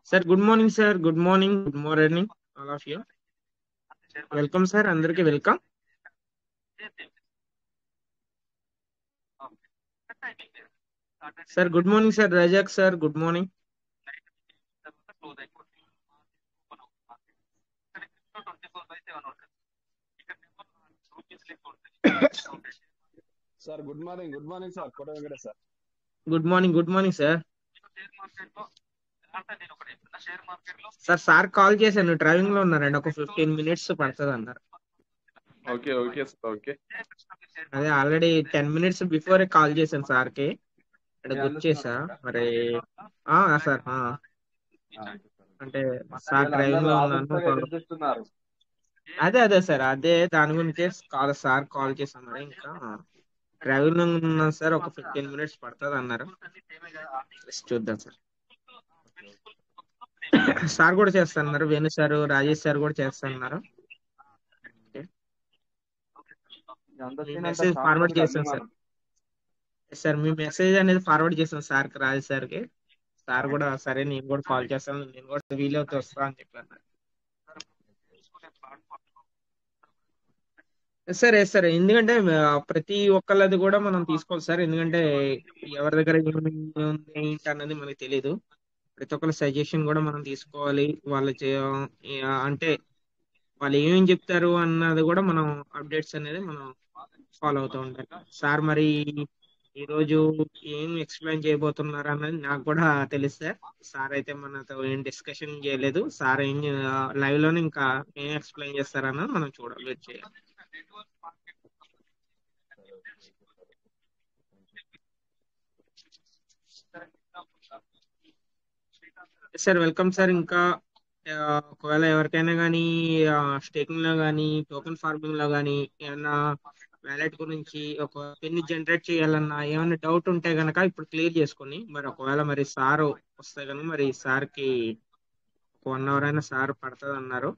Sir, good morning, sir. Good morning. Good morning, all of you. Welcome, sir. అందరికి welcome. Sir, good morning, sir. Rajak, sir. Good morning. Sir, good morning, sir. Kota Venkata, sir. Good morning, sir. Sir call చేశాను, driving లో ఉన్నారండి, ఒక 15 minutes పడుతుంది అన్నారు. Okay, sir. Okay. అదే already 10 minutes before call చేశాను సార్కి, ఇక్కడ Yeah, గుర్తు చేసా. మరి సార్ అంటే సార్ అందరూ డ్రైవింగ్ లో ఆతృతగా ఉన్నాను. ఎదురు చూస్తున్నారు. అదే సార్, అదే దాని గురించి సార్ కాల్ చేశాను. మరి ఇంకా డ్రైవింగ్ లో ఉన్నాను సార్, ఒక 15 minutes పడుతుంది అన్నారు. చూద్దాం సార్. సార్ కూడా చేస్తున్నారు, వేణు సార్, రాజేష్ సార్ కూడా చేస్తున్నారు. మీ మెసేజ్ ఫార్వర్డ్ చేశాను సార్. సార్ మీ మెసేజ్ అనేది ఫార్వర్డ్ చేశాను సార్ కి, రాజేష్ సార్ కి. సార్ కూడా సరే నేను కూడా కాల్ చేస్తాను, నేను కూడా వీలవుతూ వస్తా అని చెప్పాను. సార్ ఎందుకంటే ప్రతి ఒక్కళ్ళది కూడా మనం తీసుకోవాలి సార్, ఎందుకంటే ఎవరి దగ్గర ఏమి ఉంది ఏంటి అన్నది మనకి తెలియదు. ప్రతి ఒక్కళ్ళ సజెషన్ కూడా మనం తీసుకోవాలి. వాళ్ళు అంటే వాళ్ళు ఏమేమి చెప్తారు అన్నది కూడా మనం అప్డేట్స్ అనేది మనం ఫాలో అవుతూ ఉండాలి. సార్ మరి ఈ రోజు ఏం ఎక్స్ప్లెయిన్ చేయబోతున్నారు అన్నది నాకు కూడా తెలిస్తే, సార్ అయితే మనతో ఏం డిస్కషన్ చేయలేదు. సార్ ఏం లైవ్ లోనే ఇంకా ఏం ఎక్స్ప్లెయిన్ చేస్తారన్నది మనం చూడాలి, వెయిట్ చేయాలి. Sir welcome sir. ఇంకా ఒకవేళ ఎవరికైనా కానీ స్టేకింగ్ లో కానీ టోకెన్ ఫార్మింగ్ లో కానీ ఏమన్నా వ్యాలెట్ గురించి ఒక పిన్ జనరేట్ చేయాలన్నా ఏమైనా డౌట్ ఉంటే గనక ఇప్పుడు క్లియర్ చేసుకొని, మరి ఒకవేళ మరి సార్ వస్తే కనుక మరి సార్ కి ఒక 1 hour అయినా సార్ పడుతుంది అన్నారు.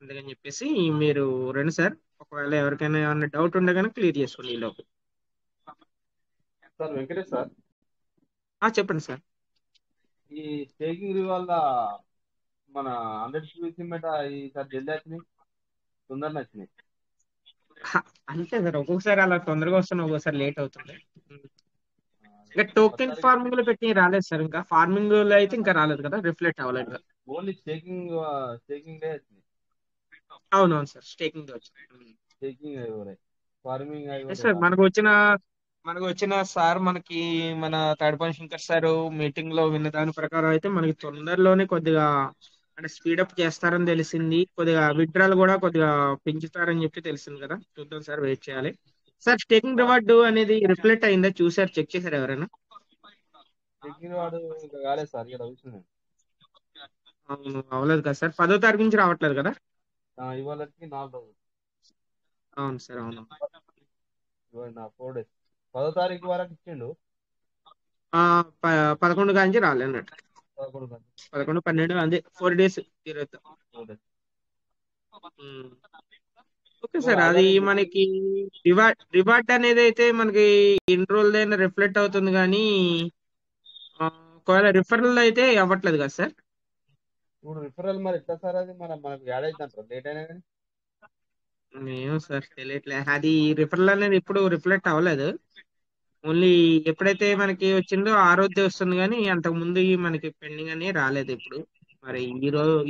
అందుకని చెప్పేసి మీరు రండి సార్, ఒకవేళ ఎవరికైనా ఏమైనా డౌట్ ఉంటే కనుక క్లియర్ చేసుకోండి ఈ లోపు. సార్ వెంకటేష్ సార్, చెప్పండి సార్. ఈ స్టేకింగ్ వల్ల మన 100 PVC మెట ఈసారి జల్దీ వచ్చినాయి, తొందరగా వచ్చినాయి. అంతే సార్, ఒక్కొక్కసారి అలా తొందరగా వస్తున్నా, ఒక్కొక్కసారి లేట్ అవుతుంది. ఇంకా టోకెన్ ఫార్మింగ్ లో పెట్టి రాలేదు సార్, ఇంకా ఫార్మింగ్ లో అయితే ఇంకా రాలేదు కదా, రిఫ్లెక్ట్ అవ్వలేదు కదా. ఓన్లీ స్టేకింగ్ డే వచ్చినాయి. అవునవును సార్, స్టేకింగ్ వచ్చింది. స్టేకింగ్ అయిపోయి ఫార్మింగ్ సార్ అయిపోయి మనకు వచ్చిన సార్, మన తాడిపల్లి శంకర్ సార్ మీటింగ్ లో విన్న దాని ప్రకారం అయితే మనకి తొందరలోనే కొద్దిగా అంటే స్పీడప్ చేస్తారని తెలిసింది. కొద్దిగా విత్డ్రాల్ కూడా కొద్దిగా పెంచుతారని చెప్పి తెలిసింది కదా. చూద్దాం సార్, వెయిట్ చేయాలి. సార్ స్టేకింగ్ రివార్డు అనేది రిఫ్లెక్ట్ అయిందా, చూసారు, చెక్ చేశారు ఎవరైనా? స్టేకింగ్ వాడు ఇంకా కాలేదు సార్, ఇక్కడ చూస్తున్నాను. అవ్వలేదు కదా సార్, 10వ తారీఖు నుంచి రావట్లేదు కదా. ఇవాళకి 4 రోజులు. అవును సార్, అవును. 4 days. 10వ తారీఖు వరకు ఇచ్చిండు. 11 కాంచి రాలే అన్నట్టు. 11, 12 అదే 4 days తిరుగుతాం. ఓకే సార్, అది మనకి రివార్డ్ అనేది అయితే మనకి ఎన్ని రోజులైనా రిఫ్లెక్ట్ అవుతుంది, కానీ ఒకవేళ రిఫరల్ అయితే అవ్వట్లేదు కదా సార్. ఇప్పుడు రిఫరల్ మరి ఎట్లా సార్, అది మనకు యాడ్ అవుతుంటారు లేట్ అయినా కానీ. ఏమో సార్ తెలియట్లే, అది రిఫరల్ అనేది ఇప్పుడు రిఫ్లెక్ట్ అవ్వలేదు. ఓన్లీ ఎప్పుడైతే మనకి వచ్చిందో ఆ రోజే వస్తుంది, కానీ అంతకు ముందు మనకి పెండింగ్ అని రాలేదు ఇప్పుడు. మరి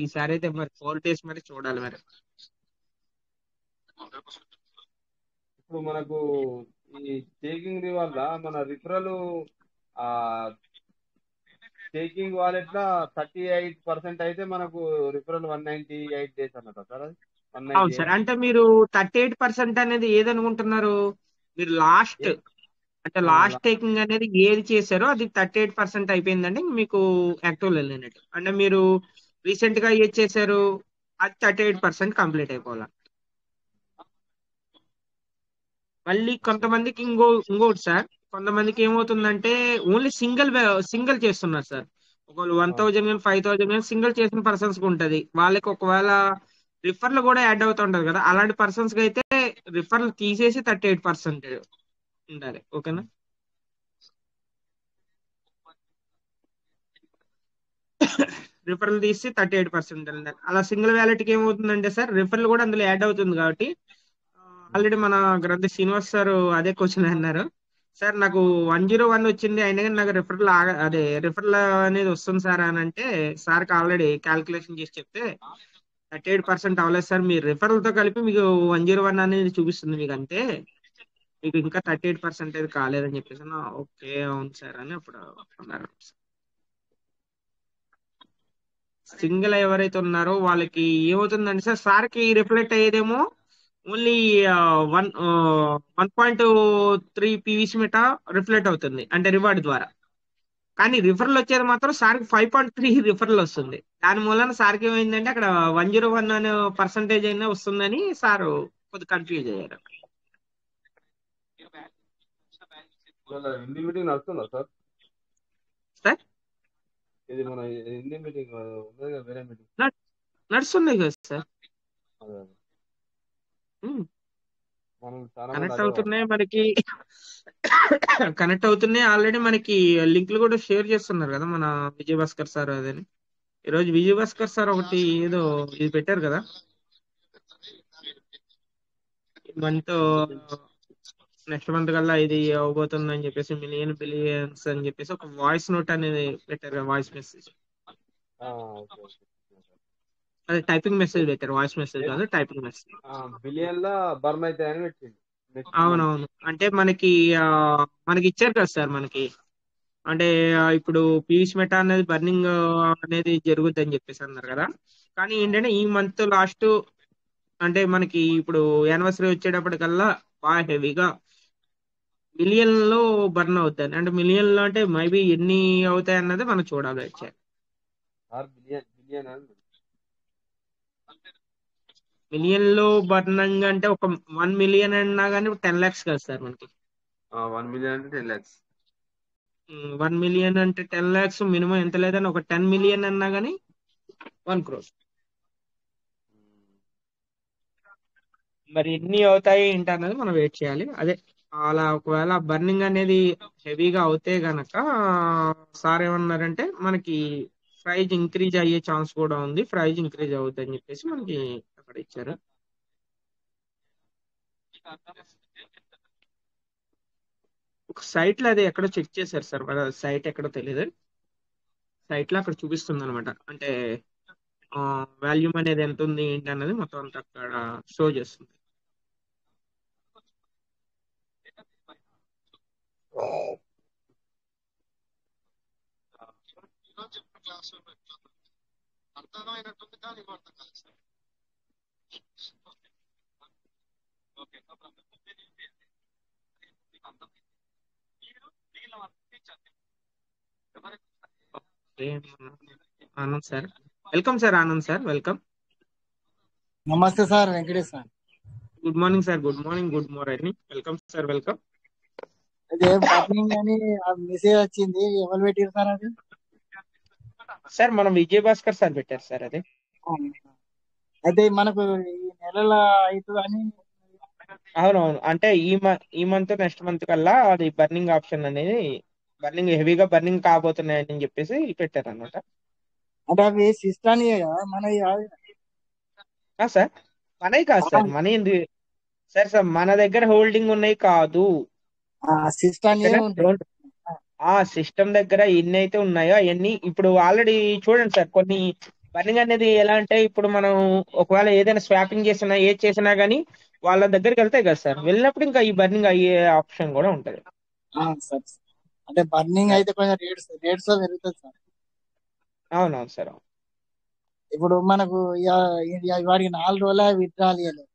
ఈసారి అయితే మరి 4 days మరి చూడాలి మరి. ఇప్పుడు మనకు ఈ స్టేకింగ్ వల్ల మన రిఫరల్ ఆ స్టేకింగ్ వాలెట్ లో 38% అయితే మనకు రిఫరల్ 198 days అన్నట్టు సార్. అది అవును సార్, 198. అంటే మీరు 38% అనేది ఏదనుకుంటున్నారు మీరు? లాస్ట్ అంటే లాస్ట్ టేకింగ్ అనేది ఏది చేశారో అది 38% అయిపోయిందండి, మీకు యాక్టివ్ వెళ్ళినట్టు. అంటే మీరు రీసెంట్ గా ఏది చేశారు అది 38% కంప్లీట్ అయిపోవాలి. మళ్ళీ కొంతమందికి ఇంకోటి సార్, కొంతమందికి ఏమవుతుందంటే ఓన్లీ సింగిల్ చేస్తున్నారు సార్. ఒకవేళ 1000 కానీ 5000 కానీ సింగిల్ చేసిన పర్సన్స్ కి ఉంటది. వాళ్ళకి ఒకవేళ రిఫర్లు కూడా యాడ్ అవుతుంటది కదా, అలాంటి పర్సన్స్ కి అయితే రిఫర్లు తీసేసి 38% ఉండాలి. ఓకేనా? రిఫరల్ తీసి 38% అలా సింగిల్ వ్యాలెట్ కి ఏమవుతుందంటే సార్ రిఫరల్ కూడా అందులో యాడ్ అవుతుంది కాబట్టి ఆల్రెడీ మన గ్రంథి శ్రీనివాస్ సార్ అదే క్వశ్చన్ అన్నారు. సార్ నాకు 101 వచ్చింది అయినా కానీ నాకు రిఫరల్ అదే రిఫరల్ అనేది వస్తుంది సార్ అని అంటే సార్కి ఆల్రెడీ క్యాల్కులేషన్ చేసి చెప్తే 38% అవ్వలేదు సార్, మీ రిఫరల్ తో కలిపి మీకు 101 అనేది చూపిస్తుంది మీకు అంతే, మీకు ఇంకా 38% అయితే కాలేదని చెప్పేసి ఓకే అవును సార్ అని అప్పుడు అన్నారు. సింగిల్ ఎవరైతే ఉన్నారో వాళ్ళకి ఏమవుతుందంటే సార్ సార్కి రిఫ్లెక్ట్ అయ్యేదేమో ఓన్లీ 1.3 పీవీసీ మీట రిఫ్లెక్ట్ అవుతుంది అంటే రివార్డ్ ద్వారా. కానీ రిఫరల్ వచ్చేది మాత్రం సార్కి 5.3 రిఫరల్ వస్తుంది. దాని మూలన సార్కి ఏమైందంటే అక్కడ 101 అనే పర్సంటేజ్ అయినా వస్తుందని సారు కొద్దిగా కన్ఫ్యూజ్ అయ్యారు. ఇవాళ హిందీ మీటింగ్ నడుస్తుందా సార్? సార్ ఇది మన హిందీ మీటింగ్ ఉన్నది కదా, వేరే మీటింగ్. నడుస్తున్నాయి కదా సార్, అదే అదే. మనం చాలా మంది కనెక్ట్ అదే అవుతున్నాయి మనకి. కనెక్ట్ అవుతున్నాయి ఆల్రెడీ మనకి లింకులు కూడా షేర్ చేస్తున్నారు కదా మన విజయ్ భాస్కర్ సార్. అదని ఈరోజు విజయ్ భాస్కర్ సార్ ఒకటి ఏదో ఇది పెట్టారు కదా, మంత్ నెక్స్ట్ మంత్ కల్లా ఇది అవబోతుంది అని చెప్పేసి మిలియన్ బిలియన్స్ అని చెప్పేసి ఒక వాయిస్ నోట్ అనేది పెట్టారు కదా, వాయిస్ మెసేజ్. Okay okay. అదే టైపింగ్ మెసేజ్ పెట్టారు, వాయిస్ మెసేజ్ కాదు టైపింగ్ మెసేజ్. బిలియన్ లా బర్న్ అవుతాయని పెట్టింది నెక్స్ట్ మంత్. అవునవును, అంటే మనకి మనకి ఇచ్చారు కదా సార్ మనకి, అంటే ఇప్పుడు పీయూష్ మెటా అనేది బర్నింగ్ అనేది జరుగుద్ది అని చెప్పేసి అన్నారు కదా. కానీ ఏంటంటే ఈ మంత్ లాస్ట్ అంటే మనకి ఇప్పుడు యానివర్సరీ వచ్చేటప్పటికల్లా బాగా హెవీగా మిలియన్ లో బర్న్ అవుతాయి. అంటే మిలియన్ లో అంటే మేబీ ఎన్ని అవుతాయి అన్నది మనం చూడాలి వచ్చాయి. బిలియన్ బిలియన్ అని మిలియన్ లో బర్నింగ్ అంటే ఒక 1 మిలియన్ అన్నా కానీ 10 lakhs కదా సార్ మనకి. 1 మిలియన్ అంటే 10 lakhs. 1 మిలియన్ అంటే 10 lakhs మినిమం ఎంత లేదని ఒక 10 మిలియన్ అన్నా కానీ 1 crore. మరి ఎన్ని అవుతాయి ఏంటి అన్నది మనం వెయిట్ చేయాలి. అదే అలా ఒకవేళ బర్నింగ్ అనేది హెవీగా అవుతే గనక సార్ ఏమన్నారంటే మనకి ప్రైజ్ ఇంక్రీజ్ అయ్యే ఛాన్స్ కూడా ఉంది, ప్రైజ్ ఇంక్రీజ్ అవుతుంది అని చెప్పేసి మనకి అక్కడ ఇచ్చారు. ఒక సైట్ లో అది ఎక్కడో చెక్ చేశారు సార్, మరి సైట్ ఎక్కడో తెలియదు, సైట్ లో అక్కడ చూపిస్తుంది అనమాట. అంటే వాల్యూమ్ అనేది ఎంత ఉంది ఏంటి అన్నది మొత్తం అంతా అక్కడ షో చేస్తుంది. Anand sir welcome, sir Anand sir welcome. నమస్తే sir, Venkatesh sir. Good morning sir, good morning, good morning, welcome sir welcome. అదే బర్నింగ్ అని ఆ మెసేజ్ వచ్చింది, ఎవరు పెట్టారు సార్ అది? సార్ మనం విజయ్ భాస్కర్ సార్ పెట్టారు సార్ అది. అయితే మనకు ఈ నెలల అవుతుంది అని. అవునవును, అంటే ఈ మంత్ నెక్స్ట్ మంత్ కల్లా అది బర్నింగ్ ఆప్షన్ అనేది బర్నింగ్ హెవీగా బర్నింగ్ కాబోతున్నాయని చెప్పేసి పెట్టారు అనమాట. అంటే అవి సిస్టానియే కదా మనవి కాదు. సార్ మనవి కాదు సార్, మన ఎందుకు సార్, సార్ మన దగ్గర హోల్డింగ్ ఉన్నాయి కాదు, సిస్టానియే ఉంటాయి. ఆ సిస్టమ్ దగ్గర ఎన్ని అయితే ఉన్నాయో అవన్నీ ఇప్పుడు ఆల్రెడీ చూడండి సార్. కొన్ని బర్నింగ్ అనేది ఎలా అంటే ఇప్పుడు మనం ఒకవేళ ఏదైనా స్వాపింగ్ చేసినా ఏది చేసినా గానీ వాళ్ళ దగ్గరికి వెళ్తాయి కదా సార్, వెళ్ళినప్పుడు ఇంకా ఈ బర్నింగ్ అయ్యే ఆప్షన్ కూడా ఉంటది. సార్ అంటే బర్నింగ్ అయితే కొంచెం రేట్స్ పెరుగుతుంది సార్. అవునవును సార్. ఇప్పుడు మనకు వాడికి 4 రోజుల విత్డ్రాల్ ఇవ్వలేదు.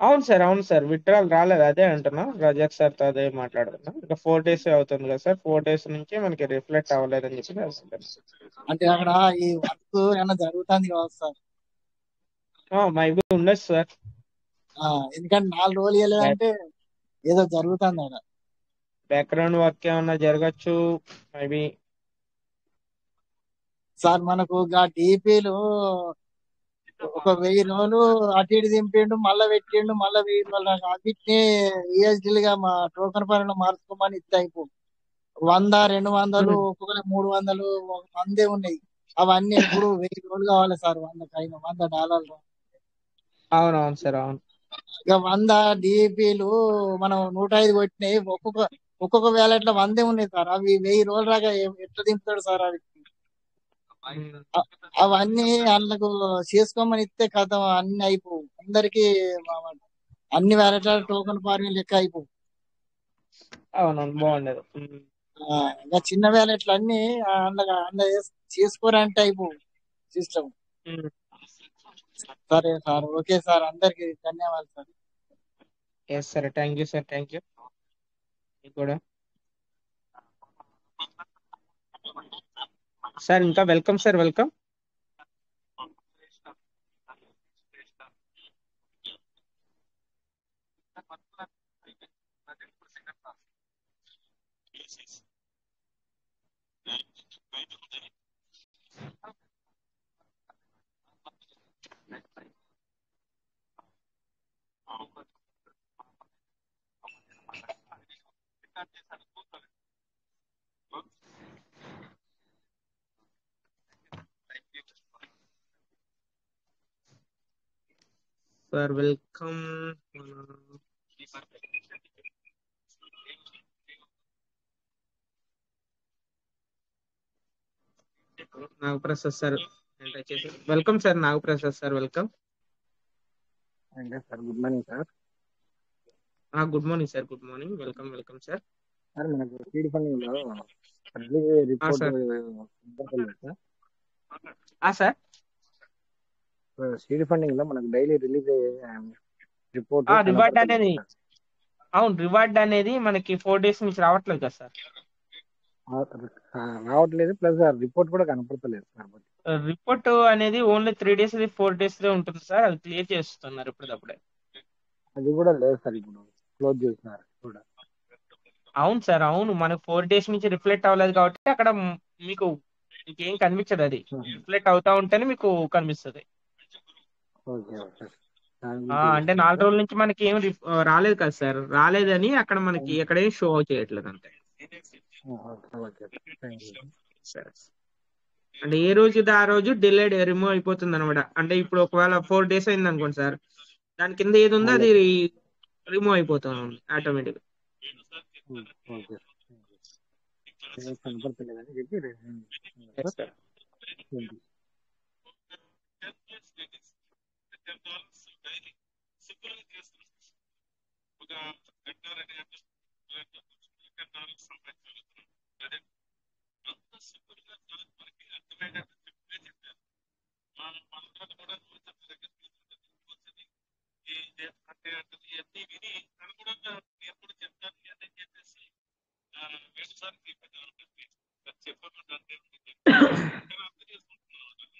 అవును సార్, అవును సార్, విత్డ్రాల్ రాలేదు, అదే అంటున్నా, రజాక్ సార్ తో అదే మాట్లాడుతున్నా. ఇంకా 4 days అవుతుంది కదా సార్, 4 days నుంచి మనకి రిఫ్లెక్ట్ అవ్వలేదని చెప్పి అనుకుంటున్నాను. అంటే అక్కడ ఈ వర్క్ ఏమైనా జరుగుతుంది కావచ్చు సార్. మైబీ ఉండొచ్చు సార్, ఎందుకంటే 4 రోజులు ఇవ్వలేదంటే ఏదో జరుగుతుంది అక్కడ. బ్యాక్గ్రౌండ్ వర్క్ ఏమన్నా జరగచ్చు మేబీ. సార్ మనకు డిపిలు ఒక 1000 రోజులు అటు ఇటు దింపిండు, మళ్ళా పెట్టిండు, మళ్ళా 1000 రోజులు అన్నిటినీ ఈఎస్డీలుగా మా టోకన్ పరంగా మార్చుకోమని ఇస్తే అయిపో. 100, 200, ఒక్కొక్కరు 300 100 ఉన్నాయి. అవన్నీ ఇప్పుడు 1000 రోజులు కావాలి సార్, $100. అవునవును సార్, అవును. ఇక 100 డిపిలు మనం 105 కొట్టినాయి, ఒక్కొక్క వ్యాలెట్లో 100 ఉన్నాయి సార్. అవి 1000 రోజుల దాకా ఎట్లా దింపుతాడు సార్ అవి? అవన్నీ వాళ్ళకు చేసుకోమని ఇస్తే కథ అన్ని అయిపోవు, అందరికి అన్ని వ్యాలెట్ల టోకెన్ ఫార్మింగ్ లెక్క అయిపోవు. అవునవును, బాగుండదు. ఇంకా చిన్న వ్యాలెట్లు అన్ని అందులో చేసుకోరంటే అయిపోవు సిస్టమ్. సరే సార్, ఓకే సార్, అందరికి ధన్యవాదాలు sir. Yes sir, thank you sir, thank you మీకు కూడా సార్. ఇంకా welcome sir, welcome. Sir welcome. Nagaprasad sir welcome sir. Nagaprasad sir welcome. Sir good morning sir. Good morning sir, good morning, welcome welcome sir. Sir మనకు seed funding లో report sir, seed funding లో మనకు daily release అయ్యే report reward అనేది, అవును, reward అనేది మనకి 4 days నుంచి రావట్లేదు కదా సార్. రావట్లేదు, ప్లస్ రిపోర్ట్ కూడా కనపడతలేదు సార్. రిపోర్ట్ అనేది ఓన్లీ 3 days 4 days ఉంటుంది సార్. అది క్లియర్ చేస్తున్నారు ఇప్పుడప్పుడే. అది కూడా లేదు సార్, ఇప్పుడు క్లోజ్ చేస్తున్నారు కూడా. అవును సార్, అవును, మనకు 4 days నుంచి రిఫ్లెక్ట్ అవ్వలేదు కాబట్టి అక్కడ మీకు ఇంకేం కనిపించదు. అది రిఫ్లెక్ట్ అవుతా ఉంటేనే మీకు కనిపిస్తుంది. అంటే 4 రోజుల నుంచి మనకి ఏం రాలేదు కదా సార్. రాలేదని అక్కడ మనకి ఎక్కడేం షో చేయట్లేదు అంతే. సరే, అంటే ఏ రోజు ఆ రోజు డిలేడ్ రిమూవ్ అయిపోతుంది అనమాట. అంటే ఇప్పుడు ఒకవేళ 4 days అయింది అనుకోండి సార్, దాని కింద ఏది ఉందో అది రిమూవ్ అయిపోతుంది ఆటోమేటిక్. కనపడతలేదని చెప్పి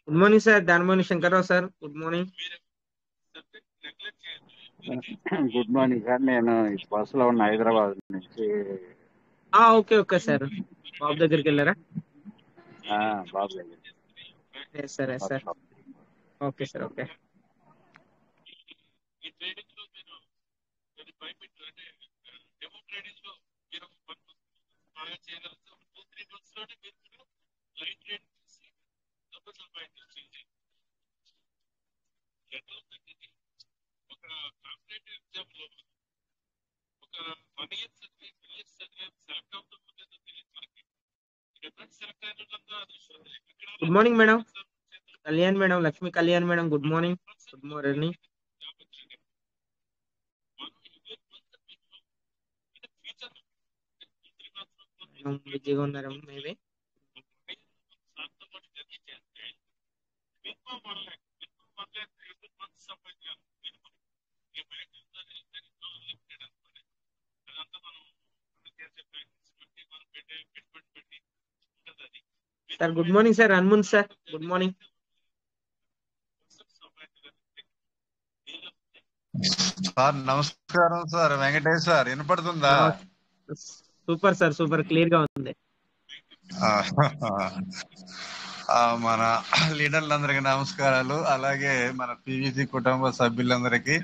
good morning sir, Danimoni Shankarrao sir, good morning. Good morning sir. నేను బస్సులో ఉన్న హైదరాబాద్ నుంచి. ఓకే ఓకే సార్, బాబు దగ్గరికి వెళ్ళారా? బాబు దగ్గర. సరే sir, okay sir, okay. Good morning madam, Kalyan madam, Lakshmi Kalyan madam, good morning. Good morning. బిజీగా ఉన్నారేమో maybe. Sir good morning sir, Hanumanth sir, good morning. Sir నమస్కారం సార్. వెంకటేష్ సార్, వినపడుతుందా? సూపర్ సార్, సూపర్ క్లియర్ గా ఉంది. మన లీడర్లందరికీ నమస్కారాలు, అలాగే మన పివిసి కుటుంబ సభ్యులందరికీ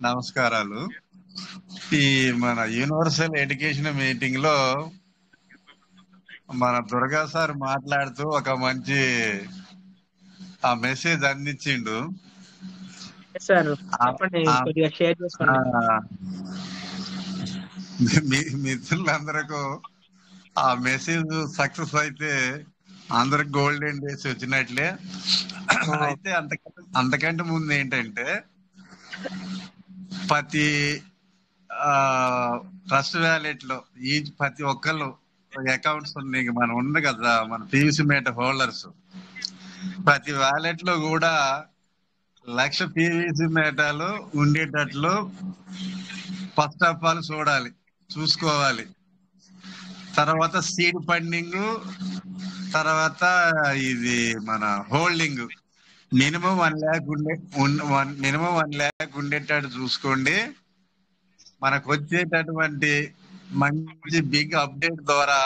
నమస్కారాలు. ఈ మన యూనివర్సల్ ఎడ్యుకేషన్ మీటింగ్ లో మన దుర్గా సార్ మాట్లాడుతూ ఒక మంచి ఆ మెసేజ్ అందించిండు. సార్ ఆ- చెప్పండి, ఆ- కొద్దిగా షేర్ చేసుకోండి. ఆ, మీ మిత్రులందరకు ఆ మెసేజ్ సక్సెస్ అయితే అందరికి గోల్డెన్ డేస్ వచ్చినట్లే. అయితే అంతకంటే ముందు ఏంటంటే ప్రతి ట్రస్ట్ వ్యాలెట్ లో ప్రతి ఒక్కళ్ళు అకౌంట్స్ ఉన్నాయి, మనం ఉంది కదా మన పీవీసీ మేట హోల్డర్స్. ప్రతి వ్యాలెట్ లో కూడా 1,00,000 పీవీసీ మేటాలు ఉండేటట్లు ఫస్ట్ ఆఫ్ ఆల్ చూసుకోవాలి. తర్వాత సీడ్ ఫండింగ్, తర్వాత ఇది మన హోల్డింగ్ మినిమం 1 lakh ఉండేటట్టు చూసుకోండి. మనకు వచ్చేటటువంటి మంచి బిగ్ అప్డేట్ ద్వారా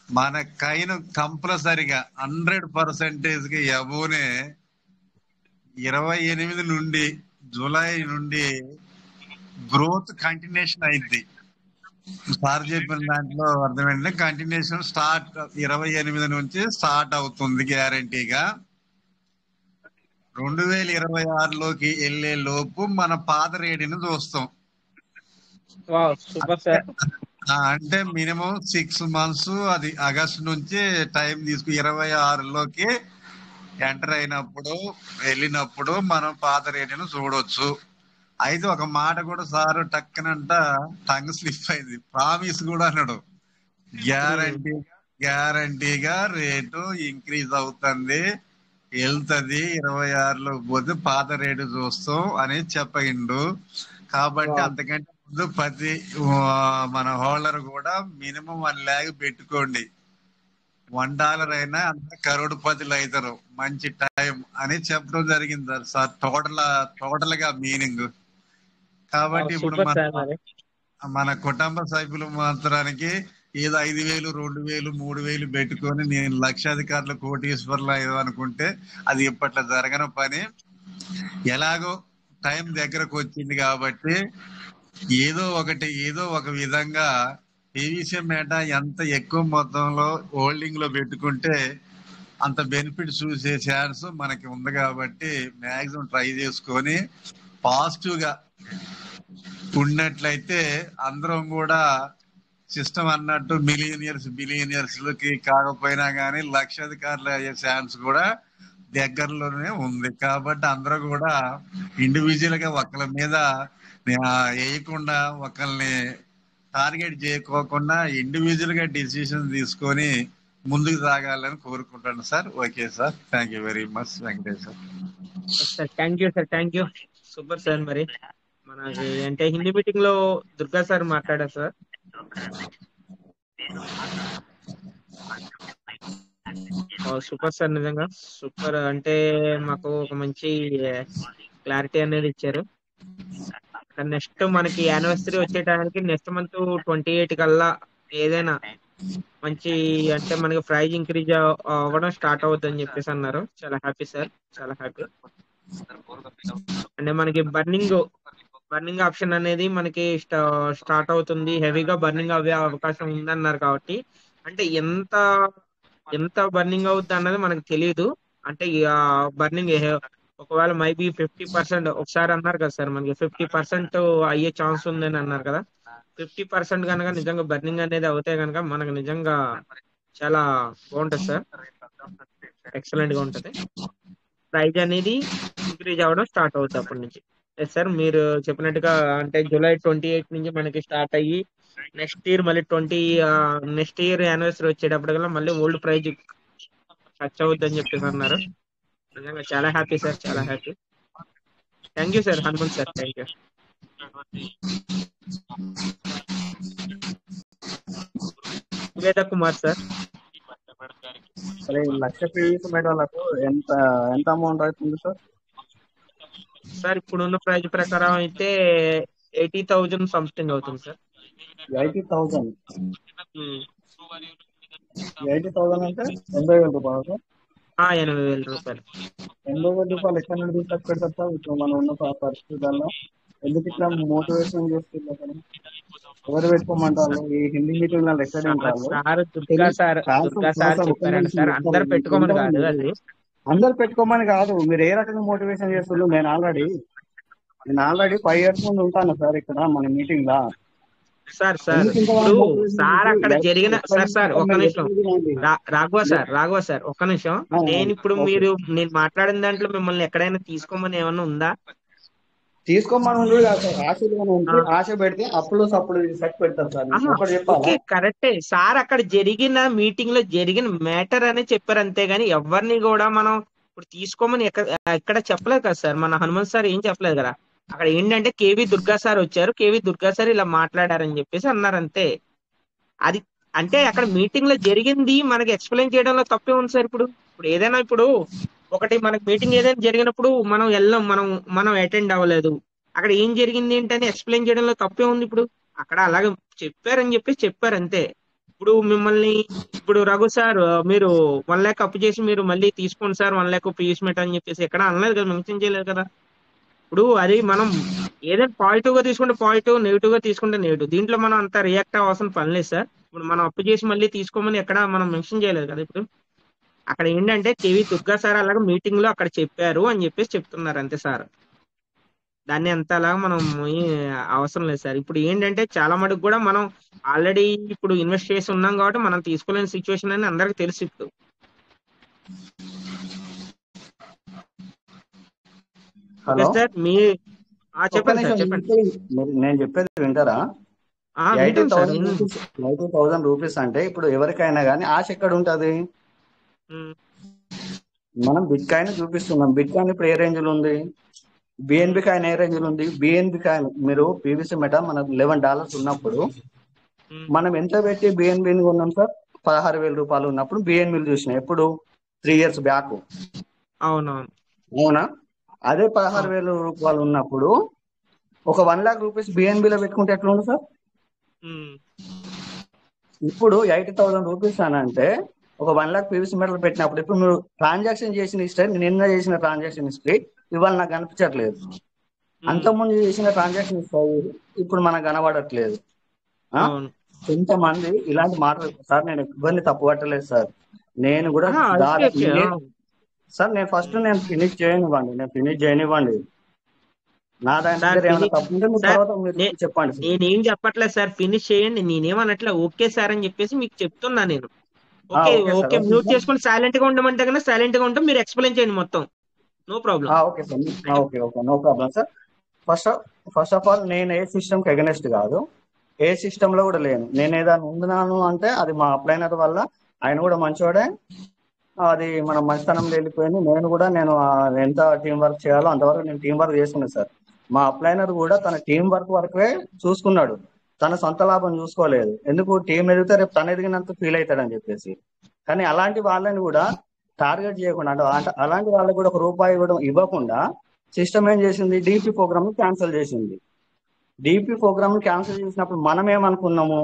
మన కైన్ కంపల్సరిగా 100% అబోనే 28 నుండి జూలై నుండి గ్రోత్ కంటిన్యూషన్ అయింది. సార్ చెప్పిన దాంట్లో అర్థమైంది. కంటిన్యూషన్ స్టార్ట్ 28 నుంచి స్టార్ట్ అవుతుంది గ్యారంటీగా. 2026లోకి వెళ్లే లోపు మన పాత రేడిని చూస్తాం. Super sir. అంటే మినిమం 6 months, అది ఆగస్టు నుంచి టైం 26లోకి ఎంటర్ అయినప్పుడు వెళ్ళినప్పుడు మనం పాత రేటును చూడొచ్చు. అయితే ఒక మాట కూడా సార్ టక్కనంట టంగ్ స్లిప్ అయింది. ప్రామిస్ కూడా అన్నాడు, గ్యారంటీగా రేటు ఇంక్రీజ్ అవుతుంది, వెళ్తుంది 26లోకి పోతే పాత రేటు చూస్తాం అని చెప్పిండు. కాబట్టి అంతకంటే ముందు ప్రతి మన హోల్డర్ కూడా మినిమం 1 lakh పెట్టుకోండి. $1 అయినా అంత కరోడుపతులు అవుతారు. మంచి టైం అని చెప్పడం జరిగింది సార్. టోటల్ గా మీనింగ్. కాబట్టి ఇప్పుడు మన కుటుంబ సభ్యులు మాత్రానికి ఏదో 5,000, 2,000, 3,000 పెట్టుకొని నేను లక్షాధికారులు, కోటీశ్వర్లు ఏదో అనుకుంటే అది ఇప్పట్లో జరగని పని. ఎలాగో టైం దగ్గరకు వచ్చింది కాబట్టి ఏదో ఒక విధంగా పీవీసీ మేట ఎంత ఎక్కువ మొత్తంలో హోల్డింగ్ లో పెట్టుకుంటే అంత బెనిఫిట్ చూసే ఛాన్స్ మనకి ఉంది. కాబట్టి మాక్సిమం ట్రై చేసుకొని పాజిటివ్ గా ఉన్నట్లయితే అందరం కూడా సిస్టమ్ అన్నట్టు బిలియనియర్స్ లకి కాకపోయినా కానీ లక్షాధికారులు అయ్యే ఛాన్స్ కూడా దగ్గరలోనే ఉంది. కాబట్టి అందరూ కూడా ఇండివిజువల్ గా ఒకళ్ళ మీద వేయకుండా, ఒకళ్ళని టార్గెట్ చేయకోకుండా ఇండివిజువల్ గా డిసిషన్ తీసుకొని ముందుకు సాగాలని కోరుకుంటాను sir. Okay sir, thank you very much Venkatesh sir. Thank you super sir. మరి మనకి అంటే హిందీ మీటింగ్ లో దుర్గా సార్ మాట్లాడారు సార్. సూపర్ సార్, నిజంగా సూపర్. అంటే మాకు ఒక మంచి క్లారిటీ అనేది ఇచ్చారు. నెక్స్ట్ మనకి యానివర్సరీ వచ్చేటానికి నెక్స్ట్ మంత్ 28 కల్లా ఏదైనా మంచి అంటే మనకి ప్రైజ్ ఇంక్రీజ్ అవ్వడం స్టార్ట్ అవుతుంది అని చెప్పేసి అన్నారు. చాలా హ్యాపీ సార్, చాలా హ్యాపీ. అంటే మనకి బర్నింగ్ ఆప్షన్ అనేది మనకి స్టార్ట్ అవుతుంది, హెవీగా బర్నింగ్ అవ్వే అవకాశం ఉందన్నారు. కాబట్టి అంటే ఎంత బర్నింగ్ అవుతుంది అన్నది మనకు తెలియదు. అంటే బర్నింగ్ ఒకవేళ మైబీ 50% ఒకసారి అన్నారు కదా సార్, మనకి 50% అయ్యే ఛాన్స్ ఉందని అన్నారు కదా. 50% కనుక నిజంగా బర్నింగ్ అనేది అవుతే కనుక మనకు నిజంగా చాలా బాగుంటది సార్, ఎక్సలెంట్ గా ఉంటది. ప్రైజ్ అనేది ఇంక్రీజ్ అవ్వడం స్టార్ట్ అవుతుంది అప్పటి నుంచి. సార్ మీరు చెప్పినట్టుగా అంటే జూలై 28 నుంచి మనకి స్టార్ట్ అయ్యి నెక్స్ట్ ఇయర్ మళ్ళీ నెక్స్ట్ ఇయర్ యానివర్సరీ వచ్చేటప్పటికల్లా మళ్ళీ ఓల్డ్ ప్రైజ్ టచ్ అవుద్ది అని చెప్పేసి అన్నారు. నిజంగా చాలా హ్యాపీ సార్, చాలా happy. Thank you sir, Hanumanth sir. Thank you. Suveda Kumar sir. సరే, 1,00,000 పీవీసీ మేటాలకు ఎంత అమౌంట్ అవుతుంది సార్? సార్ ఇప్పుడున్న ప్రైజ్ ప్రకారం అయితే 80,000 సంథింగ్ అవుతుంది సార్. 80,000 అంటే 80,000 రూపాయలు సార్? 80,000 రూపాయలు. 80,000 రూపాయలు ఎక్కడి నుండి తీసుకొచ్చారు సార్ ఇప్పుడు మనం ఉన్న పరిస్థితుల్లో? ఎందుకు ఇట్లా మోటివేషన్ చేస్తున్నారు సార్? ఎవరు పెట్టుకోమంటారు? ఈ హిందీ మీటింగ్ ఎక్కడ సార్ దుర్గా సార్ చెప్పారండి సార్, అందరు పెట్టుకోమని కాదు అది. అందరు పెట్టుకోమని కాదు, మీరు ఏ రకంగా మోటివేషన్ చేస్తున్నారు. నేను ఆల్రెడీ 5 years ముందు ఉంటాను సార్ ఇక్కడ మన మీటింగ్ లా. సార్ ఎందుకు ఇంత ఇప్పుడు మోటివేషన్ సార్ అక్కడ జరిగిన సార్ ఒక్క మీరు నిమిషం చెప్పేది వినండి. రాఘవ సార్ ఒక్క నిమిషం. నేను ఇప్పుడు ఓకే, నేను మాట్లాడిన దాంట్లో మిమ్మల్ని ఎక్కడైనా తీసుకోమని ఏమన్నా ఉందా? తీసుకోమని ఉండదు కాదు సార్. ఆశగా ఉంటే ఆ, ఆశ పెడితే అప్పుడు సెట్ పెడతారు సార్. ఆహా, ఒకటి చెప్పాలా? ఓకే కరెక్టే సార్. అక్కడ జరిగిన మీటింగ్ లో జరిగిన మ్యాటర్ అనే చెప్పారు అంతేగాని ఎవరిని కూడా మనం ఇప్పుడు తీసుకోమని ఎక్కడ చెప్పలేదు కదా సార్. మన హనుమంత్ సార్ ఏం చెప్పలేదు కదా. అక్కడ ఏంటంటే కేవి దుర్గా సార్ వచ్చారు, కేవి దుర్గా సార్ ఇలా మాట్లాడారని చెప్పేసి అన్నారు అంతే. అది అంటే అక్కడ మీటింగ్ లో జరిగింది మనకి ఎక్స్ప్లెయిన్ చేయడంలో తప్పే ఉంది సార్. ఇప్పుడు ఏదైనా ఇప్పుడు ఒకటి మనకి మీటింగ్ ఏదైనా జరిగినప్పుడు మనం వెళ్ళాం, మనం అటెండ్ అవ్వలేదు, అక్కడ ఏం జరిగింది ఏంటని ఎక్స్ప్లెయిన్ చేయడంలో తప్పే ఉంది. ఇప్పుడు అక్కడ అలాగే చెప్పారని చెప్పేసి చెప్పారు అంతే. ఇప్పుడు మిమ్మల్ని ఇప్పుడు రఘు సార్ మీరు 1 lakh అప్పు చేసి మీరు మళ్ళీ తీసుకోండి సార్ 1 lakh పీయూష్ మెట్ అని చెప్పేసి ఎక్కడ అనలేదు కదా, మెన్షన్ చేయలేదు కదా. ఇప్పుడు అది మనం ఏదైనా పాజిటివ్ గా తీసుకుంటే పాజిటివ్, నెగిటివ్ గా తీసుకుంటే నెగిటివ్. దీంట్లో మనం అంత రియాక్ట్ అవ్వాల్సిన పని లేదు సార్. ఇప్పుడు మనం అప్పు చేసి మళ్ళీ తీసుకోమని ఎక్కడ మనం మెన్షన్ చేయలేదు కదా. ఇప్పుడు అక్కడ ఏంటంటే కేవి దుర్గా సార్ అలాగే మీటింగ్ లో అక్కడ చెప్పారు అని చెప్పేసి చెప్తున్నారు అంతే సార్. దాన్ని అంతలాగా మనం అవసరం లేదు సార్. ఇప్పుడు ఏంటంటే చాలా మటుకు కూడా మనం ఆల్రెడీ ఇప్పుడు ఇన్వెస్ట్ చేసి ఉన్నాం కాబట్టి మనం తీసుకోలేని సిచ్యువేషన్ అని అందరికి తెలుసు ఇప్పుడు. ఓకే హలో, సార్ ఒక్క చెప్పండి సార్ నిమిషం. చెప్పండి. నేను చెప్పేది వింటారా? వింటాను సార్. 80,000 రూపీస్ అంటే ఇప్పుడు ఎవరికైనా కానీ ఆశ ఎక్కడ ఉంటది? మనం బిట్ కాయిన్ చూపిస్తున్నాం. బిట్ కాయిన్ ఇప్పుడు ఏ రేంజ్ లో ఉంది? బిఎన్బి కాయిన్ ఏ రేంజ్ లో ఉంది? బిఎన్బి కాయిన్ మీరు పీవీసీ మెటా మనకు $11 ఉన్నప్పుడు మనం ఎంత పెట్టి బిఎన్బిని కొన్నాం సార్? 16,000 రూపాయలు ఉన్నప్పుడు బిఎన్బిలు చూసినాం. ఎప్పుడు? 3 years బ్యాక్. అవునవును. అవునా? అదే 16,000 రూపాయలు ఉన్నప్పుడు ఒక 1 lakh రూపీస్ బిఎన్బిలో పెట్టుకుంటే ఎట్లా ఉంది సార్? ఇప్పుడు 80,000 రూపీస్ అని అంటే ఒక 1 lakh పీవీసీ మెటల్ పెట్టినప్పుడు ఇప్పుడు మీరు ట్రాన్సాక్షన్ చేసిన హిస్టరీ, నిన్న చేసిన ట్రాన్సాక్షన్ హిస్టరీ ఇవాళ నాకు కనిపించట్లేదు. అంతకుముందు చేసిన ట్రాన్సాక్షన్ హిస్టరీ ఇప్పుడు మనకు కనబడట్లేదు. కొంతమంది ఇలాంటి మాటలు సార్, నేను ఇబ్బంది తప్పు పట్టలేదు సార్. నేను కూడా సార్ నేను ఫస్ట్ ఫినిష్ చేయనివ్వండి. నా దాని దగ్గర ఏమైనా తప్పు ఉంటే మీరు తర్వాత మీరు చెప్పండి. నేనేం చెప్పట్లేదు సార్, ఫినిష్ చేయండి. నేనేమనట్లే, ఓకే సార్ అని చెప్పేసి మీకు చెప్తున్నా నేను. ఓకే ఓకే మ్యూట్ చేసుకొని సైలెంట్ గా ఉండమంటే కన్నా సైలెంట్ గా ఉంటాం. మీరు ఎక్స్ప్లెయిన్ చేయండి మొత్తం, no problem. Okay sir, okay no problem sir. First of all నేను ఏ సిస్టమ్కి అగెనెస్ట్ కాదు, ఏ సిస్టమ్ లో కూడా లేను. నేను ఏదైనా ఉంటున్నాను అంటే అది మా అప్లైనర్ వల్ల. ఆయన కూడా మంచివాడే, అది మన మంచితనంలో వెళ్ళిపోయింది. నేను ఎంత టీం వర్క్ చేయాలో అంతవరకు నేను టీం వర్క్ చేసుకున్నాను సార్. మా అప్లైనర్ కూడా తన టీం వర్క్ వరకే చూసుకున్నాడు, తన సొంత లాభం చూసుకోలేదు. ఎందుకు? టీం ఎదిగితే రేపు తను ఎదిగినంత ఫీల్ అవుతాడని చెప్పేసి. కానీ అలాంటి వాళ్ళని కూడా టార్గెట్ చేయకుండా, అంటే అలాంటి వాళ్ళకి కూడా ₹1 కూడా ఇవ్వకుండా సిస్టమ్ ఏం చేసింది? DP ప్రోగ్రామ్ క్యాన్సిల్ చేసింది. DP ప్రోగ్రామ్ క్యాన్సిల్ చేసినప్పుడు మనం ఏమనుకున్నాము?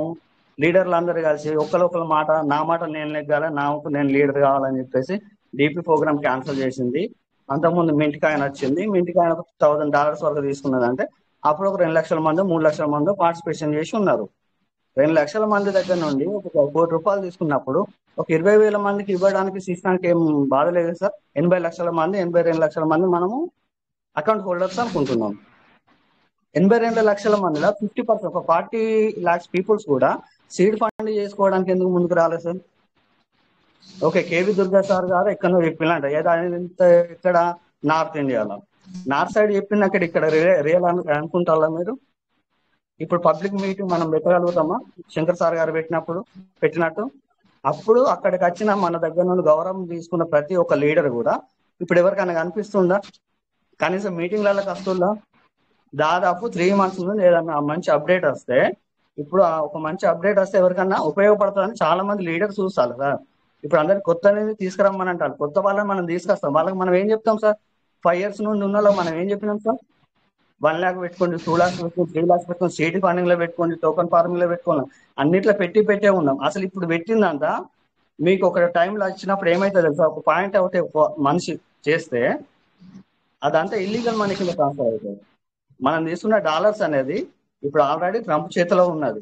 లీడర్లు అందరూ కలిసి ఒకరి మాట, నా మాట నేను నెగ్గాలి, నాకు నేను లీడర్ కావాలని చెప్పేసి DP ప్రోగ్రామ్ క్యాన్సిల్ చేసింది. అంతకుముందు మింట్ కాయిన్ వచ్చింది. మింట్ కాయిన్ $1,000 వరకు తీసుకున్నది. అంటే అప్పుడు ఒక 2 లక్షల మంది 3 లక్షల మంది పార్టిసిపేషన్ చేసి ఉన్నారు. 2 లక్షల మంది దగ్గర నుండి ఒక ₹1 కోటి తీసుకున్నప్పుడు ఒక 20,000 మందికి ఇవ్వడానికి సిస్టానికి ఏం బాధ లేదు సార్. 80 లక్షల మంది 82 లక్షల మంది మనము అకౌంట్ హోల్డర్స్ అనుకుంటున్నాం. 82 లక్షల మందిలో 50%, ఒక 40 lakhs పీపుల్స్ కూడా సీడ్ ఫండ్ చేసుకోవడానికి ఎందుకు ముందుకు రాలేదు సార్? ఓకే, కేవి దుర్గా సార్ గారు ఎక్కడో చెప్పినట్ట ఇక్కడ నార్త్ ఇండియాలో, నార్త్ సైడ్ చెప్పిన ఇక్కడ రియల్ అనుకుంటారా మీరు? ఇప్పుడు పబ్లిక్ మీటింగ్ మనం పెట్టగలుగుతామా? శంకర్ సార్ గారు పెట్టినట్టు అప్పుడు అక్కడికి వచ్చిన మన దగ్గర నుండి గౌరవం తీసుకున్న ప్రతి ఒక్క లీడర్ కూడా ఇప్పుడు ఎవరికైనా కనిపిస్తుందా? కనీసం మీటింగ్లకు వస్తుందా? దాదాపు 3 months నుండి ఏదన్నా మంచి అప్డేట్ వస్తే, ఇప్పుడు ఒక మంచి అప్డేట్ వస్తే ఎవరికన్నా ఉపయోగపడుతుందని చాలా మంది లీడర్స్ చూస్తారు సార్. ఇప్పుడు అందరికి కొత్త అనేది తీసుకురమ్మని అంటారు. కొత్త వాళ్ళని మనం తీసుకొస్తాం. వాళ్ళకి మనం ఏం చెప్తాం సార్? 5 years నుండి ఉన్న మనం ఏం చెప్పినాం సార్? 1 lakh పెట్టుకోండి, 2 lakhs పెట్టుకోండి, 3 lakhs పెట్టుకోండి, సీడ్ ఫండింగ్ లో పెట్టుకోండి, టోకన్ ఫార్మింగ్ లో పెట్టుకోండి, అన్నిట్లో పెట్టే ఉన్నాం. అసలు ఇప్పుడు పెట్టిందంతా మీకు ఒక టైంలో వచ్చినప్పుడు ఏమైతే తెలుసా? ఒక పాయింట్ అవుతే మనిషి చేస్తే అదంతా ఇల్లీగల్ మనీ కింద ట్రాన్స్ఫర్ అవుతుంది. మనం తీసుకున్న డాలర్స్ అనేది ఇప్పుడు ఆల్రెడీ ట్రంప్ చేతిలో ఉన్నది.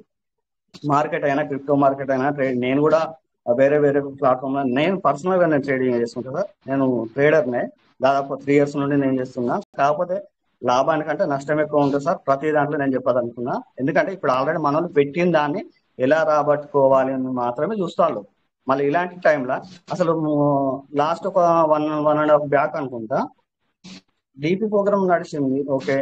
మార్కెట్ అయినా, క్రిప్టో మార్కెట్ అయినా, ట్రేడ్. నేను కూడా వేరే వేరే ప్లాట్ఫామ్ లో నేను పర్సనల్ గా నేను ట్రేడింగ్ చేసుకుంటా సార్. నేను ట్రేడర్నే, దాదాపు 3 years నుండి నేను చేస్తున్నా. కాకపోతే లాభానికంటే నష్టం ఎక్కువ ఉంటుంది సార్. ప్రతి దాంట్లో నేను చెప్పాలనుకున్నా, ఎందుకంటే ఇప్పుడు ఆల్రెడీ మన వాళ్ళు పెట్టిన దాన్ని ఎలా రాబట్టుకోవాలి అని మాత్రమే చూస్తాళ్ళు. మళ్ళీ ఇలాంటి టైంలో అసలు లాస్ట్ ఒక 1.5 బ్యాక్ అనుకుంటా డీపీ ప్రోగ్రామ్ నడిచింది, ఓకే.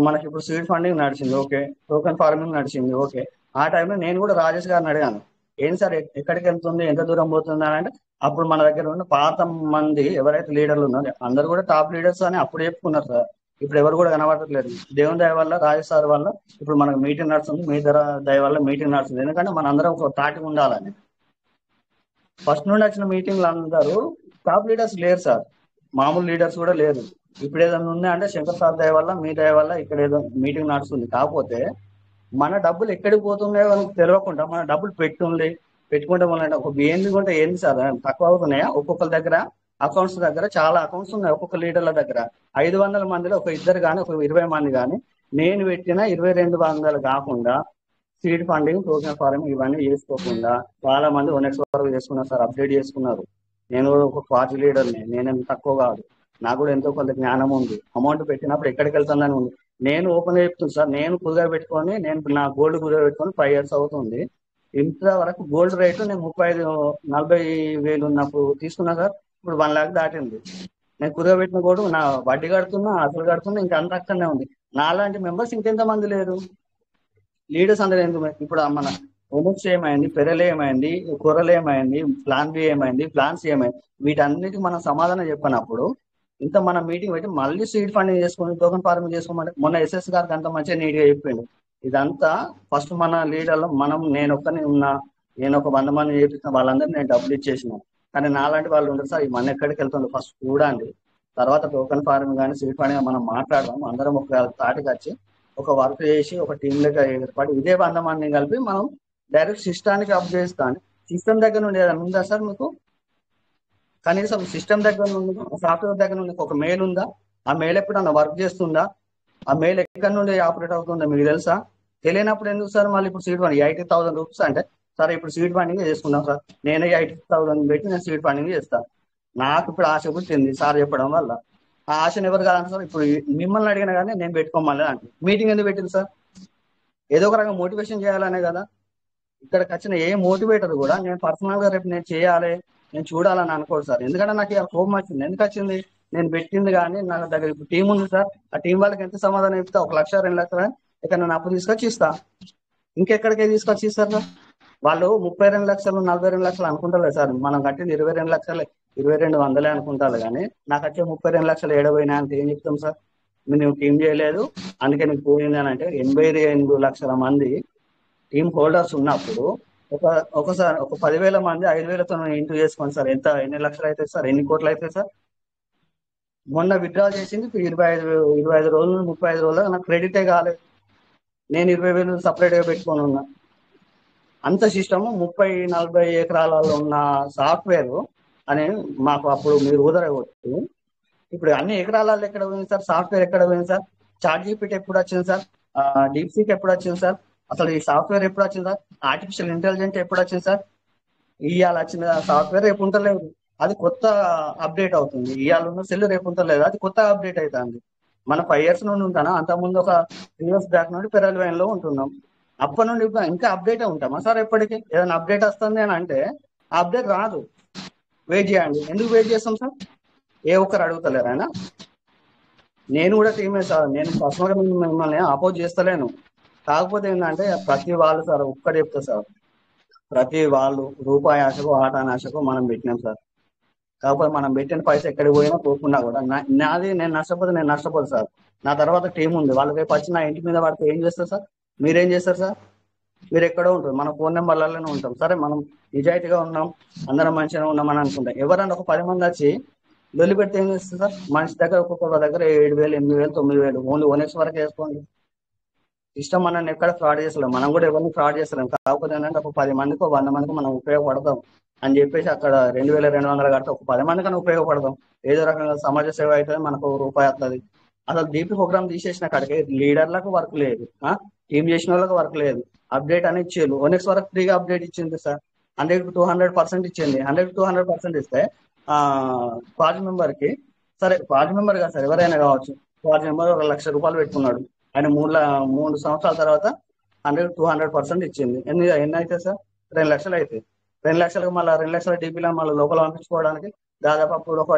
మనకి ఇప్పుడు సీడ్ ఫండింగ్ నడిచింది, ఓకే. టోకెన్ ఫార్మింగ్ నడిచింది, ఓకే. ఆ టైంలో నేను కూడా రాజేష్ గారిని అడిగాను, ఏం సార్ ఎక్కడికి వెళ్తుంది, ఎంత దూరం పోతుంది అని. అంటే అప్పుడు మన దగ్గర ఉన్న పాత మంది ఎవరైతే లీడర్లు ఉన్నారో అందరు కూడా టాప్ లీడర్స్ అని అప్పుడు చెప్పుకున్నారు సార్. ఇప్పుడు ఎవరు కూడా కనబడట్లేదు. దేవుని దయ వల్ల, రాజేష్ సార్ వల్ల ఇప్పుడు మనకు మీటింగ్ నడుస్తుంది, మీ దయ వల్ల మీటింగ్ నడుస్తుంది. ఎందుకంటే మన అందరం ఒక తాటికి ఉండాలని. ఫస్ట్ నుండి వచ్చిన మీటింగ్లు అందరూ టాప్ లీడర్స్ లేరు సార్, మామూలు లీడర్స్ కూడా లేరు. ఇప్పుడు ఏదైనా ఉందా అంటే శంకర్ సార్ దయ వల్ల, మీ దయ వల్ల ఇక్కడ ఏదో మీటింగ్ నడుస్తుంది. కాకపోతే మన డబ్బులు ఎక్కడికి పోతున్నాయో మనకు తెలియకుండా మన డబ్బులు పెట్టుకుంటే వల్ల ఒక ఏంది కొంటే ఏంది సార్ తక్కువ అవుతున్నాయా? ఒక్కొక్కరి దగ్గర అకౌంట్స్ దగ్గర చాలా అకౌంట్స్ ఉన్నాయి. ఒక్కొక్క లీడర్ల దగ్గర 500 మందిలో ఒక ఇద్దరు కానీ ఒక 20 మంది కానీ నేను పెట్టిన 2200 కాకుండా సీడ్ ఫండింగ్, టోకెన్ ఫార్మింగ్ ఇవన్నీ చేసుకోకుండా చాలా మంది 1x వరకు చేసుకున్నారు సార్, అప్డేట్ చేసుకున్నారు. నేను కూడా ఒక పార్టీ లీడర్ని, నేనేం తక్కువ కాదు, నాకు కూడా ఎంతో కొంత జ్ఞానం ఉంది. అమౌంట్ పెట్టినప్పుడు ఎక్కడికి వెళ్తుందని ఉంది. నేను ఓపెన్ చెప్తుంది సార్, నేను కుదుగా పెట్టుకొని, నేను నా గోల్డ్ కుదుగా పెట్టుకొని 5 years అవుతుంది. ఇంతవరకు గోల్డ్ రేటు నేను 35-40 వేలు ఉన్నప్పుడు తీసుకున్నా సార్. ఇప్పుడు 1 lakh దాటింది. నేను కుదుగా పెట్టిన గోల్డ్ నా వడ్డీ కడుతున్నా, అసలు కడుతున్నా, ఇంకా అంత అక్కడనే ఉంది. నాలాంటి మెంబర్స్ ఇంకెంతమంది లేరు? లీడర్స్ అందరూ ఎందుకు? ఇప్పుడు మన ఒముక్స్ ఏమైంది, పెరలు ఏమైంది, కూరలు ఏమైంది, ప్లాన్ బి ఏమైంది, ప్లాన్స్ ఏమైంది, వీటన్నిటికి మనం సమాధానం చెప్పినప్పుడు ఇంత మన మీటింగ్ పెట్టి మళ్ళీ సీడ్ ఫండింగ్ చేసుకుని టోకెన్ ఫార్మింగ్ చేసుకోమంటే మొన్న ఎస్ఎస్ గారికి అంత మంచిగా నీట్గా చెప్పిండు. ఇదంతా ఫస్ట్ మన లీడర్లు నేను ఒక్కనే ఉన్నా, నేను ఒక 100 మంది చేపిస్తున్న వాళ్ళందరినీ నేను డబ్బులు ఇచ్చేసిన. కానీ నాలాంటి వాళ్ళు ఉండరు సార్. మన ఎక్కడికి వెళ్తుండ్రు ఫస్ట్ చూడండి, తర్వాత టోకెన్ ఫార్మింగ్ కానీ సీడ్ ఫండింగ్ మనం మాట్లాడదాం. అందరం ఒక తాటికి వచ్చి ఒక వర్క్ చేసి ఒక టీం లెక్క ఏర్పడి ఇదే 100 మందిని కలిపి మనం డైరెక్ట్ సిస్టానికి అప్ చేస్తాను. సిస్టమ్ దగ్గర నుండి ఏదైనా ఉందా సార్ మీకు? కనీసం సిస్టమ్ దగ్గర నుండి, సాఫ్ట్వేర్ దగ్గర నుండి ఒక మెయిల్ ఉందా? ఆ మెయిల్ ఎప్పుడన్నా వర్క్ చేస్తుందా? ఆ మెయిల్ ఎక్కడి నుండి ఆపరేట్ అవుతుందో మీకు తెలుసా? తెలియనప్పుడు ఎందుకు సార్ మళ్ళీ ఇప్పుడు సీడ్ ఫండింగ్ 80,000 రూపీస్ అంటే సార్ ఇప్పుడు సీడ్ ఫండింగ్ చేసుకుందాం సార్, నేనే 80,000 పెట్టి నేను సీడ్ ఫండింగ్ చేస్తాను. నాకు ఇప్పుడు ఆశ పుట్టింది సార్ చెప్పడం వల్ల. ఆ ఆశను ఎవరు కాదండి సార్? ఇప్పుడు మిమ్మల్ని అడిగినా కానీ నేను పెట్టుకోమని అంటే మీటింగ్ ఎందుకు పెట్టింది సార్? ఏదో ఒక రకంగా మోటివేషన్ చేయాలనే కదా. ఇక్కడికి వచ్చిన ఏ మోటివేటర్ కూడా నేను పర్సనల్ గా రేపు నేను చేయాలి, నేను చూడాలని అనుకోడు సార్. ఎందుకంటే నాకు ఇలా కోపం వచ్చింది. ఎందుకు వచ్చింది? నేను పెట్టింది కానీ నా దగ్గర ఇప్పుడు టీం ఉంది సార్. ఆ టీం వాళ్ళకి ఎంత సమాధానం ఇస్తా? 1 లక్ష 2 లక్షలు ఇక్కడ నేను అప్పు తీసుకొచ్చి ఇస్తా. ఇంకెక్కడికే తీసుకొచ్చి ఇస్తారు సార్? వాళ్ళు 32 లక్షలు 42 లక్షలు అనుకుంటారు సార్. మనం కట్టింది 22 లక్షలు 2200 అనుకుంటారు. కానీ నాకు వచ్చే 32 లక్షలు ఏడబోయినా అంటే ఏం చెప్తాం సార్? నువ్వు టీం చేయలేదు అందుకే నీకు పోయింది అని అంటే 82 లక్షల మంది టీమ్ హోల్డర్స్ ఉన్నప్పుడు ఒకసారి ఒక 10,000 మంది 5,000తో ఇంటూ చేసుకోండి సార్, ఎన్ని లక్షలు అవుతాయి సార్? ఎన్ని కోట్లు అవుతాయి సార్? మొన్న విత్డ్రా చేసింది 25 రోజులు 35 రోజులు నాకు క్రెడిటే కాలేదు. నేను 20,000 సపరేట్ గా పెట్టుకొని ఉన్నా. అంత సిస్టమ్ 30-40 ఎకరాలలో ఉన్న సాఫ్ట్వేర్ అని మాకు అప్పుడు మీరు ఊదరగొట్టి ఇప్పుడు అన్ని ఎకరాలలో ఎక్కడ పోయింది సార్? సాఫ్ట్వేర్ ఎక్కడ పోయింది సార్? చాట్ జీపీటీ ఎప్పుడు వచ్చింది సార్? డీప్ సీక్ ఎప్పుడు వచ్చింది సార్? అసలు ఈ సాఫ్ట్వేర్ ఎప్పుడు వచ్చింది సార్? ఆర్టిఫిషియల్ ఇంటెలిజెన్స్ ఎప్పుడు వచ్చింది సార్? ఇవాళ వచ్చిన సాఫ్ట్వేర్ రేపు ఉంటలేదు, అది కొత్త అప్డేట్ అవుతుంది. ఇవాళ ఉన్న సెల్ రేపు ఉంటలేదు, అది కొత్త అప్డేట్ అవుతుంది. మన 5 years నుండి ఉంటానా? అంతకుముందు ఒక 3 years బ్యాక్ నుండి పెరల్ వైన్ లో ఉంటున్నాం. అప్పటి నుండి ఇంకా అప్డేట్ ఉంటామా సార్? ఎప్పటికీ ఏదైనా అప్డేట్ వస్తుంది అని అంటే ఆ అప్డేట్ రాదు. వెయిట్ చేయండి. ఎందుకు వెయిట్ చేస్తాం సార్? ఏ ఒక్కరు అడుగుతలేరు ఆయన. నేను కూడా టీమే సార్, నేను పర్సనల్గా మిమ్మల్ని అపోజ్ చేస్తలేను. కాకపోతే ఏంటంటే ప్రతి వాళ్ళు సార్ ఒక్కటి చెప్తా సార్, ప్రతి వాళ్ళు రూపాయి ఆశకు ఆట ఆశకు మనం పెట్టినాం సార్. కాకపోతే మనం పెట్టిన పైసా ఎక్కడికి పోయినా పోకుండా కూడా నాది నేను నష్టపోదు సార్. నా తర్వాత టీం ఉంది, వాళ్ళు రేపు వచ్చి నా ఇంటి మీద పడితే ఏం చేస్తారు సార్? మీరేం చేస్తారు సార్? మీరు ఎక్కడో ఉంటారు, మన ఫోన్ నెంబర్లలోనే ఉంటాం. సరే మనం నిజాయితీగా ఉన్నాం, అందరం మంచిగా ఉన్నామని అనుకుంటాం. ఎవరన్నా ఒక 10 మంది వచ్చి లొల్లి పెడితే ఏం చేస్తారు సార్? మనిషి దగ్గర ఒక్కొక్క దగ్గర 7,000 8,000 9,000 ఓన్లీ 1x వరకు వేసుకోండి. ఇష్టం మనం ఎక్కడ ఫ్రాడ్ చేస్తలేం, మనం కూడా ఎవరిని ఫ్రాడ్ చేస్తలేం. కాకపోతే ఏంటంటే ఒక 10 మందికి 100 మందికి మనం ఉపయోగపడతాం అని చెప్పేసి అక్కడ 2,200 కడితే ఒక 10 మందికన్నా ఉపయోగపడతాం. ఏదో రకంగా సమాజ సేవ అయితే మనకు రూపాయి వస్తుంది. అసలు డీపీ ప్రోగ్రామ్ తీసేసిన కాడికి లీడర్లకు వర్క్ లేదు, టీం చేసిన వాళ్ళకి వర్క్ లేదు. అప్డేట్ అని ఇచ్చేళ్ళు 1x వరకు ఫ్రీగా అప్డేట్ ఇచ్చింది సార్. 100-200% ఇచ్చింది. 100-200% ఇస్తే క్వార్జ్ మెంబర్ కి, సరే క్వార్జ్ మెంబర్ కాదు సార్, ఎవరైనా కావచ్చు, క్వార్జ్ మెంబర్ ₹1,00,000 పెట్టుకున్నాడు. ఆయన 3 సంవత్సరాల తర్వాత 100-200% ఇచ్చింది. ఎన్ని అయితే సార్ 2 లక్షలు అయితే 2 లక్షలకు మళ్ళీ 2 లక్షల డీపీలో మళ్ళీ లోపల పంపించుకోవడానికి దాదాపు అప్పుడు ఒక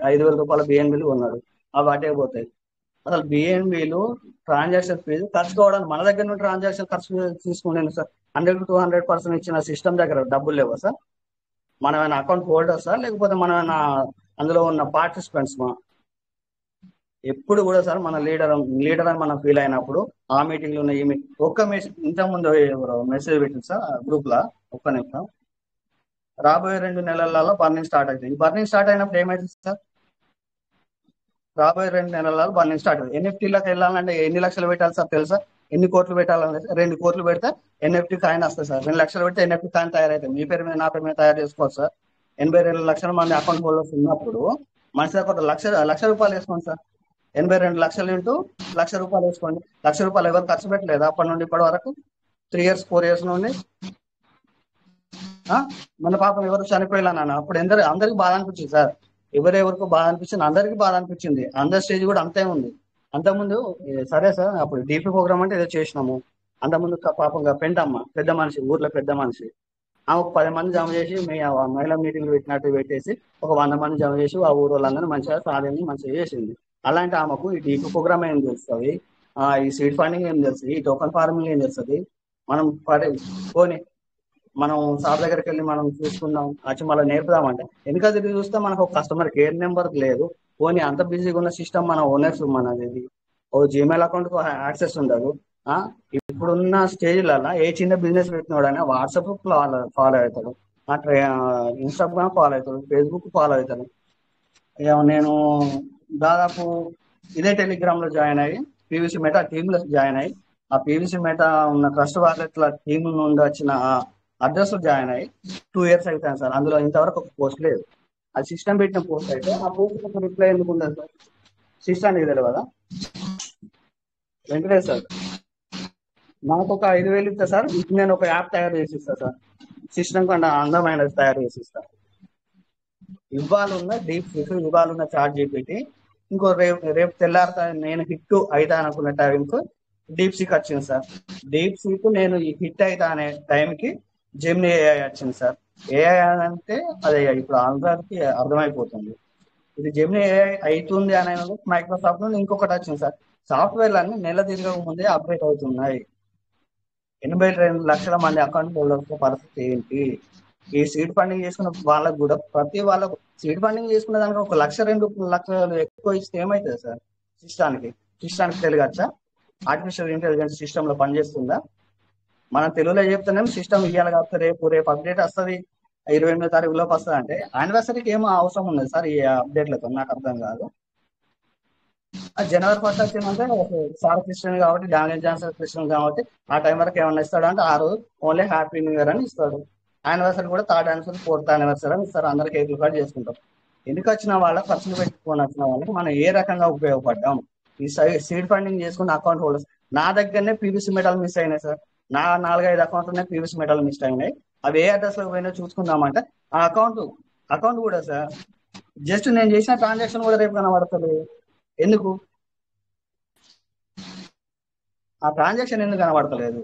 ₹5,000 బిఎన్బిలు ఉన్నాడు. అవి అటే పోతాయి. అసలు బిఎన్బిలు ట్రాన్సాక్షన్ ఫీజు ఖర్చు కావడానికి మన దగ్గర నుండి ట్రాన్సాక్షన్ ఖర్చు తీసుకునేది సార్. 100-200% ఇచ్చిన సిస్టమ్ దగ్గర డబ్బులు లేవా సార్? మనం ఏమైనా అకౌంట్ హోల్డర్ సార్, లేకపోతే మనం ఏమైనా అందులో ఉన్న పార్టిసిపెంట్స్ మా? ఎప్పుడు కూడా సార్ మన లీడర్ అని మనం ఫీల్ అయినప్పుడు ఆ మీటింగ్లు ఉన్న ఈ మీటింగ్ ఒక్క ఇంతకుముందు మెసేజ్ పెట్టింది సార్ గ్రూప్ లా, ఒక్క నిమిషం. రాబోయే 2 నెలలలో బర్నింగ్ స్టార్ట్ అవుతుంది. ఈ బర్నింగ్ స్టార్ట్ అయినప్పుడు ఏమైతుంది సార్? రాబోయే 2 నెలలలో బర్నింగ్ స్టార్ట్ అవుతుంది. ఎన్ఎఫ్టీలోకి వెళ్ళాలంటే ఎన్ని లక్షలు పెట్టాలి సార్ తెలుసా? ఎన్ని కోట్లు పెట్టాలంటే 2 కోట్లు పెడితే ఎన్ఎఫ్టీ కాయిన్ వస్తుంది సార్. 2 లక్షలు పెడితే ఎన్ఎఫ్టీ కాయిన్ తయారైతుంది. మీ పేరు మీద నా పేరు మీద తయారు చేసుకోవచ్చు సార్. 82 లక్షల మంది అకౌంట్ హోల్డర్స్ ఉన్నప్పుడు మనిషి దగ్గర ₹1,00,000 వేసుకోండి సార్. 82 లక్షలు ఇంటూ ₹1,00,000 వేసుకోండి. ₹1,00,000 ఎవరు ఖర్చు పెట్టలేదు అప్పటి నుండి ఇప్పటి వరకు 3 years 4 years నుండి. మన పాపం ఎవరు చనిపోయేలా అప్పుడు అందరికి బాధ అనిపించింది సార్. ఎవరెవరికో బాధ అనిపించింది, అందరికీ బాధ అనిపించింది. అందరి స్టేజ్ కూడా అంతే ఉంది. అంతకుముందు సరే సార్ అప్పుడు డీపీ ప్రోగ్రామ్ అంటే ఏదో చేసినాము. అంతకుముందు పాపంగా పెంటమ్మ పెద్ద మనిషి, ఊర్లో పెద్ద మనిషి, ఆమె 10 మంది జమ చేసి మహిళా మీటింగ్లు పెట్టినట్టు పెట్టేసి ఒక 100 మంది జమ చేసి ఆ ఊరు వాళ్ళందరూ మంచిగా సాధించి మంచిగా చేసింది. అలాంటి ఆమెకు ఈ డీపీ ప్రోగ్రామ్ ఏం తెలుస్తుంది, ఈ సీడ్ ఫండింగ్ ఏం తెలుస్తుంది, ఈ టోకన్ ఫార్మింగ్ ఏం తెలుస్తుంది? మనం పోనీ మనం సార్ దగ్గరికి వెళ్ళి మనం చూసుకుందాం, వచ్చి మళ్ళీ నేర్పుదామంటే వెనుక తిరిగి చూస్తే మనకు ఒక కస్టమర్ కేర్ నెంబర్ లేదు. పోనీ అంత బిజీగా ఉన్న సిస్టమ్ మన ఓనర్స్ మనది ఓ జీమెయిల్ అకౌంట్ కు యాక్సెస్ ఉండదు. ఇప్పుడున్న స్టేజ్లలో ఏ చిన్న బిజినెస్ పెట్టినోడైనా వాట్సాప్ ఫాలో అవుతాడు, ఇన్స్టాగ్రామ్ ఫాలో అవుతాడు, ఫేస్బుక్ ఫాలో అవుతాడు. నేను దాదాపు ఇదే టెలిగ్రామ్ లో జాయిన్ అయ్యి పీవీసీ మెటా టీమ్ లో జాయిన్ అయ్యి ఆ పీవీసీ మెటా ఉన్న ట్రస్ట్ వాలెట్ల టీమ్ నుండి వచ్చిన అడ్రస్ లో జాయిన్ అయ్యి 2 years అవుతాను సార్. అందులో ఇంతవరకు ఒక పోస్ట్ లేదు. అది సిస్టమ్ పెట్టిన పోస్ట్ అయితే ఆ పోస్ట్ ఒక రిప్లై ఎందుకు ఉండదు సార్? సిస్టమ్ తెలియదు కదా వెంకటేష్ సార్. నాకు ఒక 5,000 ఇస్తా సార్, నేను ఒక యాప్ తయారు చేసి ఇస్తా సార్. సిస్టమ్ కన్నా అందమైనది తయారు చేసి ఇస్తా. ఇవ్వాలున్న డీప్ సీక్, ఇవ్వాలున్న చాట్ జీపీటీ, ఇంకో రేపు తెల్లారుతా నేను హిట్ అవుతా అనుకున్న టైంకు డీప్ సీక్ వచ్చింది సార్. డీప్ సీక్ నేను ఈ హిట్ అవుతా అనే టైంకి జెమినీ ఏఐ వచ్చింది సార్. ఏఐ అంటే అదే ఇప్పుడు అందరికి అర్థమైపోతుంది. ఇది జెమినీ ఏఐ అవుతుంది అనే మైక్రోసాఫ్ట్ నుండి ఇంకొకటి వచ్చింది సార్. సాఫ్ట్వేర్లు అన్ని నెల తిరగక ముందే అప్డేట్ అవుతున్నాయి. 82 లక్షల మంది అకౌంట్ హోల్డర్స్ పరిస్థితి ఏంటి? ఈ సీడ్ ఫండింగ్ చేసుకున్న వాళ్ళకు కూడా ప్రతి వాళ్ళకు సీడ్ ఫండింగ్ చేసుకున్న దానికి 1,00,000-2 లక్షలు ఎక్కువ ఇస్తే ఏమవుతుంది సార్? సిస్టానికి తెలియచ్చా? ఆర్టిఫిషియల్ ఇంటెలిజెన్స్ సిస్టమ్ లో పనిచేస్తుందా? మనం తెలుగులో చెప్తున్నాం సిస్టమ్ ఇవ్వాలి కాబట్టి రేపు అప్డేట్ వస్తుంది, 28వ తారీఖు లోపు వస్తుంది అంటే యానివర్సరీకి ఏమో అవసరం ఉంది సార్ ఈ అప్డేట్లతో? నాకు అర్థం కాదు. జనవరి 1st వచ్చిందంటే సార్ క్రిస్టియన్ కాబట్టి డానియల్ జాన్సన్ క్రిస్టియన్ కాబట్టి ఆ టైం వరకు ఏమన్నా ఇస్తాడు అంటే ఆ రోజు ఓన్లీ హ్యాపీ న్యూ ఇయర్ అని ఇస్తాడు. యానివర్సరీ కూడా 3rd యానివర్సరీ 4th యానివర్సరీ అని ఇస్తారు. అందరికి కేకులు కట్ చేసుకుంటాం. ఎందుకు వచ్చిన వాళ్ళ ఖర్చులు పెట్టుకొని వచ్చిన వాళ్ళకి మనం ఏ రకంగా ఉపయోగపడ్డాం? ఈ సీడ్ ఫండింగ్ చేసుకున్న అకౌంట్ హోల్డర్స్ నా దగ్గరనే పీవీసీ మెటల్ మిస్ అయినాయి సార్. నా 4-5 అకౌంట్లనే పీవీసీ మెటల్ మిస్ అయినాయి. అవి ఏ అడ్రస్ లో పోయినా చూసుకుందామంటే ఆ అకౌంట్ కూడా సార్ జస్ట్ నేను చేసిన ట్రాన్సాక్షన్ కూడా రేపు కనబడతలేదు. ఎందుకు ఆ ట్రాన్సాక్షన్ ఎందుకు కనబడతలేదు?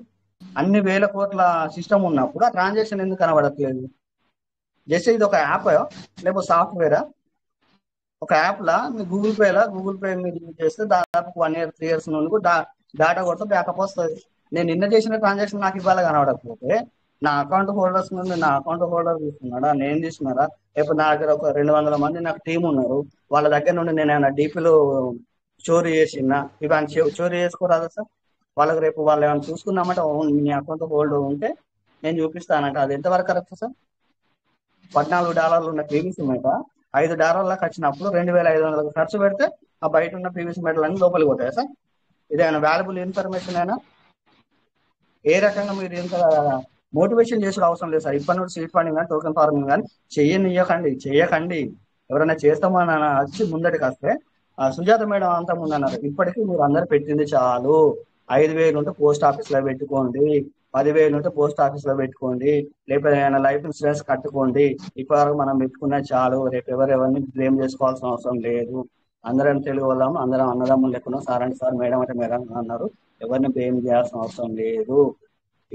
అన్ని వేల కోట్ల సిస్టమ్ ఉన్నప్పుడు ఆ ట్రాన్సాక్షన్ ఎందుకు కనబడట్లేదు? జస్ట్ ఇది ఒక యాప్ లేకపోతే సాఫ్ట్వేరా? ఒక యాప్ లా మీ గూగుల్ పే మీరు యూజ్ చేస్తే దాదాపు 1 year 3 years నుండి డేటా కొడితే బ్యాకప్ వస్తుంది. నేను నిన్న చేసిన ట్రాన్సాక్షన్ నాకు ఇవాళ కనబడకపోతే నా అకౌంట్ హోల్డర్స్ నుండి నా అకౌంట్ హోల్డర్ తీసుకున్నాడా, నేను తీసుకున్నారా? లేకపోతే నా దగ్గర ఒక 200 మంది నాకు టీం ఉన్నారు, వాళ్ళ దగ్గర నుండి నేను ఏమైనా డీపీలో చోరీ చేసినా ఇవన్నీ చోరీ చేసుకోరాదా సార్? వాళ్ళకి రేపు వాళ్ళు ఏమైనా చూసుకున్నామంటే మీ అకౌంట్ హోల్డ్ ఉంటే నేను చూపిస్తానంటే అది ఎంతవరకు కరెక్ట్ సార్? $14 ఉన్న పీవీసీ మెట $5 వచ్చినప్పుడు 2,500 ఖర్చు పెడితే ఆ బయట ఉన్న పీవీసీ మెటల్ అన్ని లోపలికి పోతాయి సార్. ఇదేమైనా వాల్యుబుల్ ఇన్ఫర్మేషన్ అయినా? ఏ రకంగా మీరు ఇంత మోటివేషన్ చేసే అవసరం లేదు సార్. ఇప్పటి నుండి సీడ్ ఫండింగ్ కానీ టోకెన్ ఫార్మింగ్ కానీ చెయ్యకండి. ఎవరైనా చేస్తామని వచ్చి ముందటికి వస్తే సుజాత మేడం అంతా ముందన్నారు. ఇప్పటికీ మీరు అందరు పెట్టింది చాలు, 5,000 ఉంటే పోస్ట్ ఆఫీస్ లో పెట్టుకోండి, 10,000 ఉంటే పోస్ట్ ఆఫీస్ లో పెట్టుకోండి, లేకపోతే ఏమైనా లైఫ్ ఇన్సూరెన్స్ కట్టుకోండి. ఇప్పటివరకు మనం పెట్టుకున్నా చాలు, రేపు ఎవరిని బ్లేమ్ చేసుకోవాల్సిన అవసరం లేదు. అందరం తెలుగు వాళ్ళం, అందరం అన్నదమ్ములు లెక్కన, సార్ అంటే సార్, మేడం అంటే మేడం అన్నారు, ఎవరిని బ్లేమ్ చేయాల్సిన అవసరం లేదు.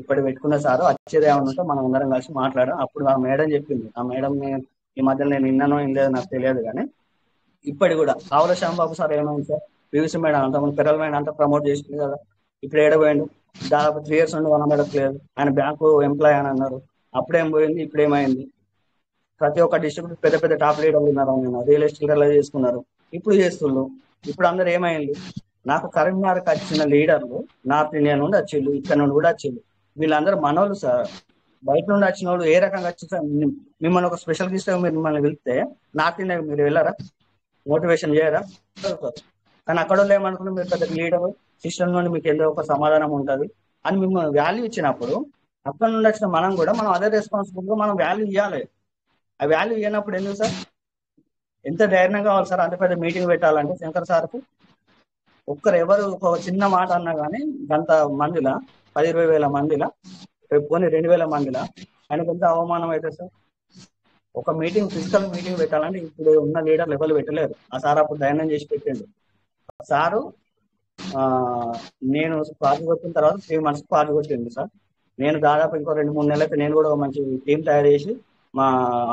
ఇప్పుడు పెట్టుకున్న సారు వచ్చేది ఏమన్నా ఉంటే మనం అందరం కలిసి మాట్లాడాం. అప్పుడు ఆ మేడం చెప్పింది, ఆ మేడం ఈ మధ్యలో నేను విన్నానో ఏం లేదు నాకు తెలియదు, కానీ ఇప్పటి కూడా కావుల శ్యాంబాబు సార్ ఏమైంది సార్, పీవీసీ మేడం అంతకుముందు పెరల్ మేడం అంతా ప్రమోట్ చేసింది కదా, ఇప్పుడు ఏడబోయిండు? దాదాపు 3 years నుండి వన్ లేదు. ఆయన బ్యాంకు ఎంప్లాయ్ అని అన్నారు, అప్పుడేం పోయింది, ఇప్పుడు ఏమైంది? ప్రతి ఒక్క డిస్ట్రిక్ట్ పెద్ద పెద్ద టాప్ లీడర్లు ఉన్నారు, రియల్ ఎస్టేట్ అలా చేసుకున్నారు, ఇప్పుడు చేస్తున్నారు. ఇప్పుడు అందరు ఏమైంది? నాకు కరీంనగర్కి వచ్చిన లీడర్లు నార్త్ ఇండియా నుండి వచ్చిళ్ళు, ఇక్కడ నుండి కూడా వచ్చిళ్ళు. వీళ్ళందరూ మనోళ్ళు సార్. బయట నుండి వచ్చిన వాళ్ళు ఏ రకంగా వచ్చి సార్, మిమ్మల్ని ఒక స్పెషల్ గెస్ట్ మిమ్మల్ని వెళ్తే నార్త్ ఇండియా మీరు వెళ్ళారా? మోటివేషన్ చేయరా? కానీ అక్కడ వాళ్ళు ఏమనుకున్నారు, మీరు పెద్ద లీడర్, సిస్టమ్ నుండి మీకు ఏదో ఒక సమాధానం ఉంటుంది అని మిమ్మల్ని వాల్యూ ఇచ్చినప్పుడు, అక్కడ నుండి వచ్చిన మనం కూడా మనం అదే రెస్పాన్సిబుల్గా మనం వాల్యూ ఇవ్వాలి. ఆ వాల్యూ ఇవ్వనప్పుడు ఎందుకు సార్? ఎంత ధైర్యం కావాలి సార్ అంత పెద్ద మీటింగ్ పెట్టాలంటే శంకర్ సార్కు? ఒక్కరు ఎవరు ఒక చిన్న మాట అన్నా కానీ గంత మందిలా, 10-20 వేల మందిలా, పోనీ 2,000 మందిలా ఆయనకు ఎంత అవమానం అయితే సార్? ఒక మీటింగ్, ఫిజికల్ మీటింగ్ పెట్టాలంటే ఇప్పుడు ఉన్న లీడర్లు ఎవరు పెట్టలేరు. ఆ సార్ అప్పుడు ధైర్యం చేసి పెట్టిండు. సారు నేను పార్టీ కొట్టిన తర్వాత 3 months పార్టీ కొట్టింది సార్. నేను దాదాపు ఇంకో 2-3 నెలలైతే నేను కూడా మంచి టీం తయారు చేసి మా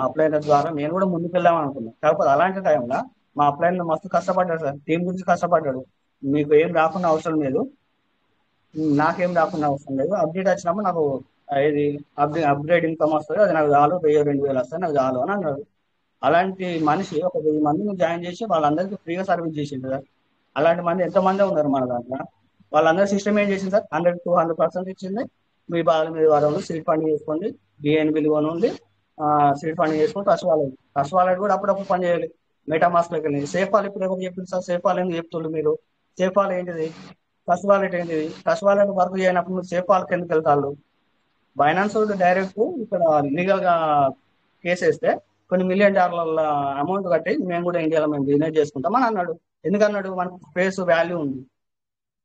అప్లైనర్ ద్వారా నేను కూడా ముందుకు వెళ్దామని అనుకున్నాను. కాకపోతే అలాంటి టైంలో మా అప్లైనర్ మస్తు కష్టపడ్డాడు సార్, టీం గురించి కష్టపడ్డాడు. మీకు ఏం రాకుండా అవసరం లేదు, నాకేం రాకుండా అవసరం లేదు, అప్డేట్ వచ్చినప్పుడు నాకు ఇది అప్గ్రేడ్ ఇన్కమ్ వస్తుంది, అది నాకు చాలు, 1,000-2,000 వస్తుంది, నాకు చాలు అని అన్నాడు. అలాంటి మనిషి ఒక 1000 మందిని జాయిన్ చేసి వాళ్ళందరికీ ఫ్రీగా సర్వీస్ చేసింది సార్. అలాంటి మంది ఎంతమంది ఉన్నారు మన దాంట్లో. వాళ్ళందరూ సిస్టమ్ ఏం చేసింది సార్, 100-200% ఇచ్చింది. మీ బాధ మీద వారు సీట్ ఫండ్ చేసుకోండి, డిఎన్బిలు ఉంది, సీట్ ఫండ్ చేసుకుని ట్రస్ట్ వాలెట్ కూడా అప్పుడప్పుడు పని చేయాలి. మెటామాస్క్లోకి వెళ్ళి సేఫ్ వాల్ ఇప్పుడు ఎవరు చెప్పింది సార్? సేఫ్ వాల్ ఎందుకు చెప్తుండ్రు మీరు? సేఫ్ వాల్ ఏంటిది? ట్రస్ట్ వాలెట్ ఏంటిది? ట్రస్ట్ వాలెట్ వర్క్ చేయనప్పుడు మీరు సేఫ్ వాల్కి ఎందుకు వెళ్తారు? బైనాన్స్ డైరెక్ట్ ఇక్కడ లీగల్ గా కేసు వేస్తే కొన్ని $1 million అమౌంట్ కట్టి మేము కూడా ఇండియాలో మేము బిజినెస్ చేసుకుంటాం అని అన్నాడు. ఎందుకన్నాడు? మనకు ఫేస్ వాల్యూ ఉంది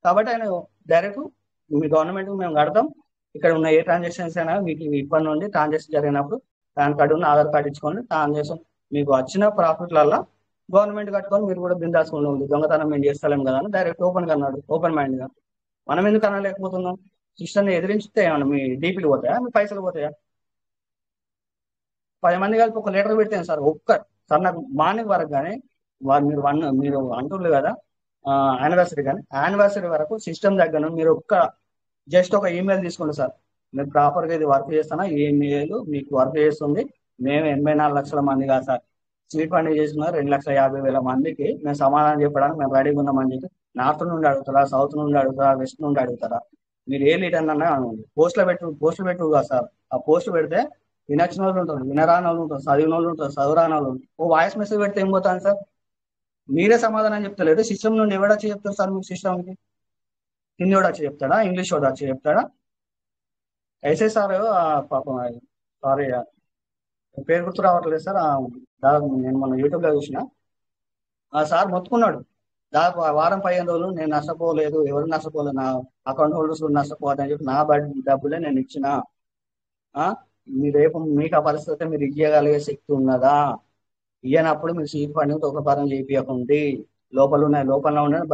కాబట్టి ఆయన డైరెక్ట్ మీ గవర్నమెంట్ మేము కడతాం, ఇక్కడ ఉన్న ఏ ట్రాన్సాక్షన్స్ అయినా మీకు ఇప్పటి నుండి ట్రాన్సాక్షన్ జరిగినప్పుడు పాన్ కార్డు ఉన్న ఆధార్ కార్డు ఇచ్చుకోండి, ట్రాన్సాక్షన్ మీకు వచ్చిన ప్రాఫిట్లల్లో గవర్నమెంట్ కట్టుకొని మీరు కూడా బిందాసుకుని ఉంది, దొంగతనం మేము చేస్తలేం కదా అని డైరెక్ట్ ఓపెన్ గా అన్నాడు, ఓపెన్ మైండ్ గా. మనం ఎందుకు అనలేకపోతున్నాం? సిస్టమ్ని ఎదిరించితే ఏమన్నా మీ డీపీలు పోతాయా, మీ పైసలు పోతాయా? 10 మంది కలిపి ఒక లెటర్ పెడితే సార్, సార్ నాకు మార్నింగ్ వరకు కానీ మీరు అంటున్నారు కదా యానివర్సరీ, కానీ యానివర్సరీ వరకు సిస్టమ్ దగ్గర మీరు జస్ట్ ఒక ఈమెయిల్ తీసుకోండి సార్, నేను ప్రాపర్గా ఇది వర్క్ చేస్తానా, ఈ ఈమెయిల్ మీకు వర్క్ చేస్తుంది, మేము 84 లక్షల మంది కాదు సార్, సీట్ ఫండ్ చేసిన 2,50,000 మందికి మేము సమాధానం చెప్పడానికి మేము రెడీగా ఉన్నామని చెప్పి నార్త్ నుండి అడుగుతారా, సౌత్ నుండి అడుగుతారా, వెస్ట్ నుండి అడుగుతారా? మీరు ఏ లీడర్ అన్నా పోస్టులు పెట్టు కదా సార్. ఆ పోస్ట్ పెడితే వినొచ్చిన వాళ్ళు ఉంటారు, వినరాని వాళ్ళు ఉంటారు, చదివిన వాళ్ళు ఉంటారు, చదువురాని వాళ్ళు ఉంటారు. ఓ వాయిస్ మెసేజ్ పెడితే ఏం పోతాను సార్? మీరే సమాధానం చెప్తలేదు. సిస్టమ్ నుండి ఎవడొచ్చి చెప్తారు సార్ మీకు? సిస్టమ్కి హిందీ వాడు వచ్చి చెప్తాడా, ఇంగ్లీష్ వాడు వచ్చి చెప్తాడా? అయితే సార్ పాపం సారీ పేరు గుర్తు రావట్లేదు సార్, దాదాపు నేను మన యూట్యూబ్లో చూసిన, ఆ సార్ మొత్తుకున్నాడు దాదాపు వారం 15 రోజులు నేను నష్టపోలేదు, ఎవరు నష్టపోలేదు, నా అకౌంట్ హోల్డర్స్ కూడా నష్టపోవద్దని చెప్పి నా డబ్బులే నేను ఇచ్చిన. మీ రేపు మీకు ఆ పరిస్థితి మీరు ఇయ్యగలిగే శక్తి ఉన్నదా? ఇయ్యనప్పుడు మీరు సీట్ ఫండింగ్ ఒక పరం చేయించకండి. లోపల ఉండండి,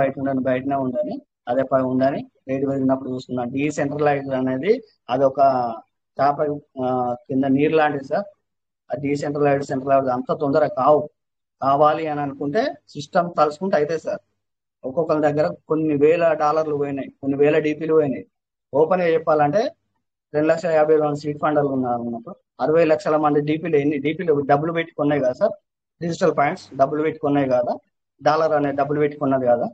బయటనే ఉండని, అదే పని ఉండని రేటు పెరిగినప్పుడు చూసుకున్నాను. డీసెంట్రలైజ్ అనేది అదొక చేప కింద నీరు లాంటిది సార్. ఆ సెంట్రలైజ్ అంత తొందరగా కావాలి అని అనుకుంటే సిస్టమ్ తలుసుకుంటే అయితే సార్, ఒక్కొక్కరి దగ్గర కొన్ని $1,000 పోయినాయి, కొన్ని వేల డీపీలు పోయినాయి. ఓపెన్ గా చెప్పాలంటే 2,50,000 సీట్ ఫండర్లు ఉన్నప్పుడు 60 లక్షల మంది డీపీలు డబ్బులు పెట్టుకున్నాయి కదా సార్, డిజిటల్ పాయింట్స్ డబ్బులు పెట్టుకున్నాయి కదా, డాలర్ అనే డబ్బులు పెట్టుకున్నది కదా,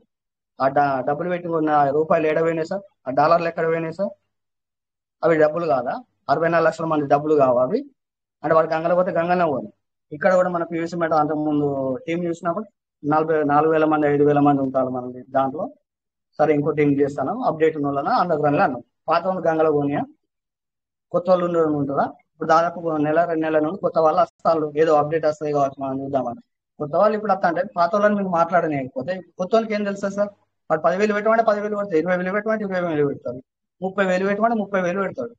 ఆ డబ్బులు పెట్టుకున్న రూపాయలు ఎడపోయినాయి సార్, ఆ డాలర్లు ఎక్కడ పోయినాయి సార్? అవి డబ్బులు కాదా? 64 లక్షల మంది డబ్బులు కావాలి అంటే వాడు గంగలో పోతే గంగనే పోను. ఇక్కడ కూడా మన పీవీసీ మేడం అంతకుముందు టీం చూసినప్పుడు 4,000 మంది 5,000 మంది ఉంటారు మన దాంట్లో. సరే ఇంకో టీం చేస్తాను, అప్డేట్ ఉన్న వాళ్ళ అండర్ గ్రౌండ్ అన్నాం. పాత వాళ్ళు గంగలో పోనీయా, కొత్త వాళ్ళు ఉంటుందా? ఇప్పుడు దాదాపు 1-2 నెలల నుండి కొత్త వాళ్ళు వస్తారు, ఏదో అప్డేట్ వస్తాయి కావచ్చు మనం చూద్దామని. కొత్త వాళ్ళు ఇప్పుడు వస్తా అంటే పాత వాళ్ళని మీకు మాట్లాడలేకపోతే కొత్త వాళ్ళకి ఏం తెలుస్తుంది సార్? వాడు 10,000 పెట్టమంటే 10,000 పెడతాడు, 20,000 పెట్టమంటే 20,000 పెడతాడు, 30,000 పెట్టమంటే 30,000 పెడతాడు.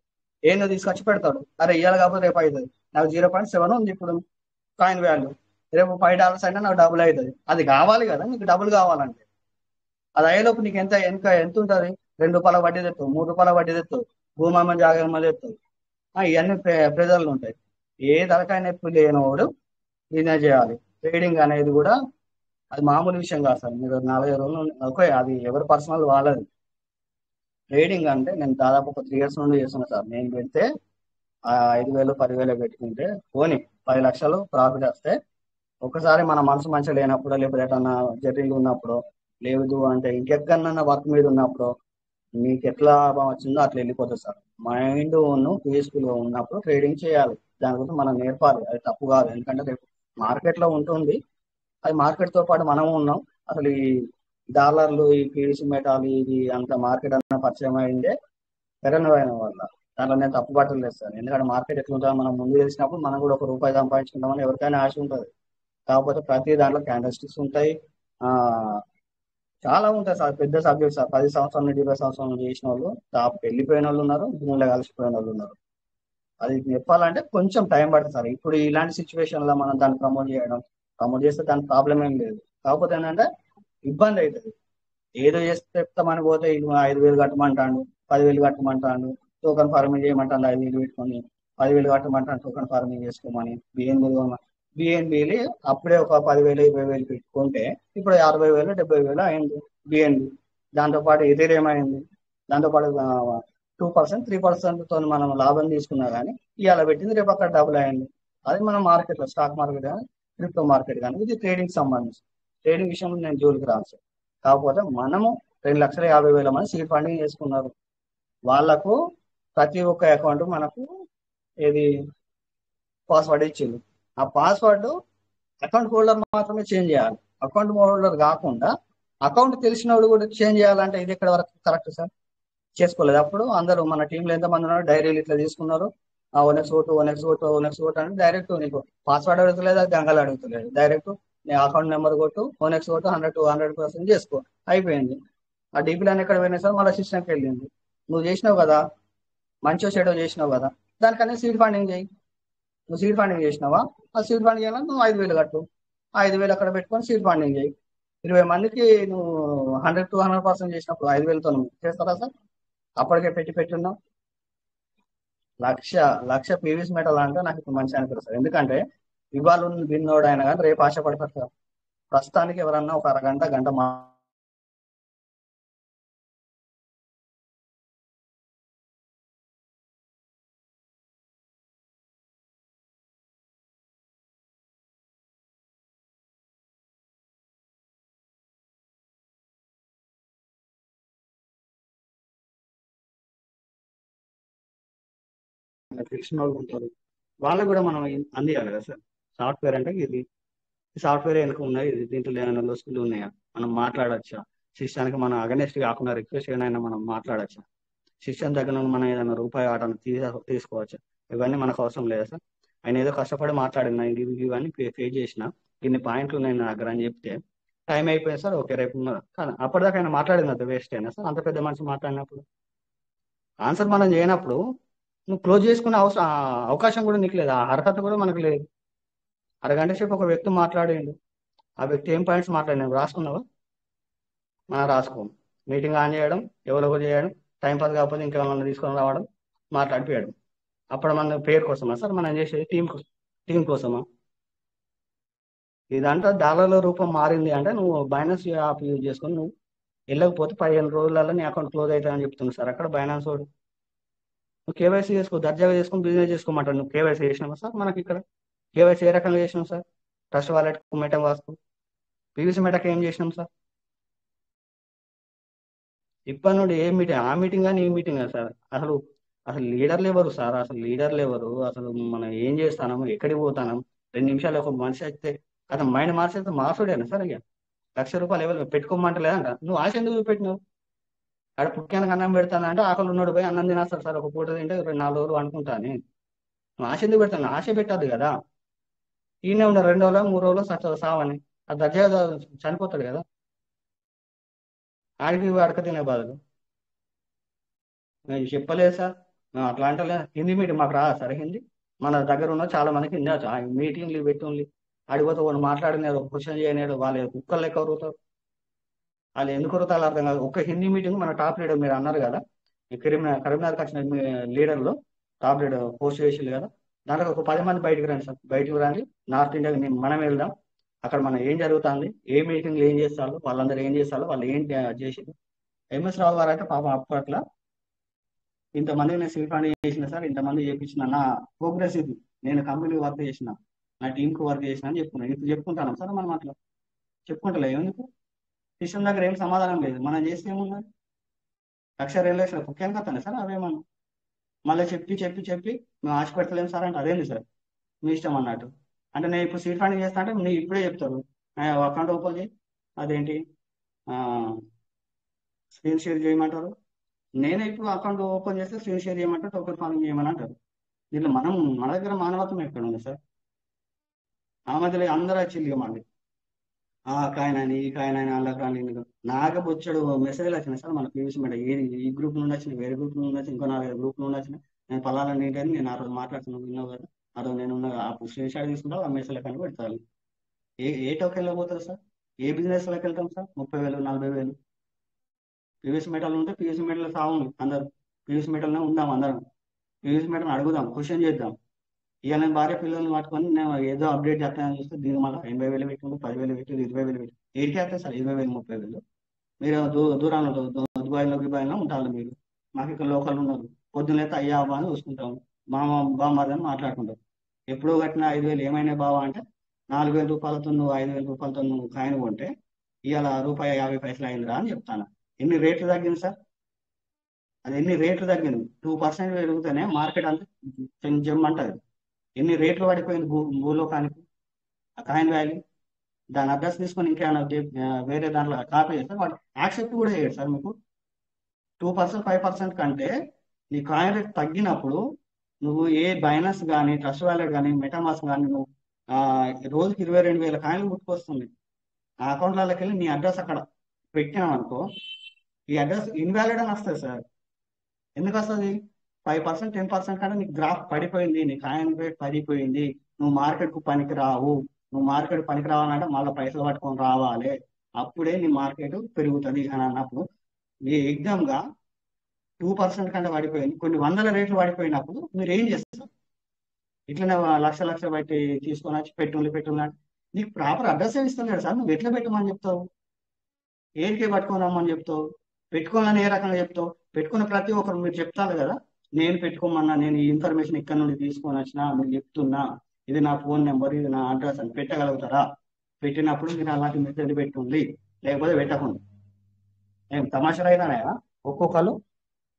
ఏందో తీసుకొచ్చి పెడతాడు. అరే ఇయ్యాలి కాకపోతే రేపు అవుతుంది. నాకు 0.7 ఉంది ఇప్పుడు కాయిన్ వాల్యూ, రేపు $5 అయినా నాకు డబుల్ అవుతుంది. అది కావాలి కదా, నీకు డబుల్ కావాలంటే. అది అయ్యేలోపు నీకు ఎంత ఉంటుంది? ₹2 వడ్డీ తెస్తావు, ₹3 వడ్డీ తెస్తావు, భూమమ్మ జాగరమ్మ తెస్తావు. ఇవన్నీ ప్రెజర్లు ఉంటాయి. ఏ తలకాయ నొప్పి లేనివాడు బిజినెస్ చేయాలి. ట్రేడింగ్ అనేది కూడా అది మామూలు విషయం కాదు సార్. మీరు 4-5 రోజులు ఓకే, అది ఎవరి పర్సనల్ వాళ్ళది. ట్రేడింగ్ అంటే నేను దాదాపు ఒక 3 years నుండి చేస్తున్నా సార్. నేను పెడితే 5,000 10,000 పెట్టుకుంటే పోనీ 10 లక్షలు ప్రాఫిట్ వస్తే, ఒకసారి మన మనసు మంచిగా లేనప్పుడు, లేకపోతే ఎటన్నా జర్నీలు ఉన్నప్పుడు, లేదు అంటే ఇంకెక్కడన్నా వర్క్ మీద ఉన్నప్పుడు, మీకు ఎట్లా లాభం వచ్చిందో అట్లా వెళ్ళిపోతుంది సార్. మైండ్ పీస్ఫుల్ ఉన్నప్పుడు ట్రేడింగ్ చేయాలి. దాని గురించి మనం నేర్పాలి. అది తప్పు కాదు. ఎందుకంటే రేపు మార్కెట్లో ఉంటుంది, అది మార్కెట్తో పాటు మనము ఉన్నాం. అసలు ఈ డాలర్లు, ఈ పీవీసీ మెటాల్, ఇది అంత మార్కెట్ అన్న పరిచయం అయిందే కరోనా వల్ల. దాంట్లో నేను తప్పు పట్టలేదు సార్. ఎందుకంటే మార్కెట్ ఎట్లుంటుందో మనం ముందు తెలిసినప్పుడు మనం కూడా ₹1 సంపాదించుకుంటామని ఎవరికైనా ఆశ ఉంటుంది. కాకపోతే ప్రతి దాంట్లో క్యాండిల్ స్టిక్స్ ఉంటాయి, ఆ చాలా ఉంటాయి సార్. పెద్ద సబ్జెక్ట్ సార్. 10 సంవత్సరాల నుండి 20 సంవత్సరాల నుండి చేసిన వాళ్ళు టాప్ వెళ్ళిపోయిన వాళ్ళు ఉన్నారు, భూమిలో కలిసిపోయిన వాళ్ళు ఉన్నారు. అది చెప్పాలంటే కొంచెం టైం పడుతుంది సార్. ఇప్పుడు ఇలాంటి సిచ్యువేషన్ లో మనం దాన్ని ప్రమోట్ చేస్తే దాని ప్రాబ్లం ఏం లేదు. కాకపోతే ఏంటంటే ఇబ్బంది అవుతుంది. ఏదో చేస్తే చెప్తామని పోతే ఇది 5,000 కట్టమంటాడు, 10,000 కట్టమంటాడు, టోకన్ ఫార్మింగ్ చేయమంటాడు, 5,000 పెట్టుకొని 10,000 కట్టమంటాడు, టోకన్ ఫార్మింగ్ చేసుకోమని. బిఎన్బిలు అప్పుడే ఒక 10,000 20,000 పెట్టుకుంటే ఇప్పుడు 60,000 70,000 అయింది బిఎన్బి. దాంతోపాటు ఎథీరియం అయింది. దాంతోపాటు 2% 3% తో మనం లాభం తీసుకున్నా కానీ ఇవాళ పెట్టింది రేపు అక్కడ డబుల్ అయింది. అది మనం మార్కెట్లో, స్టాక్ మార్కెట్ కానీ క్రిప్టో మార్కెట్ కానీ, ఇది ట్రేడింగ్ సంబంధించి. ట్రేడింగ్ విషయంలో నేను జోలికి రాను సార్. కాకపోతే మనము 2,50,000 మంది సీడ్ ఫండింగ్ చేసుకున్నారు. వాళ్లకు ప్రతి ఒక్క అకౌంట్ మనకు ఏది పాస్వర్డ్ ఇచ్చింది. ఆ పాస్వర్డ్ అకౌంట్ హోల్డర్ మాత్రమే చేంజ్ చేయాలి. అకౌంట్ హోల్డర్ కాకుండా అకౌంట్ తెలిసిన వాడు కూడా చేంజ్ చేయాలంటే ఇది ఎక్కడ వరకు కరెక్ట్ సార్? చేసుకోలేదు. అప్పుడు అందరూ మన టీంలో ఎంతమంది ఉన్నారు, డైరీలు ఇట్లా తీసుకున్నారు. ONX ఓటు అంటే డైరెక్ట్ నీకు పాస్వర్డ్ అడుగుతలేదు, అది గంగలు అడుగుతలేదు. డైరెక్ట్ నీ అకౌంట్ నెంబర్ కొట్టు, ONX ఓటు 100% చేసుకో, అయిపోయింది. ఆ డీపీలను ఎక్కడ పోయినా సార్ మళ్ళీ సిస్టమ్కి వెళ్ళింది. నువ్వు చేసినావు కదా, మంచిగా చెడో చేసినావు కదా, దానికన్నా సీడ్ ఫండింగ్ చేయి. నువ్వు సీడ్ ఫండింగ్ చేసినావా, ఆ సీడ్ ఫండింగ్ చేయాలని నువ్వు 5,000 కట్టు, 5,000 అక్కడ పెట్టుకొని సీడ్ ఫండింగ్ చేయి. 20 మందికి నువ్వు 100 to 100% చేసినప్పుడు 5,000తో చేస్తారా సార్? అప్పటికే పెట్టున్నాం. లక్ష పీవీసీ మెటల్ అంటే నాకు ఇప్పుడు మంచి అనిపిస్తుంది. ఎందుకంటే ఇవాళ విన్నోడు అయినా కానీ రేపు ఆశపడతారు సార్. ప్రస్తుతానికి ఎవరన్నా ఒక అరగంట గంట తెలిసిన వాళ్ళు ఉంటారు, వాళ్ళకు కూడా మనం అందియాలి కదా సార్. సాఫ్ట్వేర్ అంటే ఇది సాఫ్ట్వేర్ వెనుక ఉన్నాయి, దీంట్లో ఏమైనా లొసుగులు ఉన్నాయా, మనం మాట్లాడచ్చా, సిస్టానికి మనం అగనెస్ట్ కాకుండా రిక్వెస్ట్ అయినా మనం మాట్లాడచ్చా, సిస్టమ్ దగ్గర నుండి మనం ఏదైనా రూపాయి ఆటను తీసుకోవచ్చా? ఇవన్నీ మనకు అవసరం లేదా సార్? ఆయన ఏదో కష్టపడి మాట్లాడిన ఇవన్నీ ఫేస్ చేసిన ఇన్ని పాయింట్లు నేను నా దగ్గర అని చెప్తే టైం అయిపోయింది సార్. ఓకే రేపు కానీ అప్పటిదాకా ఆయన మాట్లాడినది వేస్ట్ అయినా సార్. అంత పెద్ద మనిషి మాట్లాడినప్పుడు ఆన్సర్ మనం చేయనప్పుడు నువ్వు క్లోజ్ చేసుకునే అవకాశం కూడా నీకు లేదు, ఆ అర్హత కూడా మనకు లేదు. అరగంట సేపు ఒక వ్యక్తి మాట్లాడిండు, ఆ వ్యక్తి ఏం పాయింట్స్ మాట్లాడినా రాసుకున్నావా? మనం రాసుకోము. మీటింగ్ ఆన్ చేయడం, ఎవరో చేయడం, టైం పాస్ కాకపోతే ఇంకేమన్నా తీసుకొని రావడం, మాట్లాడిపోయాడు. అప్పుడు మన పేరు కోసమా సార్ మనం చేసేది? టీం కోసమా? ఇదంతా డాలర్ల రూపం మారింది అంటే నువ్వు బైనాన్స్ యాప్ యూజ్ చేసుకొని నువ్వు వెళ్ళకపోతే 15 రోజులలో నీ అకౌంట్ క్లోజ్ అవుతాయని చెప్తుంది సార్ అక్కడ బైనాన్స్ వాడు. నువ్వు కేవైసీ చేసుకో, దర్జాగా చేసుకొని బిజినెస్ చేసుకోమంటాడు. నువ్వు కేవైసీ చేసినావా సార్? మనకి ఇక్కడ కేవైసీ ఏ రకంగా చేసినాం సార్? ట్రస్ట్ వాలెట్, మెటా వాస్కు, పీవీసీ మెటాకి ఏం చేసినాం సార్? ఇప్పటి నుండి ఏ మీటింగ్, ఆ మీటింగ్ కానీ ఈ మీటింగ్ కానీ సార్. అసలు లీడర్లు ఎవరు సార్? అసలు లీడర్లు ఎవరు? అసలు మనం ఏం చేస్తాము, ఎక్కడికి పోతాం? 2 నిమిషాలు ఒక మనిషి అయితే అతను మైండ్ మార్చేస్తే మార్చుడేనా సార్? ఇక ₹1,00,000 ఎవరు పెట్టుకోమంటలేదంట. నువ్వు ఆశ ఎందుకు పెట్టినావు? ఆడ పుట్టానికి అన్నం పెడతానంటే ఆకలి ఉన్నాడు పోయి అన్నం తినేస్తాడు సార్. ఒక పూట తింటే 4 రోజులు అనుకుంటాను. నువ్వు ఆశ ఎందుకు పెడతాను? ఆశ పెట్టద్దు కదా. ఈయనే ఉన్న 2 రోజులు 3 రోజులు సావని ఆ దర్జా చనిపోతాడు కదా. ఆడికి అడక తినే బదులు నేను చెప్పలేదు సార్ అట్లా అంటే హిందీ మీటింగ్ మాకు రాదా సార్ హిందీ మన దగ్గర ఉన్న చాలా మందికి హిందీ వచ్చు. ఆ మీటింగ్లు పెట్టుండి అడిగిపోతే వాళ్ళు మాట్లాడినారు క్వశ్చన్ చేయనాడు వాళ్ళు కుక్కలు లెక్క వరుగుతారు. వాళ్ళు ఎందుకు వరుగుతారు అర్థం కాదు. ఒక్క హిందీ మీటింగ్ మన టాప్ లీడర్ మీరు అన్నారు కదా ఈ కరీంనగర్కి వచ్చిన లీడర్లు టాప్ లీడర్ పోస్ట్ చేసింది కదా దాంట్లో ఒక 10 మంది బయటకు రండి సార్. బయటకు రండి నార్త్ ఇండియాకి మనం వెళ్దాం. అక్కడ మనం ఏం జరుగుతుంది ఏ మీటింగ్లు ఏం చేస్తారు వాళ్ళందరూ ఏం చేస్తారు వాళ్ళు ఏం చేసింది. ఎంఎస్ రావు గారు అయితే పాపం అప్పట్లో ఇంతమంది నేను సివిల్ ఫండ్ చేసిన సార్ ఇంతమంది చేయించిన నా ప్రోగ్రెస్ ఇది నేను కంపెనీ వర్క్ చేసిన నా టీంకి వర్క్ చేసిన అని చెప్పుకున్నాను. ఇప్పుడు చెప్పుకుంటాను సార్ మనం అట్లా చెప్పుకుంటలే ఎందుకు సిస్టమ్ దగ్గర ఏం సమాధానం లేదు. మనం చేస్తే ఏమున్నది 1,02,00,000 కుక్కేం కత్తానే సార్ అవేమన్నా మళ్ళీ చెప్పి మేము ఆశ పెట్టలేము సార్ అంటే అదేంది సార్ మీ ఇష్టం అన్నట్టు. అంటే నేను ఇప్పుడు సీట్ ఫండింగ్ చేస్తా అంటే మీరు ఇప్పుడే చెప్తారు అకౌంట్ ఓపెన్ చేయి అదేంటి స్క్రీన్ షేర్ చేయమంటారు. నేనే ఇప్పుడు అకౌంట్ ఓపెన్ చేస్తే స్క్రీన్ షేర్ చేయమంటారు టోకెన్ ఫార్మింగ్ చేయమని అంటారు. దీంట్లో మన దగ్గర మానవత్వం ఎక్కడ ఉంది సార్. ఆ మధ్యలో అందరూ వచ్చింది మళ్ళీ ఆ కాయనని ఈ కాయనని అందులోకి రాని నాకే బొచ్చడు మెసేజ్లు వచ్చినాయి సార్ మన పీవీసీ మీద ఏది ఈ గ్రూప్ నుండి వచ్చినాయి వేరే గ్రూప్ నుండి వచ్చి ఇంకో 4 గ్రూప్ నుండి వచ్చినాయి. నేను పలాలని ఏంటని నేను ఆ రోజు మాట్లాడుతున్నాను విన్నావు కదా ఆ రోజు నేను ఉన్న స్క్రీన్ షాట్ తీసుకుంటా ఆ మెసేజ్ కానీ పెడతాను. ఏ టోకెన్లో పోతుంది సార్ ఏ బిజినెస్లోకి వెళ్తాం సార్ 30,000 40,000 పీవీసీ మెటల్ ఉంటే పీవీసీ మెటల్ సాగు అందరు పీవీసీ మెటల్నే ఉందాం అందరం పీవీసీ మెటల్ అడుగుదాం క్వశ్చన్ చేద్దాం. ఇక నేను భార్య పిల్లల్ని పట్టుకొని నేను ఏదో అప్డేట్ చేస్తానని చూస్తే దీని మళ్ళీ 80,000 పెట్టిండు 10,000 పెట్టి 20,000 పెట్టి ఏడికి వస్తాయి సార్ 20,000 30,000 మీరు దూరంలో దుబాయ్లో ఉంటారు మీరు మాకు ఇక్కడ లోకల్ ఉన్నారు పొద్దునైతే అయ్యా అవ్వ అని చూసుకుంటాం బామ్మని మాట్లాడుకుంటాం. ఎప్పుడో కట్టిన 5,000 ఏమైనా బావా అంటే 4,000 రూపాయలతో నువ్వు 5,000 రూపాయలతో నువ్వు కాయిన్ కొంటే ఇవాళ ₹1.50 అయిందిరా అని చెప్తాను. ఎన్ని రేట్లు తగ్గింది సార్ అది ఎన్ని రేట్లు తగ్గింది 2% పెరిగితేనే మార్కెట్ అంతా జమ్మంటది. ఎన్ని రేట్లు పడిపోయింది భూలోకానికి ఆ కాయిన్ వాల్యూ దాని అడ్రస్ తీసుకొని ఇంకేమైనా వేరే దాంట్లో కాపీ చేస్తే వాడు యాక్సెప్ట్ కూడా చేయడు సార్. మీకు 2% 5% కంటే నీ కాయిన్ రేట్ తగ్గినప్పుడు నువ్వు ఏ బైనాన్స్ కానీ ట్రస్ట్ వాలెట్ కానీ మెటామాస్ కానీ నువ్వు రోజుకి 22,000 కాయిన్లు గుర్తుకొస్తుంది. ఆ అకౌంట్లలోకి వెళ్ళి నీ అడ్రస్ అక్కడ పెట్టినాం అనుకో ఈ అడ్రస్ ఇన్వాలిడ్ అని వస్తుంది సార్. ఎందుకు వస్తుంది 5% 10% కంటే నీకు గ్రాఫ్ పడిపోయింది నీ కాయిన్ రేట్ పడిపోయింది నువ్వు మార్కెట్కు పనికి రావు. నువ్వు మార్కెట్ పనికి రావాలంటే మళ్ళీ పైసలు పట్టుకొని రావాలి అప్పుడే నీ మార్కెట్ పెరుగుతుంది అని అన్నప్పుడు మీ ఎగ్జామ్గా 2% కంటే పడిపోయింది కొన్ని వందల రేట్లు పడిపోయినప్పుడు మీరు ఏం చేస్తారు ఇట్లనే లక్ష బట్టి తీసుకొని వచ్చి పెట్టుండి అంటే నీకు ప్రాపర్ అడ్రస్ ఇస్తలేడు సార్. నువ్వు ఎట్లా పెట్టమని చెప్తావు ఏడికే పట్టుకొని రమ్మని చెప్తావు పెట్టుకోవాలని ఏ రకంగా చెప్తావు. పెట్టుకున్న ప్రతి ఒక్కరు మీరు చెప్తారు కదా నేను పెట్టుకోమన్నా నేను ఈ ఇన్ఫర్మేషన్ ఇక్కడ నుండి తీసుకొని వచ్చినా మీరు చెప్తున్నా ఇది నా ఫోన్ నెంబర్ ఇది నా అడ్రస్ అని పెట్టగలుగుతారా. పెట్టినప్పుడు మీరు అలాంటి మెసేజ్ పెట్టుంది లేకపోతే పెట్టకుండా ఏం తమాషాలు అయినాయా. ఒక్కొక్కరు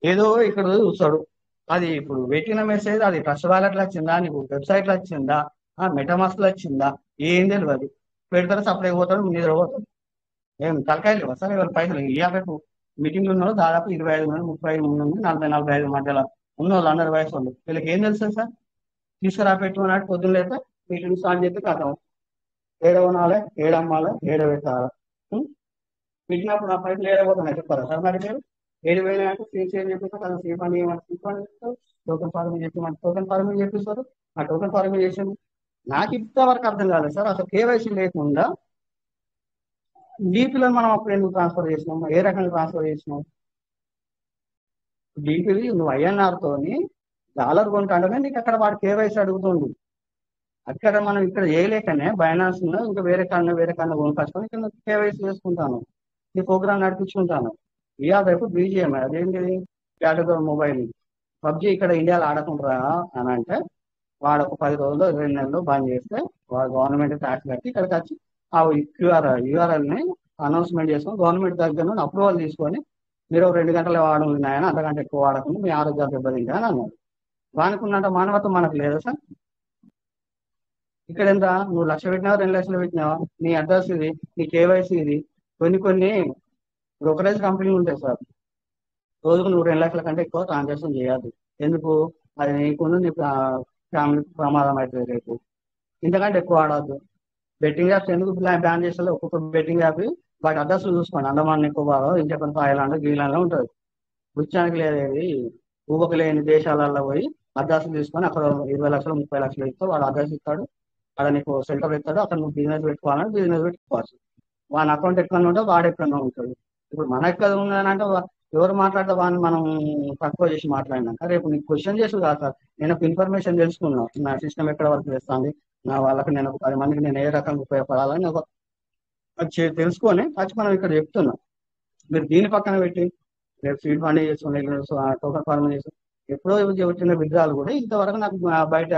ఏదో ఇక్కడ చూస్తాడు అది ఇప్పుడు పెట్టిన మెసేజ్ అది ట్రస్ట్ వాలెట్లో వచ్చిందా నీకు వెబ్సైట్లో వచ్చిందా మెటామాస్క్లో వచ్చిందా ఏం తెలియదు పెడతారు సప్లై పోతాడు నిద్ర పోతాడు. ఏం తలకాయలు లేవా సార్ ఎవరు పైసలు రేపు మీటింగ్లు ఉన్న దాదాపు 25 నుండి 35 నుండి 40-45 మధ్యలో ఉన్న వాళ్ళు అందరి వయసు వాళ్ళు వీళ్ళకి ఏం తెలుస్తుంది సార్. తీసుకురా పెట్టుకున్నట్టు పొద్దున్న లేక మీటింగ్ స్టార్ట్ చేస్తే కథం ఏడవనాలే ఏడమ్మాలే ఏడబెట్టాలి పెట్టినప్పుడు నా పైసలు ఏడబోతున్నాయి చెప్తారా సార్. మరి మీరు 7,000 అంటే ఫీజ్ ఏం చెప్పిస్తారు కదా సీఫ్ అని ఏమంటారు టోకెన్ ఫార్మింగ్ చెప్పి టోకెన్ ఫార్మింగ్ చెప్పిస్తారు. ఆ టోకెన్ ఫార్మింగ్ చేసింది నాకు ఇంతవరకు అర్థం కాలేదు సార్. అసలు కేవైసీ లేకుండా డీపీలో మనం అప్పుడు ఎందుకు ట్రాన్స్ఫర్ చేసినాం ఏ రకంగా ట్రాన్స్ఫర్ చేసినాం. డీపీలు నువ్వు ఐఎన్ఆర్తోని డాలర్ కొంటానే నీకు అక్కడ వాడు కేవైసీ అడుగుతుంది. అక్కడ మనం ఇక్కడ చేయలేకనే బైనాన్స్ ఇంకా వేరే కన్నా కొనుకొచ్చుకొని ఇక్కడ కేవైసీ చేసుకుంటాను ఈ ప్రోగ్రామ్ నడిపించుకుంటాను. ఇవాళ రేపు బీజిఎం అదేంటి క్యాటగరీ మొబైల్ పబ్జీ ఇక్కడ ఇండియాలో ఆడకుండా అని అంటే వాడు ఒక 10 రోజులు 2 నెలలు బంద్ చేస్తే వాడు గవర్నమెంట్ ట్యాక్స్ కట్టి ఇక్కడికి వచ్చి ఆ యూఆర్ఎల్ని అనౌన్స్మెంట్ చేసుకొని గవర్నమెంట్ దగ్గర నుండి అప్రూవల్ తీసుకొని మీరు 2 గంటలు వాడడం ఉన్నాయని అంతకంటే ఎక్కువ వాడకుండా మీ ఆరోగ్యాలు దెబ్బతింటాయని అన్నారు. వానికి ఉన్నంత మానవత్వం మనకు లేదా సార్. ఇక్కడ ఎంత నువ్వు 1,00,000 పెట్టినావా 2 లక్షలు పెట్టినావా నీ అడ్రస్ ఇది నీ కేవైసీ ఇది. కొన్ని బ్రోకరేజ్ కంపెనీలు ఉంటాయి సార్ రోజుకు నువ్వు 2 లక్షల కంటే ఎక్కువ ట్రాన్సాక్షన్ చేయద్దు. ఎందుకు అది నీకు నీ ఫ్యామిలీకి ప్రమాదం అవుతుంది రేపు. ఇంతకంటే ఎక్కువ ఆడద్దు. బెట్టింగ్ యాప్స్ ఎందుకు బ్యాన్ చేస్తారు ఒక్కొక్క బెట్టింగ్ యాప్ వాటి అడ్రస్లు చూసుకోండి. అండమాన్ నికోబార్, ఇంజపన్ థాయిలాండ్, గ్రీన్లాండ్ ఉంటుంది. వృత్యానికి లేదేది ఊబకు లేని దేశాలలో పోయి అడ్రస్లు తీసుకొని అక్కడ 20 లక్షలు 30 లక్షలు ఇస్తే వాడు అడ్రస్ ఇస్తాడు. అక్కడ నీకు సెంటర్ ఇస్తాడు. అక్కడ నువ్వు బిజినెస్ పెట్టుకోవాలని బిజినెస్ పెట్టుకోవచ్చు. వాని అకౌంట్ ఎక్కడ ఉంటే వాడు ఎక్కడ ఉంటాడు. ఇప్పుడు మన ఎక్కడ ఉందని అంటే ఎవరు మాట్లాడితే వాడిని మనం తక్కువ చేసి మాట్లాడినాక రేపు నీకు క్వశ్చన్ చేసి కాదు సార్, నేను ఒక ఇన్ఫర్మేషన్ తెలుసుకున్నా, నా సిస్టమ్ ఎక్కడ వరకు చేస్తుంది, నా వాళ్ళకి నేను ఒక 10 మందికి నేను ఏ రకంగా ఉపయోగపడాలని తెలుసుకొని వచ్చి మనం ఇక్కడ చెప్తున్నాం. మీరు దీని పక్కన పెట్టి రేపు సీడ్ ఫండ్ చేసుకుని టోకన్ ఫార్మ్ చేసి ఎప్పుడో వచ్చిన విగ్రహాలు కూడా ఇంతవరకు నాకు బయట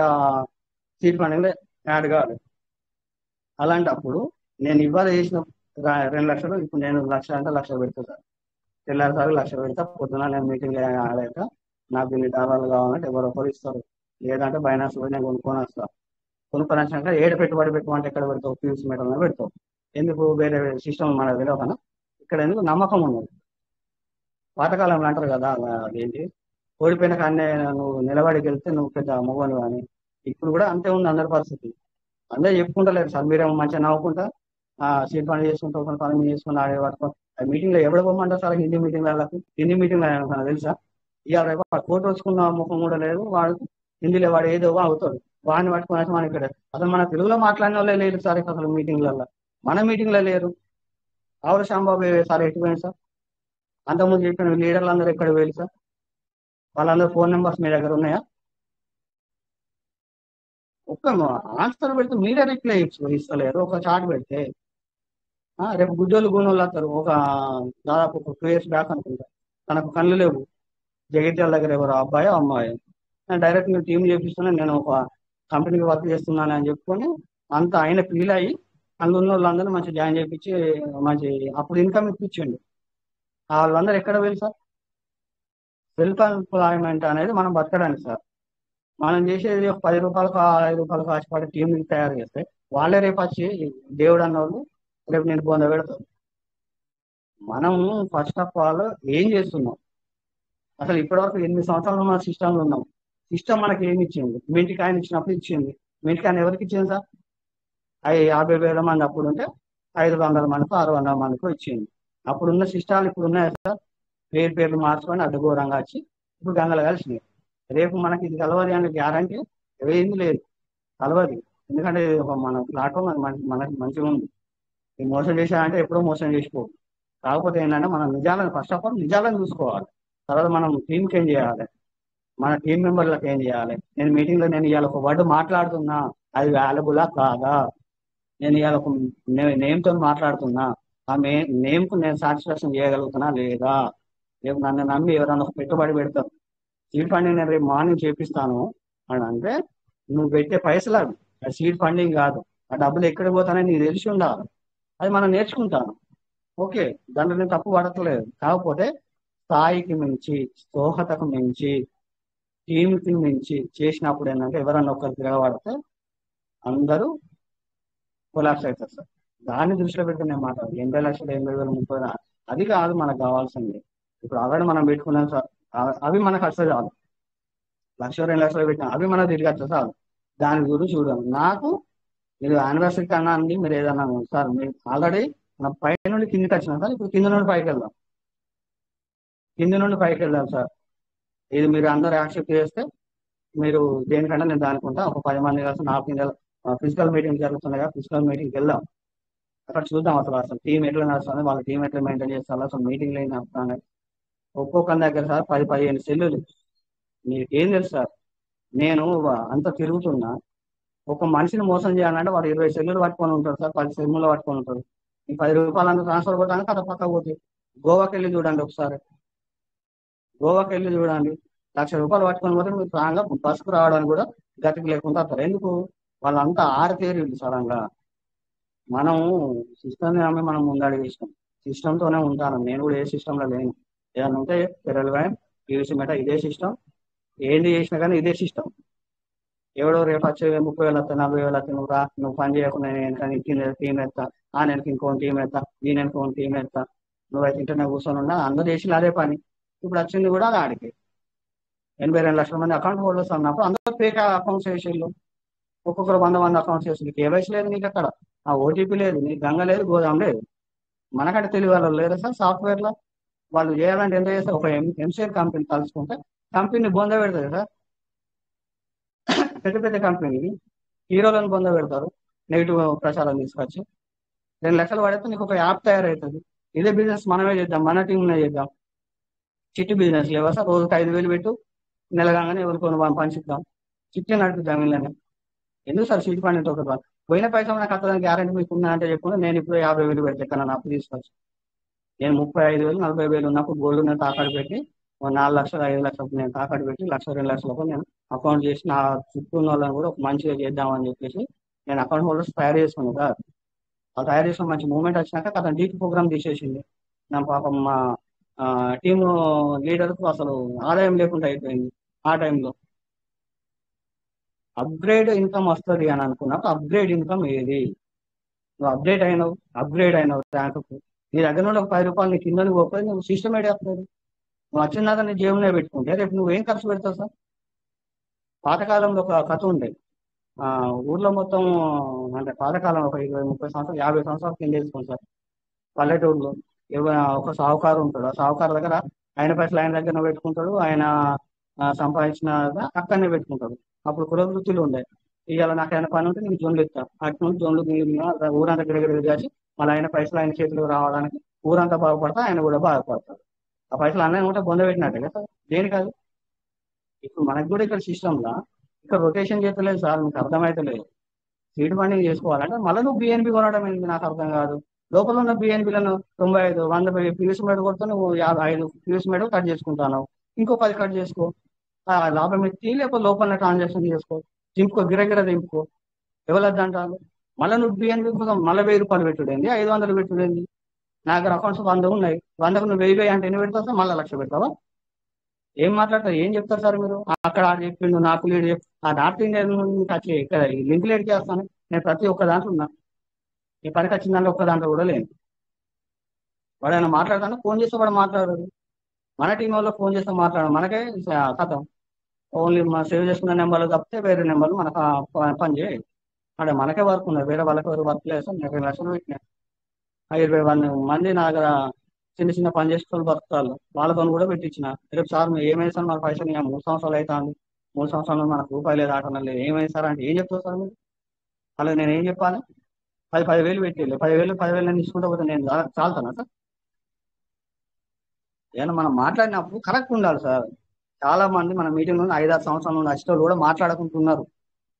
సీడ్ ఫండింగ్ యాడ్ కాదు. అలాంటప్పుడు నేను ఇవాళ చేసిన 2 లక్షలు ఇప్పుడు నేను 1 అంటే 1 పెడతా సార్. తెల్లారిసారి 1 పెడతా. పొద్దున నేను మీటింగ్ ఆడాక నాకు ఇన్ని డాలర్లు కావాలంటే ఎవరొకరు ఇస్తారు, లేదంటే బైనాన్స్ పోయి నేను కొనుక్కొని వస్తాను. కొనుక్కొని వచ్చినాక ఏడు పెట్టుబడి పెట్టమంటే ఎక్కడ పెడతావు, పీయూసీ మెటల్ పెడతావు. ఎందుకు వేరే సిస్టమ్ మనకు తెలియకనా? ఇక్కడ ఎందుకు నమ్మకం ఉన్నది. పాతకాలంలో అంటారు కదా అదేంటి, ఓడిపోయిన కానీ నువ్వు నిలబడికి వెళ్తే నువ్వు పెద్ద మగవని కానీ. ఇప్పుడు కూడా అంతే ఉంది అందరి పరిస్థితి. అందరూ చెప్పుకుంటలేరు సార్, మీరేమో మంచిగా నవ్వుకుంటా సీట్ పని చేసుకుంటూ పని చేసుకుని ఆడే పట్టుకో. మీటింగ్ లో ఎవరు పోమంటారు సార్? హిందీ మీటింగ్ వాళ్ళకి హిందీ మీటింగ్ తెలుసా? ఇవాళ రేపు కోర్టు వచ్చుకున్న ముఖం కూడా లేదు. వాడు హిందీలో వాడు ఏదో అవుతాడు, వాడిని పట్టుకుని మన ఇక్కడ అసలు మన తెలుగులో మాట్లాడిన వాళ్ళే లేరు సార్. అసలు మీటింగ్లలో మన మీటింగ్లో లేరు. ఆవుల శ్యాంబాబు సార్ ఎటు పోయింది సార్? అంతకుముందు చెప్పిన లీడర్లు అందరూ ఎక్కడ పోయారు సార్? వాళ్ళందరూ ఫోన్ నెంబర్స్ మీ దగ్గర ఉన్నాయా? ఒక్క ఆన్సర్ పెడితే మీరే రిప్లై ఇస్తలేరు. ఒక చాట్ పెడితే రేపు గుడ్డోళ్ళు గూనోళ్ళు వస్తారు. దాదాపు ఒక 2 years బ్యాక్ అనుకుంటా, తనకు కళ్ళు లేవు, జగిత్యాల దగ్గర ఎవరు అబ్బాయో అమ్మాయి, నేను డైరెక్ట్ నేను టీం చేపిస్తున్నా, నేను ఒక కంపెనీకి వర్క్ చేస్తున్నాను అని చెప్పుకొని అంత ఆయన ఫీల్ అయ్యి అందులో ఉన్న వాళ్ళందరూ మంచి జాయిన్ చేయించి మంచి అప్పుడు ఇన్కమ్ ఇప్పించండి. వాళ్ళందరూ ఎక్కడ వెళ్ళి సార్? సెల్ఫ్ ఎంప్లాయ్మెంట్ అనేది మనం బతకడానికి సార్. మనం చేసేది ఒక 10 రూపాయలకు 5 రూపాయలకు ఆశపడి టీంని తయారు చేస్తే వాళ్ళే రేపు వచ్చి దేవుడు అన్నవాళ్ళు రేపు నేను పొంద పెడతారు. మనం ఫస్ట్ ఆఫ్ ఆల్ ఏం చేస్తున్నాం అసలు? ఇప్పటివరకు 8 సంవత్సరాలు మన సిస్టంలో ఉన్నాం. సిస్టమ్ మనకి ఏమి ఇచ్చింది? మింటికి ఆయన ఇచ్చినప్పుడు ఇచ్చింది. మింటికి ఆయన ఎవరికి ఇచ్చింది సార్? 50,000 మంది అప్పుడు ఉంటే 500 మందికి 600 మందికి ఇచ్చింది. అప్పుడున్న సిస్టాలు ఇప్పుడు ఉన్నాయా సార్? పేర్లు మార్చుకొని అడ్డఘోరంగా వచ్చి ఇప్పుడు గంగలు కలిసినాయి. రేపు మనకి ఇది కలవది అనే గ్యారంటీ ఏమీ లేదు, కలవది. ఎందుకంటే మన ప్లాట్ఫామ్ మనకి మంచిగా ఉంది. ఈ మోసం చేశారంటే ఎప్పుడో మోసం చేసిపోదు. కాకపోతే ఏంటంటే మనం నిజాలను ఫస్ట్ ఆఫ్ ఆల్ నిజాలను చూసుకోవాలి. తర్వాత మనం టీంకి ఏం చేయాలి, మన టీం మెంబర్లకు ఏం చేయాలి. నేను మీటింగ్లో నేను ఇవాళ ఒక వర్డ్ మాట్లాడుతున్నా, అది వాల్యుబులా కాదా? నేను ఇవాళ ఒక నేమ్తో మాట్లాడుతున్నా, ఆ నేమ్కు నేను సాటిస్ఫాక్షన్ చేయగలుగుతున్నా లేదా? రేపు నన్ను నమ్మి ఎవరైనా ఒక పెట్టుబడి పెడతారు, సీడ్ ఫండింగ్ నేను రేపు మార్నింగ్ చేపిస్తాను అని అంటే నువ్వు పెట్టే పైసలు అవి, అది సీడ్ ఫండింగ్ కాదు. ఆ డబ్బులు ఎక్కడికి పోతానని నీకు తెలిసి ఉండాలి. అది మనం నేర్చుకుంటాను. ఓకే, దాంట్లో నేను తప్పు పడట్లేదు. కాకపోతే స్థాయికి మించి, స్తోహతకు మించి, టీంకి మించి చేసినప్పుడు ఏంటంటే ఎవరన్నా ఒకరు తిరగబడితే అందరూ కొలాప్స్ అవుతారు సార్. దాన్ని దృష్టిలో పెట్టి నేను మాట్లాడు 80 లక్షలు 80,000 30,000 అది కాదు మనకు కావాల్సింది. ఇప్పుడు ఆల్రెడీ మనం పెట్టుకున్నాం సార్, అవి మనకు వస్తే చాలు. 1,00,000 2 లక్షలు పెట్టినా అవి మనకు తిరిగి వస్తే చాలు. దాని గురించి చూడండి. నాకు మీరు యానివర్సరీ కన్నా అండి, మీరు ఏదన్నా సార్ మీరు ఆల్రెడీ మన పై నుండి కిందికి వచ్చినా సార్, ఇప్పుడు కింద నుండి పైకి వెళ్దాం, కింద నుండి పైకి వెళ్దాం సార్. ఇది మీరు అందరూ యాక్సెప్ట్ చేస్తే మీరు దేనికన్నా నేను దానికుంటా ఒక 10 మంది కలిసి నా ఫిజికల్ మీటింగ్ జరుగుతున్నాయి కదా, ఫిజికల్ మీటింగ్కి వెళ్దాం. అక్కడ చూద్దాం అసలు టీం ఎట్లా నడుస్తుంది, వాళ్ళ టీం ఎట్లా మెయింటైన్ చేస్తారు, అసలు మీటింగ్లు ఏం నడుస్తున్నాయి. ఒక్కొక్కరి దగ్గర సార్ 10-15 సెల్లులు. మీకు ఏం తెలుసు సార్, నేను అంత తిరుగుతున్నా. ఒక మనిషిని మోసం చేయాలంటే వాడు 20 సెల్లులు పట్టుకొని ఉంటాడు సార్, 10 సెల్లులు పట్టుకొని ఉంటాడు. ఈ 10 రూపాయలు అంతా ట్రాన్స్ఫర్ కొట్టడానికి అక్కడ పక్క పోతే గోవాకి వెళ్ళి చూడండి ఒకసారి, గోవాకి వెళ్ళి చూడండి. 1,00,000 రూపాయలు పట్టుకొని పోతే మీరు ప్రాంగా బస్సుకు రావడానికి కూడా గతికి లేకుండా వస్తారు. ఎందుకు? వాళ్ళంతా ఆరితేరి సరంగా. మనం సిస్టమ్ని నమ్మి మనం ముందడుగు వేసినాం, సిస్టంతోనే ఉంటాను. నేను కూడా ఏ సిస్టంలో లేను. ఏదైనా ఉంటే ఫెడరల్ బ్యాంక్, పీయూసీ మెటా ఇదే సిస్టమ్, ఏంటి చేసినా కానీ ఇదే సిస్టమ్. ఎవడో రేపు వచ్చే 30,000 వస్తా 40,000 వస్తా, నువ్వు రా, నువ్వు పని చేయకుండా నేను కింద టీం ఎత్తా, ఆ నెలకి ఇంకోటి టీం ఎత్తా, ఈ నెలకి ఇంకోటి టీం ఎత్తా, నువ్వైతే ఇంటర్నే కూర్చొని ఉన్నా. అందరూ చేసిన అదే పని. ఇప్పుడు వచ్చింది కూడా అది ఆడికి. 82 లక్షల మంది అకౌంట్ హోల్డర్స్ అన్నప్పుడు అందరూ ఫేక్ అకౌంట్స్ వేసేళ్ళు. ఒక్కొక్కరు 100 మంది అకౌంట్స్ వేసింది. కేవైసీ లేదు నీకు అక్కడ, ఆ ఓటీపీ లేదు, నీకు గంగ లేదు, గోదాం లేదు. మనకంటే తెలివి వాళ్ళు లేరు సార్ సాఫ్ట్వేర్ లో. వాళ్ళు చేయాలంటే ఎంత చేస్తారు, ఒక ఎంసీఆర్ కంపెనీ కలుసుకుంటే కంపెనీ బొంద పెడతారు సార్. పెద్ద పెద్ద కంపెనీని హీరోలను బొంద పెడతారు, నెగిటివ్ ప్రచారం తీసుకొచ్చి 2 లక్షలు పడితే నీకు ఒక యాప్ తయారవుతుంది. ఇదే బిజినెస్ మనమే చేద్దాం, మన టీంనే చేద్దాం. చిట్టి బిజినెస్ లేవా సార్? రోజుకి 5,000 పెట్టు, నెల కాగానే ఎవరికొని పంచిద్దాం, చిట్టి నడిపిద్దాం ఇళ్ళని. ఎందుకు సార్ సీట్ ఫండ్ ఒక పోయిన పైసలు నాకు అతనికి గ్యారెంటీ మీకు ఉన్నా అంటే చెప్పుకుని నేను ఇప్పుడు 50,000 పెడితే ఎక్కడ అప్పు తీసుకొచ్చి నేను 35,000 40,000 ఉన్నప్పుడు గోల్డ్ నేను తాకట్టు పెట్టి 4 లక్షలు 5 లక్షలు నేను తాకట్టు పెట్టి 1,00,000 2 లక్షలకు నేను అకౌంట్ చేసి నా చుట్టూ ఉన్న వాళ్ళని కూడా ఒక మంచిగా చేద్దామని చెప్పేసి నేను అకౌంట్ హోల్డర్స్ తయారు చేసుకున్నాను సార్. ఆ తయారు చేసుకుని మంచి మూమెంట్ వచ్చినాక అతను డీపీ ప్రోగ్రామ్ తీసేసింది. నా పాపం మా టీము లీడర్కు అసలు ఆదాయం లేకుండా అయిపోయింది. ఆ టైంలో అప్గ్రేడ్ ఇన్కమ్ వస్తుంది అని అనుకున్నప్పుడు అప్గ్రేడ్ ఇన్కమ్ ఏది? నువ్వు అప్గ్రేడ్ అయినావు ర్యాంకుకు, నీ దగ్గర నుండి ఒక 10 రూపాయలు నీ కిందని పోయి నువ్వు సిస్టమేటిక్ వస్తుంది. నువ్వు వచ్చిందాక నీ జేబునే పెట్టుకుంటే రేపు నువ్వేం ఖర్చు పెడతావు సార్? పాతకాలంలో ఒక కథ ఉండేది. ఊర్లో మొత్తం అంటే పాతకాలం ఒక 20-30 సంవత్సరాలు 50 సంవత్సరాల కింద వేసుకోండి సార్. పల్లెటూరులో ఒక సాహుకారు ఉంటాడు. ఆ సాహుకారు దగ్గర ఆయన పైసలు ఆయన దగ్గర పెట్టుకుంటాడు, ఆయన సంపాదించిన అక్కడనే పెట్టుకుంటాడు. అప్పుడు కులవృత్తులు ఉండే. ఇవాళ నాకు ఆయన పని ఉంటే నేను జోన్లు ఇస్తాను, అటు నుంచి జోన్లు ఊరంతా గిరగిరి కాచి మళ్ళీ ఆయన పైసలు ఆయన చేతిలో రావడానికి ఊరంతా బాగుపడతా, ఆయన కూడా బాగుపడతాడు. ఆ పైసలు అన్నీ ఉంటే బొంద పెట్టినట్టే కదా సార్. దేని కాదు. ఇప్పుడు మనకు కూడా ఇక్కడ సిస్టంలో ఇక్కడ రొటేషన్ చేస్తలేదు సార్, మీకు అర్థమైతలేదు. సీడ్ ఫండింగ్ చేసుకోవాలంటే మళ్ళీ నువ్వు బిఎన్బి కొనడం ఏంటి నాకు అర్థం కాదు. లోపల ఉన్న బిఎన్బిలను 95, 100 పీయూస్ మేడ కొడితే నువ్వు 55 పీయూస్ మేడ కట్ చేసుకుంటాను, ఇంకో 10 కట్ చేసుకో, లాభం ఎత్తి లేకపోతే లోపల ట్రాన్సాక్షన్ చేసుకో, దింపుకో, గిరగిర దింపుకో, ఎవరద్దు అంటారు. మళ్ళీ నువ్వు బిఎన్బి కోసం మళ్ళీ 1,000 రూపాయలు పెట్టుడేంది, 500 పెట్టుడేంది? నా దగ్గర అకౌంట్స్ 100 ఉన్నాయి, 100కు నువ్వు 1000 అంటే ఎన్ని పెడతావు సార్? మళ్ళీ 1,00,000 పెడతావా? ఏం మాట్లాడతారు, ఏం చెప్తారు సార్ మీరు? అక్కడ చెప్పిండు నాకు లీడ్ ఆ నార్త్ ఇండియన్ వచ్చి ఇక్కడ లింక్ లీడ్ చేస్తాను నేను. ప్రతి ఒక్క దాంట్లో ఉన్నా, ఈ పనికి వచ్చిన దాంట్లో ఒక్క దాంట్లో కూడా లేదు. వాడు ఆయన మాట్లాడతాను, ఫోన్ చేస్తే వాడు మాట్లాడదు. మన టీం వాళ్ళు ఫోన్ చేస్తే మాట్లాడడం మనకే కథం. ఓన్లీ సేవ్ చేసుకున్న నెంబర్లు తప్పితే వేరే నెంబర్లు మనకు పని చేయాలి. అంటే మనకే వర్క్ ఉన్నది, వేరే వాళ్ళకి ఎవరు వర్క్ లేదు. 20 లక్షలు పెట్టినా 21 మంది నా దగ్గర చిన్న చిన్న పని చేసుకొని బతుకుతారు, వాళ్ళతో కూడా పెట్టించిన. రేపు సార్ మీరు ఏమైంది సార్ మాకు పైసలు 3 సంవత్సరాలు అవుతుంది, 3 సంవత్సరాలు మనకు రూపాయలు లేదు, ఆటం లేదు, ఏమైంది సార్ అంటే ఏం చెప్తారు సార్ మీరు? అలా నేను ఏం చెప్పాలి? 10,000 పెట్టి 10,000 నేను తీసుకుంటూ పోతే నేను చాలుతానా సార్? ఏమన్నా మనం మాట్లాడినప్పుడు కరెక్ట్ ఉండాలి సార్. చాలా మంది మన మీటింగ్ నుండి 5-6 సంవత్సరాల నుండి అష్టోళ్ళు కూడా మాట్లాడుకుంటున్నారు.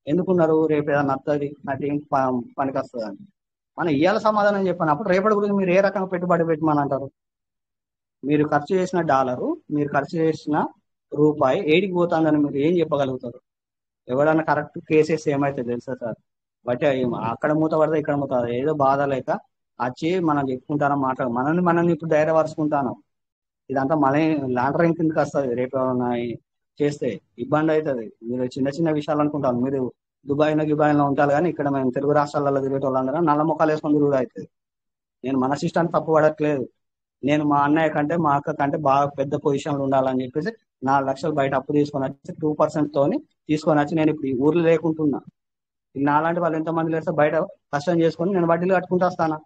ఎందుకున్నారు? రేపు ఏదైనా వస్తుంది నా టీం పనికి వస్తుంది అని. మనం ఇవాళ సమాధానం చెప్పినప్పుడు రేపటి గురించి మీరు ఏ రకంగా పెట్టుబడి పెట్టమని అంటారు? మీరు ఖర్చు చేసిన డాలరు, మీరు ఖర్చు చేసిన రూపాయి ఏడికి పోతుందని మీరు ఏం చెప్పగలుగుతారు? ఎవడన్నా కరెక్ట్ కేసెస్ ఏమైతే తెలుసా సార్? బట్ అక్కడ మూత పడితే ఇక్కడ మూత, ఏదో బాధ లేక వచ్చి మనం చెప్పుకుంటానో మాట్లాడు, మనల్ని ఇప్పుడు ధైర్యపరుచుకుంటాను. ఇదంతా మన లాండరింగ్ కిందకి వస్తుంది. రేపు ఏమన్నా చేస్తే ఇబ్బంది అవుతుంది. మీరు చిన్న చిన్న విషయాలు అనుకుంటాను, మీరు దుబాయ్లో ఉంటారు, కానీ ఇక్కడ మేము తెలుగు రాష్ట్రాలలో తిరిగే వాళ్ళందరూ నల్ల మొక్కలు వేసుకొని తిరుగుడు అవుతుంది. నేను మన సిస్టాన్ని తప్పు పడట్లేదు. నేను మా అన్నయ్య కంటే మా అక్క కంటే బాగా పెద్ద పొజిషన్లో ఉండాలని చెప్పేసి 4 లక్షలు బయట అప్పు తీసుకొని వచ్చి 2% తోని తీసుకొని వచ్చి నేను ఇప్పుడు ఈ ఊర్లో లేకుంటున్నా. నాలాంటి వాళ్ళు ఎంతమంది లేస్తే బయట కష్టం చేసుకొని నేను వడ్డీలు కట్టుకుంటూ వస్తానా?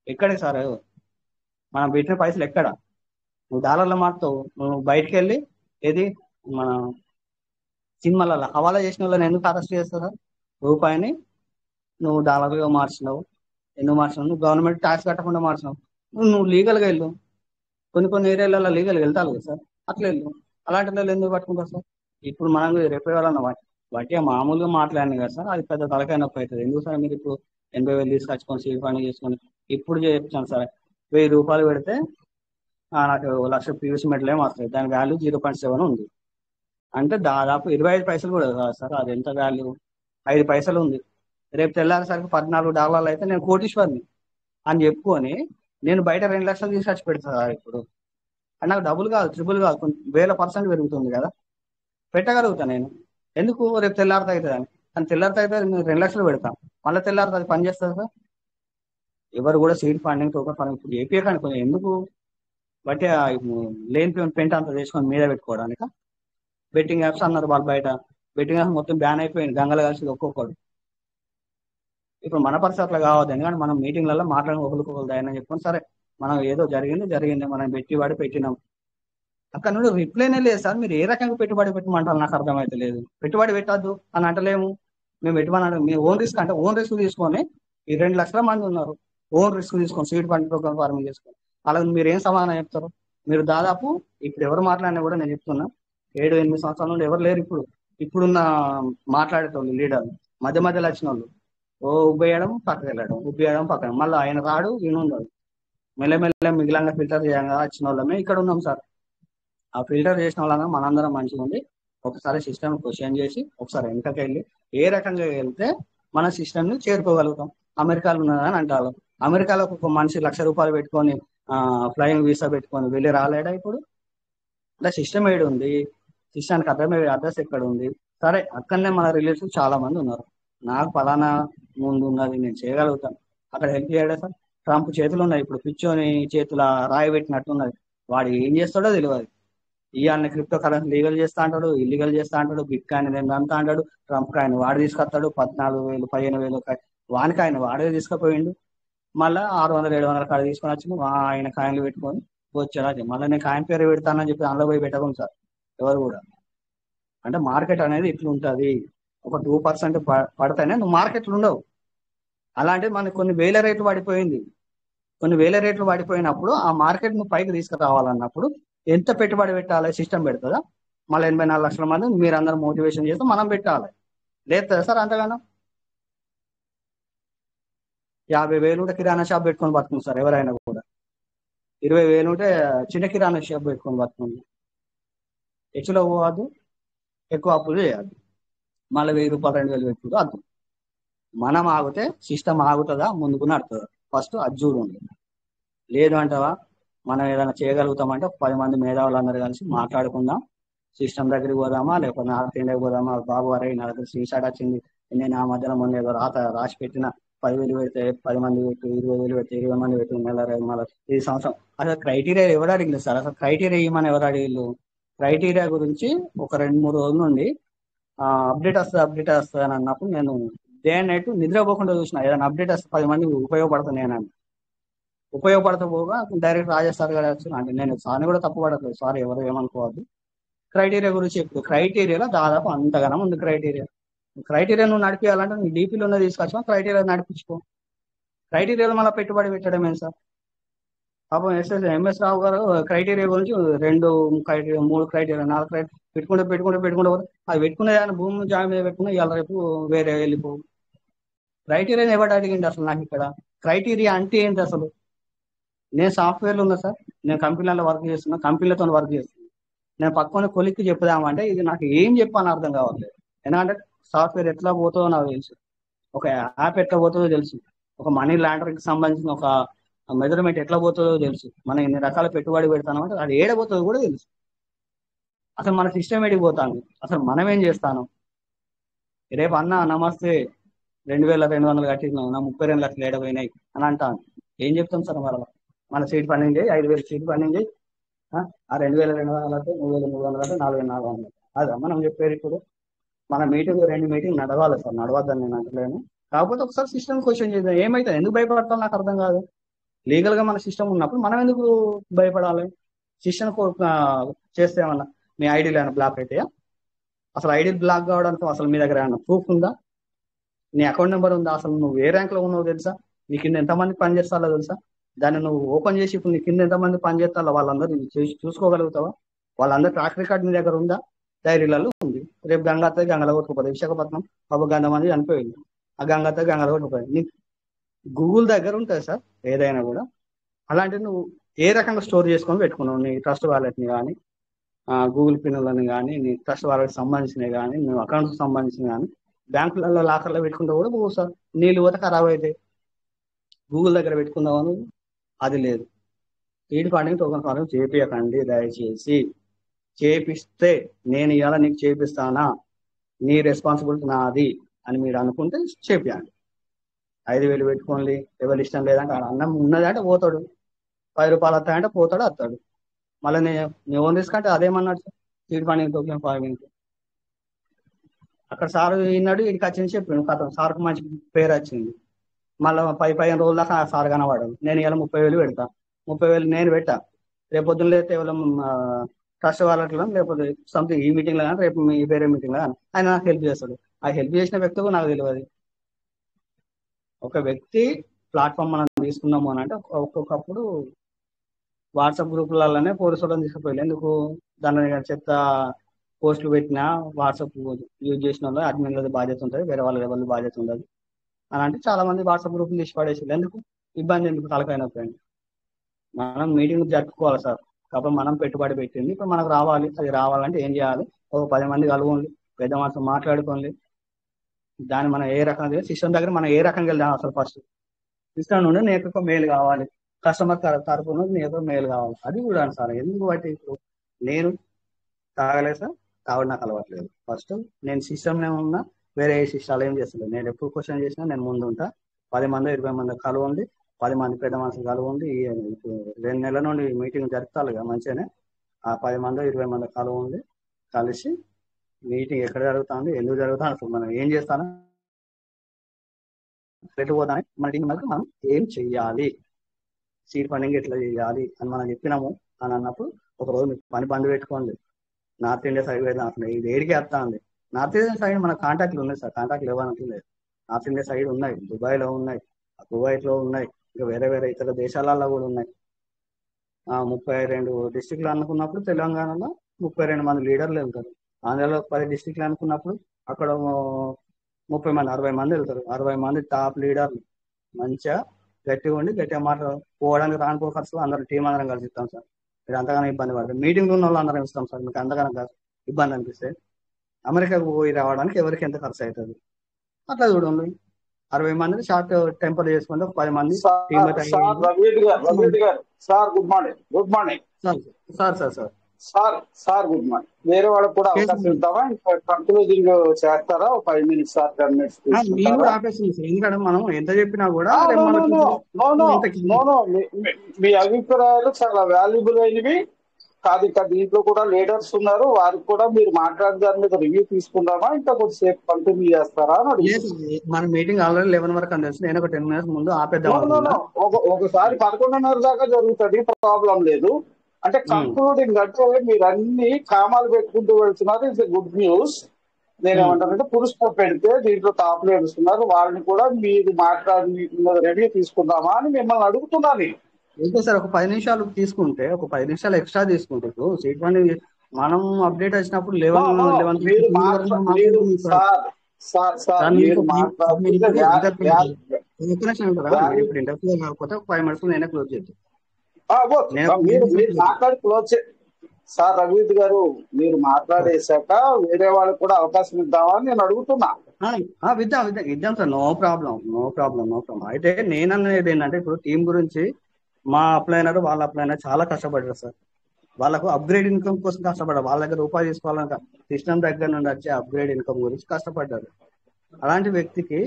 ఎక్కడికి సార్ మనం పెట్టిన పైసలు ఎక్కడ? నువ్వు డాలర్లో మారుతావు, నువ్వు బయటకు వెళ్ళి ఏది మన సినిమాలలో హవాలా చేసిన వాళ్ళని ఎందుకు అరెస్ట్ చేస్తారా? రూపాయిని నువ్వు డాలర్గా మార్చినావు, ఎందుకు మార్చినావు? నువ్వు గవర్నమెంట్ ట్యాక్స్ కట్టకుండా మార్చినావు. నువ్వు లీగల్గా వెళ్ళు, కొన్ని ఏరియాలలో లీగల్గా వెళ్తావు కదా సార్, అట్లా వెళ్ళు. అలాంటి వాళ్ళు ఎందుకు పట్టుకుంటారు సార్? ఇప్పుడు మనం రేపు వాళ్ళన్న బట్టి మామూలుగా మాట్లాడినాయి కదా సార్, అది పెద్ద తలకాయ నొప్పి అవుతుంది. ఎందుకు సార్ మీరు ఇప్పుడు 80,000 తీసుకొచ్చుకొని సీడ్ ఫండింగ్ చేసుకొని ఇప్పుడు చెప్తాను సార్, 1,000 రూపాయలు పెడితే నాకు 1,00,000 పీయూసీ మెడల్ ఏమో వస్తాయి, దాని వాల్యూ 0.7 ఉంది. అంటే దాదాపు 25 పైసలు కూడా కాదు సార్, అది ఎంత వాల్యూ? 5 పైసలు ఉంది. రేపు తెల్లారేసరికి $14 అయితే నేను కోటీశ్వర్ని అని చెప్పుకొని నేను బయట 2 లక్షలు తీసుకొచ్చి పెడతా ఇప్పుడు. అంటే నాకు డబుల్ కాదు, ట్రిపుల్ కాదు, 1000% పెరుగుతుంది కదా, పెట్టగలుగుతా నేను. ఎందుకు? రేపు తెల్లారితే అవుతుంది అని. కానీ తెల్లారితే అయితే నేను 2 లక్షలు పెడతాను, మళ్ళీ తెల్లారితే అది పని చేస్తుంది సార్. ఎవరు కూడా సీడ్ ఫండింగ్ టోకన్ ఫండింగ్ ఇప్పుడు ఏపీ కానీ కొంచెం ఎందుకు బట్టి లేని పెంట అంతా చేసుకొని మీద పెట్టుకోవడానికి. బెట్టింగ్ యాప్స్ అన్నారు వాళ్ళు, బయట బెట్టింగ్ యాప్స్ మొత్తం బ్యాన్ అయిపోయింది, గంగలు కలిసి ఒక్కొక్కడు. ఇప్పుడు మన పరిస్థితి అట్లా కావద్దు. ఎందుకంటే మనం మీటింగ్లలో మాట్లాడిన ఒకరికొకరు దయని చెప్పుకొని సరే మనం ఏదో జరిగింది మనం పెట్టుబడి పెట్టినాం. అక్కడ నుండి రిప్లైనే లేదు సార్. మీరు ఏ రకంగా పెట్టుబడి పెట్టమంటారు నాకు అర్థమైతే లేదు. పెట్టుబడి పెట్టద్దు అని అంటలేము. మేము పెట్టుబడి మీ ఓన్ రిస్క్ అంటే ఓన్ రిస్క్ తీసుకొని ఈ 2 లక్షల మంది ఉన్నారు. ఓన్ రిస్క్ తీసుకొని సీడ్ ఫండ్ ప్రోగ్రామ్ ఫార్మింగ్ చేసుకొని అలా మీరు ఏం సమాధానం చెప్తారు? మీరు దాదాపు ఇప్పుడు ఎవరు మాట్లాడినా కూడా నేను చెప్తున్నా 7-8 సంవత్సరాల నుండి ఎవరు లేరు ఇప్పుడున్న మాట్లాడేటోళ్ళు లీడర్లు మధ్య మధ్యలో వచ్చిన వాళ్ళు ఉబ్బేయడం పక్కకి వెళ్ళడం ఉబ్బేయడం పక్కన మళ్ళీ ఆయన రాడు ఈయన ఉండడు. మెల్లమెల్ల మిగిలిన ఫిల్టర్ చేయంగా వచ్చిన వాళ్ళమే ఇక్కడ ఉన్నాం సార్. ఆ ఫిల్టర్ చేసిన వాళ్ళ మనందరం మంచిగా ఉంది. ఒకసారి సిస్టమ్ క్వశ్చన్ చేసి ఒకసారి వెనకకి వెళ్ళి ఏ రకంగా వెళ్తే మన సిస్టమ్ ని చేరుకోగలుగుతాం. అమెరికాలో ఉన్నదని అంటారు. అమెరికాలో ఒక మనిషి ₹1,00,000 పెట్టుకొని ఫ్లయింగ్ వీసా పెట్టుకొని వెళ్ళి రాలేడా? ఇప్పుడు అంటే సిస్టమ్ ఏడు ఉంది, సిస్టానికి అడ్రస్ ఎక్కడ ఉంది? సరే అక్కడనే మన రిలేటివ్స్ చాలా మంది ఉన్నారు. నాకు ఫలానా ముందు ఉన్నది నేను చేయగలుగుతాను. అక్కడ హెల్ప్ చేయడా సార్? ట్రంప్ చేతులు ఉన్నాయి ఇప్పుడు పిచ్చోని చేతుల రాయి పెట్టినట్టున్నది. వాడు ఏం చేస్తాడో తెలియదు. ఇవాళ క్రిప్టో కరెన్సీ లీగల్ చేస్తా అంటాడు, ఇల్లీగల్ చేస్తా అంటాడు, బిట్ కాయిన్ అంతా అంటాడు. ట్రంప్ కాయిన్ వాడు తీసుకొస్తాడు 14,000 15,000 వానికి ఆయన వాడే తీసుకుపోయిండు. మళ్ళీ 600-700 కాడ తీసుకొని వచ్చి ఆయన కాయిన్లు పెట్టుకొని వచ్చారా. మళ్ళీ నేను కాయిన్ పేరు పెడతానని చెప్పి అందులో పోయి పెట్టకుండా సార్ ఎవరు కూడా. అంటే మార్కెట్ అనేది ఇట్లా ఉంటుంది. ఒక 2% పడితేనే నువ్వు మార్కెట్లు ఉండవు. అలాంటి మనకు కొన్ని వేల రేట్లు పడిపోయింది. కొన్ని వేల రేట్లు పడిపోయినప్పుడు ఆ మార్కెట్ ను పైకి తీసుకురావాలన్నప్పుడు ఎంత పెట్టుబడి పెట్టాలి? సిస్టమ్ పెడుతుందా? మళ్ళీ 84 లక్షల మంది మీరందరూ మోటివేషన్ చేస్తే మనం పెట్టాలి. లేదు సార్ అంతగానో 50,000 ఉంటే కిరాణా షాప్ పెట్టుకొని బతుకుంది సార్. ఎవరైనా కూడా 20,000 ఉంటే చిన్న కిరాణా షాప్ పెట్టుకొని బతుకుంది. హెచ్చులో పోవద్దు, ఎక్కువ అప్పులు చేయద్దు, మళ్ళీ ₹1,000 2,000 పెట్టుకుంటూ అద్దు. మనం ఆగితే సిస్టమ్ ఆగుతుందా ముందుకు నడుతుందా? ఫస్ట్ అది చూడండి. లేదు అంటావా మనం ఏదైనా చేయగలుగుతామంటే 10 మంది మేధావులందరూ కలిసి మాట్లాడుకుందాం. సిస్టమ్ దగ్గరికి పోదామా లేకపోతే నార్త్ ఇండియాకి పోదామా? బాబు అరే నా దగ్గర సీసాట్ వచ్చింది, నేను ఆ మధ్యలో మొన్న ఏదో రాసి పెట్టిన 10,000 పెడితే 10 మంది పెట్టు, 20,000 పెడితే 20 మంది పెట్టు, మళ్ళీ ఈ సంవత్సరం అసలు క్రైటీరియా ఎవరు అడిగింది సార్? అసలు క్రైటీరియా ఇవ్వమని ఎవరు అడిగిళ్ళు? క్రైటీరియా గురించి ఒక 2-3 రోజుల నుండి అప్డేట్ వస్తుంది అని అన్నప్పుడు నేను డే అండ్ నైట్ నిద్రపోకుండా చూసిన. ఏదైనా అప్డేట్ వస్తే 10 మంది ఉపయోగపడుతుంది నేను ఉపయోగపడతా పోగా డైరెక్ట్ రాజేస్తారు గారు అంటే నేను సార్ని కూడా తప్పు పడట్లేదు. సారీ ఎవరు ఏమనుకోవద్దు. క్రైటీరియా గురించి చెప్పు. క్రైటీరియాలో దాదాపు అంతగానం ఉంది క్రైటీరియా నువ్వు నడిపించాలంటే నీ డీపీలో ఉన్నది తీసుకొచ్చిన క్రైటీరియా నడిపించుకో. క్రైటీరియాలో మళ్ళీ పెట్టుబడి పెట్టడం ఏం సార్? పాపం ఎంఎస్ రావు గారు క్రైటీరియా గురించి 2 క్రైటీరియా 3 క్రైటీరియా 4 క్రైటీరియా పెట్టుకుంటే అది పెట్టుకునే దాన్ని భూమి జాయిన్ మీద పెట్టుకుని ఇవాళ రేపు వేరే వెళ్ళిపోవు. క్రైటీరియా ఎవరు అడిగింది అసలు? నాకు ఇక్కడ క్రైటీరియా అంటే ఏంటి అసలు? నేను సాఫ్ట్వేర్లో ఉన్నా సార్, నేను కంపెనీలలో వర్క్ చేస్తున్నా, కంపెనీలతో వర్క్ చేస్తున్నా. నేను పక్కన కొలిక్కి చెప్పుదామంటే ఇది నాకు ఏం చెప్పాలని అర్థం కావట్లేదు. ఎందుకంటే సాఫ్ట్వేర్ ఎట్లా పోతుందో నాకు తెలుసు, ఒక యాప్ ఎట్లా పోతుందో తెలుసు, ఒక మనీ లాండరింగ్కి సంబంధించిన ఒక మెజర్మెంట్ ఎట్లా పోతుందో తెలుసు, మనం ఎన్ని రకాల పెట్టుబడి పెడతామంటే అది ఏడబోతుందో కూడా తెలుసు. అసలు మన సిస్టమ్ ఏడిపోతాను, అసలు మనం ఏం చేస్తాను? రేపు అన్న నమస్తే 2,200 కట్టినాం, నా 32 లక్షలు ఏడపోయినాయి అని అంటాను. ఏం చెప్తాం సార్? మన సీట్ ఫండింగ్ చేయి, 5,000 సీట్ ఫండింగ్ చేయి, ఆ 2,200 3,300 4,400 అదా మనం చెప్పేది? ఇప్పుడు మన మీటింగ్ 2 మీటింగ్ నడవాలి సార్, నడవద్దని నేను అంటలేను. కాకపోతే ఒకసారి సిస్టమ్ క్వశ్చన్ చేద్దాం. ఏమైతే ఎందుకు భయపడతాం నాకు అర్థం కాదు. లీగల్ గా మన సిస్టమ్ ఉన్నప్పుడు మనం ఎందుకు భయపడాలి? సిస్టమ్ చేస్తే ఏమన్నా మీ ఐడీలు ఏమైనా బ్లాక్ అవుతాయా? అసలు ఐడీ బ్లాక్ కావడానికి అసలు మీ దగ్గర ఏమైనా ప్రూఫ్ ఉందా? నీ అకౌంట్ నెంబర్ ఉందా? అసలు నువ్వు ఏ ర్యాంక్ లో ఉన్నావు తెలుసా? నీ కింద ఎంతమంది పని చేస్తారో తెలుసా? దాన్ని నువ్వు ఓపెన్ చేసి ఇప్పుడు నీ కింద ఎంతమంది పని చేస్తారో వాళ్ళందరూ చూసుకోగలుగుతావా? వాళ్ళందరూ ట్రాక్ రికార్డ్ నీ దగ్గర ఉందా? డైరీలలో ఉంది. రేపు గంగాతో గంగలో కొట్టుకుపోతుంది. విశాఖపట్నం ఒక 100 మంది చనిపోయింది, ఆ గంగాతో గంగలో కొట్టుకుపోయింది. నీకు గూగుల్ దగ్గర ఉంటుంది సార్ ఏదైనా కూడా. అలాంటి నువ్వు ఏ రకంగా స్టోర్ చేసుకొని పెట్టుకున్నావు నీ ట్రస్ట్ వాలెట్ని కానీ, గూగుల్ పిన్లని కానీ, నీ ట్రస్ట్ వాలెట్ సంబంధించినవి కానీ, నువ్వు అకౌంట్కి సంబంధించినవి కానీ బ్యాంకులలో లాకర్లో పెట్టుకుంటే కూడా పోవు సార్. నీళ్ళు పోతే ఖరాబ్ అవుతాయి. గూగుల్ దగ్గర పెట్టుకుందామని అది లేదు. సీడ్ ఫండింగ్ టోకెన్ ఫండింగ్ చేపియకండి దయచేసి. చేపిస్తే నేను ఇవాళ నీకు చేపిస్తానా, నీ రెస్పాన్సిబిలిటీ నాది అని మీరు అనుకుంటే చేపియండి. 5,000 పెట్టుకోండి. ఎవరు ఇష్టం లేదంటే అన్నం ఉన్నదంటే పోతాడు, ₹10 వస్తాయంటే పోతాడు వస్తాడు. మళ్ళీ నీ ఓన్ రిస్క్ అంటే అదేమన్నాడు sir? Seed funding token farming అక్కడ సార్ విన్నాడు, ఇక్కడికి వచ్చింది చెప్పిండు, కథ సార్కు మంచి పేరు వచ్చింది. మళ్ళీ 15 రోజుల దాకా ఆ సార్ కనబడదు. నేను ఇలా 30,000 పెడతా, 30,000 నేను పెట్టా. రేపు పొద్దున్న లేకపోతే ఎవరు ట్రస్ట్ వాళ్ళట్లో లేకపోతే సంథింగ్ ఈ మీటింగ్ లో కానీ రేపు మీ వేరే మీటింగ్ లో కానీ ఆయన నాకు హెల్ప్ చేస్తాడు. ఆ హెల్ప్ చేసిన వ్యక్తి నాకు తెలియదు. ఒక వ్యక్తి ప్లాట్ఫామ్ మనం తీసుకున్నాము అని అంటే ఒక్కొక్కప్పుడు వాట్సాప్ గ్రూపులలోనే పోలీసు వాళ్ళని తీసుకుపోయి ఎందుకు దాని చెత్త పోస్టులు పెట్టినా వాట్సాప్ యూజ్ చేసిన వాళ్ళు అడ్మిన్లది బాధ్యత ఉంటుంది, వేరే వాళ్ళ ఎవరి బాధ్యత ఉండదు అని అంటే చాలా మంది వాట్సాప్ గ్రూపులు తీసి పడేసి ఎందుకు ఇబ్బంది, ఎందుకు తలకైనప్పుడు మనం మీటింగ్ జరుపుకోవాలి సార్. కాబట్టి మనం పెట్టుబడి పెట్టింది ఇప్పుడు మనకు రావాలి. అది రావాలంటే ఏం చేయాలి? ఒక 10 మంది కలుగుండి, పెద్ద మనసు మాట్లాడుకోండి. దాన్ని మనం ఏ రకంగా సిస్టమ్ దగ్గర మనం ఏ రకంగా వెళ్దాం అసలు ఫస్ట్ సిస్టమ్ నుండి నీకు ఒక మెయిల్ కావాలి, కస్టమర్ తరపున నీకు మెయిల్ కావాలి. అది కూడా సార్ ఎందుకు బట్టి ఇప్పుడు నేను తాగలేదు సార్, తాగడం నాకు అలవాట్లేదు. ఫస్ట్ నేను సిస్టమ్లో ఉన్నా, వేరే ఏ సిస్టాలు ఏం చేస్తలేదు. నేను ఎప్పుడు క్వశ్చన్ చేసినా నేను ముందు ఉంటా. 10 మంది 20 మంది కలవండి, 10 మంది పెద్ద మనుషులు కలవండి. 2 నెలల నుండి మీటింగ్ జరుపుతారు కదా మంచిగానే. ఆ 10 మంది 20 మంది కలవండి, కలిసి మీటింగ్ ఎక్కడ జరుగుతుంది, ఎందుకు జరుగుతుంది, అసలు మనం ఏం చేస్తాను, పెట్టిపోతానే మన టీం మీద మనం ఏం చెయ్యాలి, సీడ్ ఫండింగ్ ఎట్లా చేయాలి అని మనం చెప్పినాము అని అన్నప్పుడు ఒకరోజు మీకు పని బంద్ పెట్టుకోండి. నార్త్ ఇండియా సైడ్ అయితే అసలు ఇది ఏడికి వస్తా ఉంది. నార్త్ ఇండియా సైడ్ మన కాంటాక్ట్లు ఉన్నాయి సార్, కాంటాక్ట్లు ఇవ్వనట్టు లేదు. నార్త్ ఇండియా సైడ్ ఉన్నాయి, దుబాయ్లో ఉన్నాయి, కువైట్లో ఉన్నాయి, ఇంకా వేరే వేరే ఇతర దేశాలలో కూడా ఉన్నాయి. 32 డిస్టిక్లు అనుకున్నప్పుడు తెలంగాణలో 32 మంది లీడర్లు వెళ్తారు. ఆంధ్రలో 10 డిస్టిక్లు అనుకున్నప్పుడు అక్కడ 30 మంది 60 మంది వెళ్తారు. 60 మంది టాప్ లీడర్లు మంచిగా గట్టిగా ఉండి గట్టిగా మాట్లాడు పోవడానికి రానుకో ఖర్చు అందరూ టీం అందరం కలిసి ఇస్తాం సార్. మీరు అంతగానో ఇబ్బంది పడతారు. మీటింగ్ ఉన్న వాళ్ళు అందరం ఇస్తాం సార్. మీకు అంతగానో ఇబ్బంది అనిపిస్తే అమెరికాకు పోయి రావడానికి ఎవరికి ఎంత ఖర్చు అవుతుంది అట్లా చూడండి. 60 మందిని షార్ట్ టెంపర్ చేసుకుంటే 10 మంది team sir good morning. Good morning sir sir sir sir sir good morning. వేరే వాళ్ళకి కూడా అవకాశం ఇద్దామా? ఇంకా కంక్లూజింగ్ చేస్తారా? 5 minutes సార్ 10 minutes ఎందుకంటే మనం ఎంత చెప్పినా కూడా మీ అభిప్రాయాలు చాలా వాల్యుబుల్ అయినవి. కాదు ఇంకా దీంట్లో కూడా లీడర్స్ ఉన్నారు, వారికి కూడా మీరు మాట్లాడిన దాని మీద రివ్యూ తీసుకుందామా? ఇంకా కొద్దిసేపు కంటిన్యూ చేస్తారా అని అడుగుతాను. మన మీటింగ్ ఆల్రెడీ 11 వరకు అని తెలుసు. నేను ఒక 10 minutes ముందు ఆపేద్దాం. ఒకసారి 11:30 దాకా జరుగుతుంది, ప్రాబ్లం లేదు. అంటే కంక్లూడింగ్ అంటే మీరు అన్ని కామాలు పెట్టుకుంటూ వెళ్తున్నారు. It's good news. నేనేమంటానంటే పురుషులు పెడితే దీంట్లో టాప్ లీడర్స్ ఉన్నారు, వాళ్ళని కూడా మీరు మాట్లాడి రివ్యూ తీసుకుందామా అని మిమ్మల్ని అడుగుతున్నాను. ఓకే సార్, ఒక 10 నిమిషాలు తీసుకుంటే, ఒక 10 నిమిషాలు ఎక్స్ట్రా తీసుకుంటే సీట్ ఫండింగ్ మనం అప్డేట్ వచ్చినప్పుడు 11 ఇప్పుడు ఇంటర్వ్యూ కాకపోతే 5 minutes నేనే క్లోజ్ చేద్దాం. మీరు మాట్లాడి క్లోజ్ సార్. రవిత్ గారు మీరు మాట్లాడేశాక వేరే వాళ్ళకి కూడా అవకాశం ఇద్దామని నేను అడుగుతున్నా. ఇద్దాం సార్, నో ప్రాబ్లం. అయితే నేననేది ఏంటంటే ఇప్పుడు టీం గురించి మా అప్లైనర్ వాళ్ళ అప్లైనర్ చాలా కష్టపడ్డారు సార్. వాళ్ళకు అప్గ్రేడ్ ఇన్కమ్ కోసం కష్టపడ్డారు. వాళ్ళ దగ్గర రూపాయి తీసుకోవాలంటే సిస్టమ్ దగ్గర నుండి వచ్చే అప్గ్రేడ్ ఇన్కమ్ గురించి కష్టపడ్డారు. అలాంటి వ్యక్తికి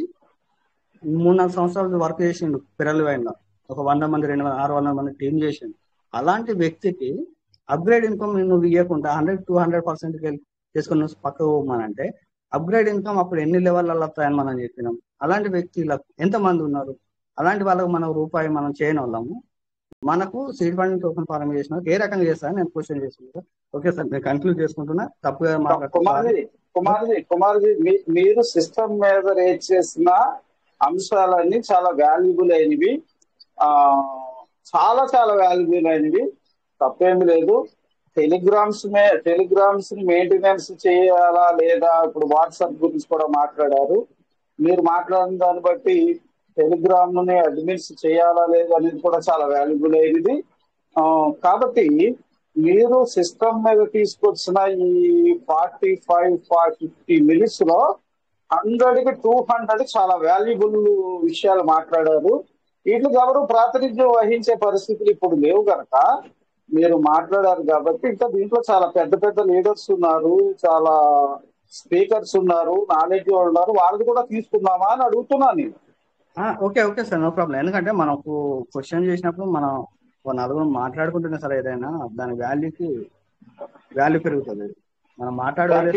3-4 సంవత్సరాలు వర్క్ చేసిండు పిరల్ వైన్లో. ఒక 100 మంది 600 మంది టీం చేసిండు. అలాంటి వ్యక్తికి అప్గ్రేడ్ ఇన్కమ్ నువ్వు ఇవ్వకుండా 100-200% చేసుకుని నువ్వు పక్కకు పోమనంటే అప్గ్రేడ్ ఇన్కమ్ అప్పుడు ఎన్ని లెవెల్లో వస్తాయని మనం చెప్పినాం. అలాంటి వ్యక్తులకు ఎంతమంది ఉన్నారు? అలాంటి వాళ్ళకు మనం రూపాయి మనం చేయని వాళ్ళము. మనకు సీడ్ ఫండింగ్ టోకెన్ ఫార్మ్ చేసిన ఏ రకంగా చేస్తారని నేను క్వశ్చన్ చేసుకుంటా. ఓకే సార్, నేను కన్క్లూడ్ చేసుకుంటున్నా. తప్పుగా కుమార్జీ మీరు సిస్టమ్ మీద రేట్ చేసిన అంశాలన్నీ చాలా వాల్యుబుల్ అయినవి, చాలా చాలా వాల్యుబుల్ అయినవి. తప్పేమి లేదు. టెలిగ్రామ్స్ ని మెయింటెనెన్స్ చేయాలా లేదా, ఇప్పుడు వాట్సాప్ గురించి కూడా మాట్లాడారు. మీరు మాట్లాడిన దాన్ని బట్టి టెలిగ్రామ్ ని అడ్మిన్స్ చేయాలా లేదా అనేది కూడా చాలా వాల్యుబుల్ అయినది. కాబట్టి మీరు సిస్టమ్ మీద తీసుకొచ్చిన ఈ 45-50 minutes లో 100కి 200 చాలా వాల్యుబుల్ విషయాలు మాట్లాడారు. వీటికి ఎవరు ప్రాతినిధ్యం వహించే పరిస్థితులు ఇప్పుడు లేవు కనుక మీరు మాట్లాడారు కాబట్టి ఇంకా దీంట్లో చాలా పెద్ద పెద్ద లీడర్స్ ఉన్నారు, చాలా స్పీకర్స్ ఉన్నారు, నాలెడ్జ్ ఉన్నారు, వాళ్ళని కూడా తీసుకుందామా అని అడుగుతున్నాను నేను. Okay sir, no problem. ఎందుకంటే మనకు క్వశ్చన్ చేసినప్పుడు మనం నలుగురు మాట్లాడుకుంటున్నా సార్, ఏదైనా దాని వాల్యూ పెరుగుతుంది. మనం మాట్లాడాలి.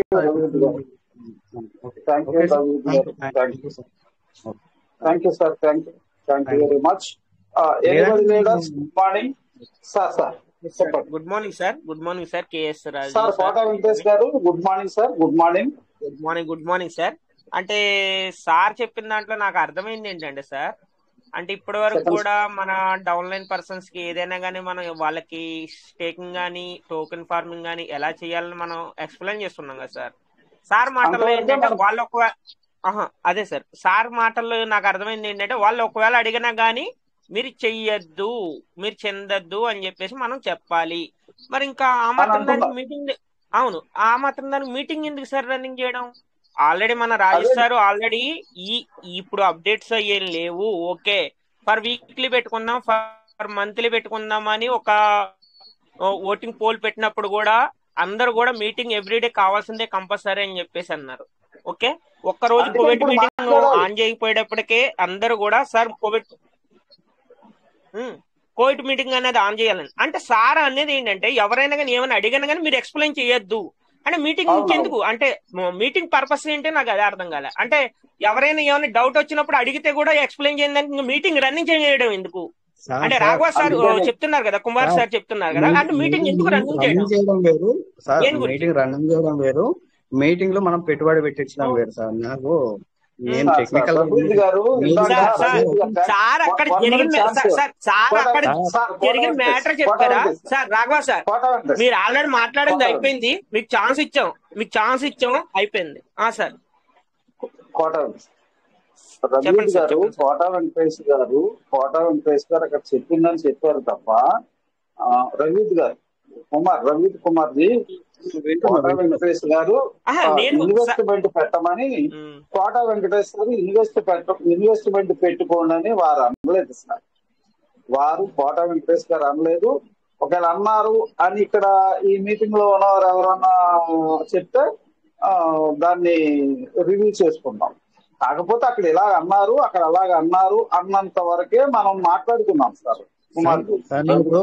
Thank you sir, thank you thank you. Very much. Anybody leaders, good morning sir. చెప్పండి good morning sir. Good morning sir. KS Raju sir. Sir. Kota Venkatesh garu good morning sir. Good morning. Good morning. Good morning sir. అంటే sir చెప్పిన దాంట్లో నాకు అర్థమైంది ఏంటంటే sir, అంటే ఇప్పటి వరకు చెప్పండి. కూడా మన డౌన్లైన్ పర్సన్స్ కి ఏదైనా కానీ మనం వాళ్ళకి స్టేకింగ్ కానీ టోకెన్ ఫార్మింగ్ కానీ ఎలా చేయాలని మనం ఎక్స్ప్లెయిన్ చేస్తున్నాం కదా సార్. సార్ మాటల్లో అంతవరకే ఏంటంటే మనం వాళ్ళు అదే సార్, సార్ మాటల్లో నాకు అర్థమైంది ఏంటంటే వాళ్ళు ఒకవేళ అడిగినా గానీ మీరు చెయ్యొద్దు, మీరు చెందొద్దు అని చెప్పేసి మనం చెప్పాలి. మరి ఇంకా ఆ అని మాత్రం అంటున్నారు. దానికి మీటింగ్, అవును, ఆ మాత్రం దానికి మీటింగ్ ఎందుకు సార్ రన్నింగ్ చేయడం? ఆల్రెడీ మన అదే రాజేష్ సార్ ఆల్రెడీ ఇప్పుడు అప్డేట్స్ అయ్యేం లేవు, ఓకే, ఫర్ వీక్లీ పెట్టుకుందాం, ఫర్ మంత్లీ పెట్టుకుందాం అని ఒక ఓటింగ్ పోల్ పెట్టినప్పుడు కూడా అందరూ కూడా మీటింగ్ ఎవ్రీడే కావాల్సిందే కంపల్సరీ అని చెప్పేసి అన్నారు. ఓకే, ఒక్క రోజు అందుకే కోవిడ్ ఇప్పుడు మీటింగ్ మాట్లాడాలి. ఆన్ చేయకపోయేటప్పటికే అందరూ కూడా సార్ కోవిడ్ మీటింగ్ అనేది ఆన్ చేయాలని, అంటే సార్ అనేది ఏంటంటే ఎవరైనా కానీ ఏమైనా అడిగినా కానీ మీరు ఎక్స్ప్లెయిన్ చేయొద్దు అంటే మీటింగ్ అవునవును. ఇంకెందుకు, అంటే మీటింగ్ పర్పస్ ఏంటి నాకు అదే అర్థం కాలే. అంటే ఎవరైనా ఏమైనా డౌట్ వచ్చినప్పుడు అడిగితే కూడా ఎక్స్ప్లెయిన్ చేయడానికి మీటింగ్ రన్నింగ్ చేయడం ఎందుకు? సార్ అంటే సార్ రాఘవ సార్ అందుకనే చెప్తున్నారు కదా, కుమార్ సార్ సార్ చెప్తున్నారు కదా, అంటే మీటింగ్ ఎందుకు రన్నింగ్ చేయడం? రన్నింగ్ చేయడం వేరు సార్, దేని గురించి? మీటింగ్ రన్నింగ్ చేయడం వేరు, మీటింగ్ లో మనం పెట్టుబడి పెట్టించడం వేరు సార్. నాకు నేను సార్ టెక్నికల్ రఘువీర్ గారు ఇందాక సార్ సార్ రఘువీర్ గారు సార్ అక్కడ వన్ జరిగిన మినిట్ ఛాన్స్. సార్ కోట అక్కడ సార్ కోట జరిగిన వెంకటేష్, మ్యాటర్ కోట చెప్తారా వెంకటేష్, సార్? రాఘవ సార్ కోట వెంకటేష్, మీరు ఆల్రెడీ మాట్లాడింది కోట అయిపోయింది, మీకు ఛాన్స్ ఇచ్చాం అయిపోయింది. సార్ కోట వెంకటేష్. చెప్పండి రఘువీర్ సార్, గారు చెప్పండి సార్. కోట వెంకటేష్ గారు అక్కడ చెప్పిందని చెప్పారు తప్ప రఘువీర్ గారు రఘువీర్ కుమార్జీ కోట వెంకటేష్ గారు నేను ఇన్వెస్ట్మెంట్ పెట్టమని కోట వెంకటేష్ గారు ఇన్వెస్ట్మెంట్ పెట్టుకోండి అని వారు అనలేదు సార్. వారు కోట వెంకటేష్ గారు అనలేదు. ఒకవేళ అన్నారు అని ఇక్కడ ఈ మీటింగ్ లో ఉన్నవారు ఎవరన్నా చెప్తే దాన్ని రివ్యూ చేసుకుందాం. కాకపోతే అక్కడ ఇలా అన్నారు, అక్కడ అలాగ అన్నారు అన్నంత వరకే మనం మాట్లాడుకున్నాం సార్. కుమార్ సార్ నేను ఇప్పుడు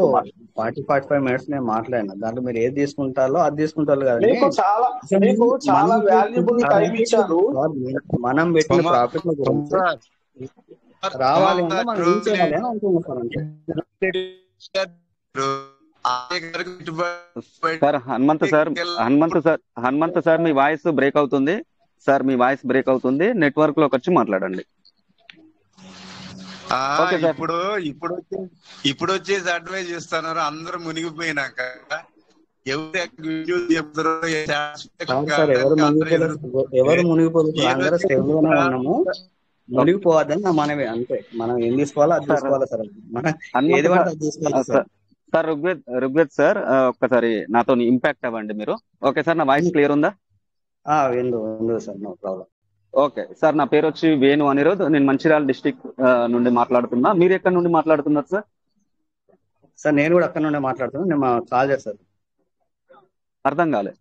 45 మినిట్స్ నేను మాట్లాడినా, దాంట్లో మీరు ఏది తీసుకుంటారో అది తీసుకుంటారు కానీ మీకు చాలా వాల్యుబుల్ టైం ఇచ్చారు. మనం పెట్టిన ప్రాఫిట్ గురించి రావాలి అంటే మనం ఏం చేయాలి అని అనుకున్నాం సార్. అంటే సార్ హనుమంత్ సార్ మీ వాయిస్ బ్రేక్ అవుతుంది సార్, మీ వాయిస్ బ్రేక్ అవుతుంది, నెట్వర్క్ లోకి వచ్చి మాట్లాడండి. ఇప్పుడు వచ్చేసి అడ్వైజ్ చేస్తున్నారు అందరూ మునిగిపోయినాక ఎవరు మునిగిపోతున్నారు, అందరూ స్టేబుల్ గానే ఉన్నాము, మునిగిపోవద్దని నా మనవి అంతే. మనం ఏం తీసుకోవాలో అది తీసుకోవాలి సార్, మనం ఏది పడితే అది తీసుకోవాలి సార్. సార్ ఋగ్వేద్ సార్ ఒక్కసారి నాతో ఇంపాక్ట్ అవ్వండి మీరు. ఓకే సార్, నా వాయిస్ క్లియర్ ఉందా? ఉంది sir, no problem. Okay sir, నా పేరు వచ్చి వేణు అనిరుద్, నేను మంచిర్యాల డిస్టిక్ నుండి మాట్లాడుతున్నా. మీరు ఎక్కడి నుండి మాట్లాడుతున్నారు సార్? సార్ నేను కూడా అక్కడ నుండి మాట్లాడుతున్నా, నేను కాల్ చేస్తాను. అర్థం కాలే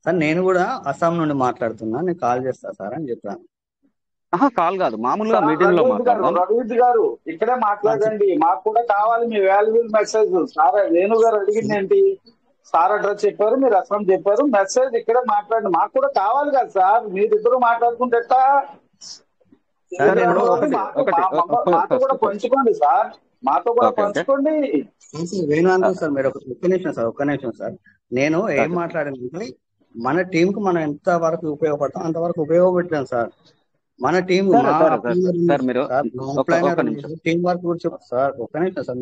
సార్. నేను కూడా అస్సాం నుండి మాట్లాడుతున్నా, నేను కాల్ చేస్తా సార్ అని చెప్పాను. కాల్ కాదు, మామూలుగా మీటింగ్ లో మాట్లాడదాం. రఘువీర్ గారు ఇక్కడే మాట్లాడండి, మాకు కూడా కావాలి మీ వాల్యుబుల్ మెసేజ్. సార్ వేణు గారు అడిగింది ఏంటి, సార్ అడ్రస్ చెప్పారు, మీరు అస్సాం చెప్పారు, మెసేజ్ ఇక్కడే మాట్లాడండి, మాకు కూడా కావాలి కదా సార్. మీరిద్దరు మాట్లాడుకుంటే మాతో కూడా పంచుకోండి సార్, మాతో కూడా పంచుకోండి. వేణు అంకుల్ సార్, మీరు ఒక్క నిమిషం సార్. నేను ఏం మాట్లాడానంటే మన టీం కు మనం ఎంత వరకు ఉపయోగపడతాం అంతవరకు ఉపయోగపెట్టాం సార్. మన టీం టీం వర్క్ గురించి సార్. ఒక్క నిమిషం సార్,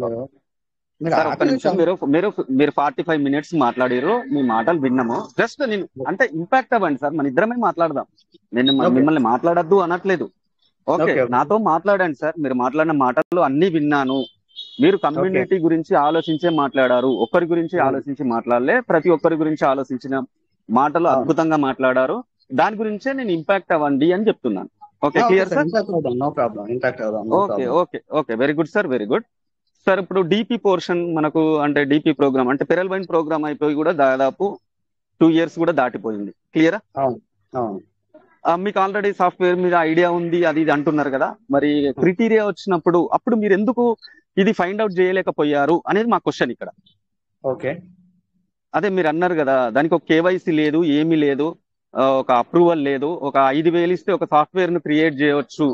మీరు 45 మినిట్స్ మాట్లాడారు, మీ మాటలు విన్నాము. జస్ట్ నేను అంటే ఇంపాక్ట్ అవ్వండి సార్, మన ఇద్దరమే మాట్లాడదాం. నేను మిమ్మల్ని మాట్లాడద్దు అనట్లేదు. ఓకే, నాతో మాట్లాడండి సార్. మీరు మాట్లాడిన మాటలు అన్ని విన్నాను. మీరు కమ్యూనిటీ గురించి ఆలోచించే మాట్లాడారు, ఒక్కరి గురించి ఆలోచించి మాట్లాడలే, ప్రతి ఒక్కరి గురించి ఆలోచించిన మాటలు అద్భుతంగా మాట్లాడారు. దాని గురించే నేను ఇంపాక్ట్ అవ్వండి అని చెప్తున్నాను. Okay, clear sir? No problem. Okay okay okay, very good sir, very good sir. ఇప్పుడు డిపి పోర్షన్ మనకు అంటే డిపి ప్రోగ్రామ్ అంటే పెరల్ వైన్ ప్రోగ్రామ్ అయిపోయి కూడా దాదాపు 2 years కూడా దాటిపోయింది. క్లియరా? మీకు ఆల్రెడీ సాఫ్ట్వేర్ మీద ఐడియా ఉంది, అది ఇది అంటున్నారు కదా, మరి క్రైటీరియా వచ్చినప్పుడు అప్పుడు మీరు ఎందుకు ఇది ఫైండ్ అవుట్ చేయలేకపోయారు అనేది మా క్వశ్చన్ ఇక్కడ. ఓకే, అదే మీరు అన్నారు కదా, దానికి ఒక కేవైసీ లేదు, ఏమీ లేదు, ఒక అప్రూవల్ లేదు, ఒక 5,000 ఇస్తే ఒక సాఫ్ట్వేర్ ను క్రియేట్ చేయవచ్చు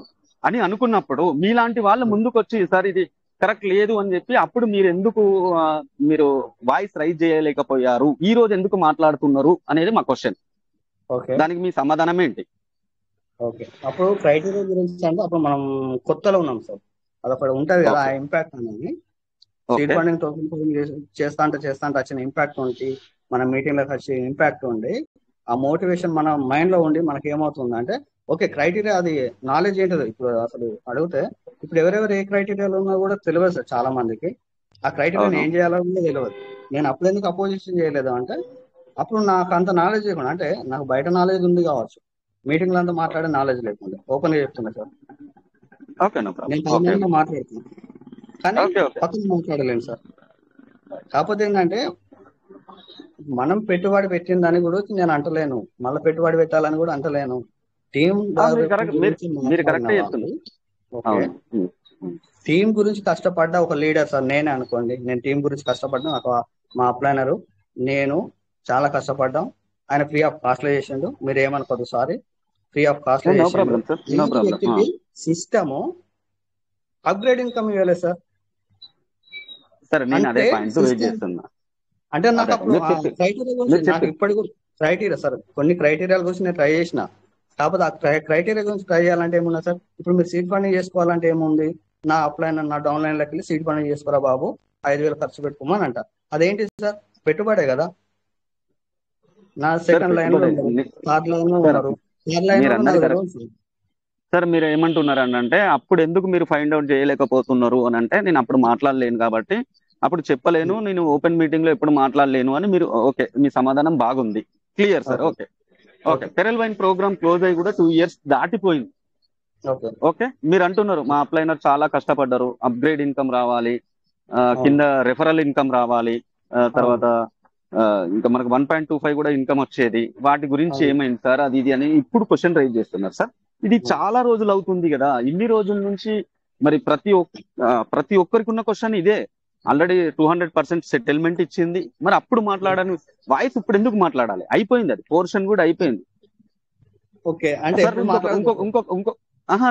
అని అనుకున్నప్పుడు మీలాంటి వాళ్ళు ముందుకు వచ్చి సార్ ఇది కరెక్ట్ లేదు అని చెప్పి అప్పుడు మీరు ఎందుకు మీరు వాయిస్ రైజ్ చేయలేకపోయారు, ఈ రోజు ఎందుకు మాట్లాడుతున్నారు అనేది మా క్వశ్చన్. ఓకే దానికి మీ సమాధానం ఏంటి? ఓకే అప్పుడు క్రైటీరియా గురించి అంటే అప్పుడు మనం కొత్తలో ఉన్నాం సార్, అది అప్పుడు ఉంటది కదా ఆ ఇంపాక్ట్ అనేది. సీడ్ ఫండింగ్ చేస్తా అంటే వచ్చిన ఇంపాక్ట్ ఉండి మన మీటింగ్ లోకి వచ్చే ఇంపాక్ట్ ఉండి ఆ మోటివేషన్ మన మైండ్ లో ఉండి మనకి ఏమవుతుంది అంటే ఓకే క్రైటీరియా అది నాలెడ్జ్ ఏంటది ఇప్పుడు అసలు అడిగితే ఇప్పుడు ఎవరెవరు ఏ క్రైటీరియాలో ఉన్నా కూడా తెలియదు సార్ చాలా మందికి. ఆ క్రైటీరియాని ఏం చేయాలో కూడా తెలియదు. నేను అప్పుడు ఎందుకు అపోజిషన్ చేయలేదు అంటే అప్పుడు నాకు అంత నాలెడ్జ్ లేకుండా, అంటే నాకు బయట నాలెడ్జ్ ఉంది కావచ్చు, మీటింగ్ లో అంతా మాట్లాడే నాలెడ్జ్ లేకుండా ఓపెన్ గా చెప్తున్నా సార్. నేను సాధారణంగా మాట్లాడుతున్నాను కానీ పక్కన మాట్లాడలేను సార్. కాకపోతే ఏంటంటే మనం పెట్టుబడి పెట్టిన దాని గురించి నేను అంటలేను, మళ్ళీ పెట్టుబడి పెట్టాలని కూడా అంటలేను. టీం ఓకే టీం గురించి కష్టపడ్డ ఒక లీడర్ సార్ నేనే అనుకోండి. నేను టీం గురించి కష్టపడ్డా, నాకు మా అప్లైనరు నేను చాలా కష్టపడ్డాం. ఆయన ఫ్రీ ఆఫ్ కాస్ట్ లో చేసిండు, మీరు ఏమనుకోదు సారీ, ఫ్రీ ఆఫ్ కాస్ట్ లో చేసిండు. వ్యక్తికి సిస్టమ్ అప్గ్రేడ్ ఇన్కమ్ ఇవ్వలేదు సార్. అంటే నాకు అప్పుడు క్రైటీరియా గురించి నాకు ఇప్పటికి క్రైటీరియా సార్ కొన్ని క్రైటీరియాల గురించి నేను ట్రై చేసిన. కాకపోతే ఆ క్రైటీరియా గురించి ట్రై చేయాలంటే ఏమున్నా సార్, ఇప్పుడు మీరు సీడ్ ఫండింగ్ చేసుకోవాలంటే ఏముంది, నా అప్లైన్ నా డౌన్ లైన్ లకి సీడ్ ఫండింగ్ చేసుకోరా బాబు 5,000 ఖర్చు పెట్టుకోమని అంట. అదేంటి సార్ పెట్టుబడే కదా. నా సెకండ్ లైన్ లో థర్డ్ లైన్ లో ఉన్నారు, థర్డ్ లైన్ లో సార్ మీరు ఏమంటున్నారు అంటే అప్పుడు ఎందుకు మీరు ఫైండ్ అవుట్ చేయలేకపోతున్నారు అని అంటే నేను అప్పుడు మాట్లాడలేను కాబట్టి అప్పుడు చెప్పలేను, నేను ఓపెన్ మీటింగ్ లో ఎప్పుడు మాట్లాడలేను అని మీరు ఓకే మీ సమాధానం బాగుంది, clear sir. Okay okay pearl wine program close అయ్యి కూడా 2 years దాటిపోయింది. ఓకే మీరు అంటున్నారు మా అప్లైనర్ చాలా కష్టపడ్డారు, అప్గ్రేడ్ ఇన్కమ్ రావాలి, కింద రెఫరల్ ఇన్కమ్ రావాలి, తర్వాత ఇంకా మనకు 1.25 కూడా ఇన్కమ్ వచ్చేది, వాటి గురించి ఏమైంది సార్ అది ఇది అని ఇప్పుడు క్వశ్చన్ రైజ్ చేస్తున్నారు సార్. ఇది చాలా రోజులు అవుతుంది కదా, ఇన్ని రోజుల నుంచి మరి ప్రతి ఒక్కరికి ఉన్న క్వశ్చన్ ఇదే. ఆల్రెడీ 200% సెటిల్మెంట్ ఇచ్చింది, మరి అప్పుడు మాట్లాడని వాయిస్ ఇప్పుడు ఎందుకు మాట్లాడాలి? అయిపోయింది, అది పోర్షన్ కూడా అయిపోయింది. ఓకే అంటే ఇంకో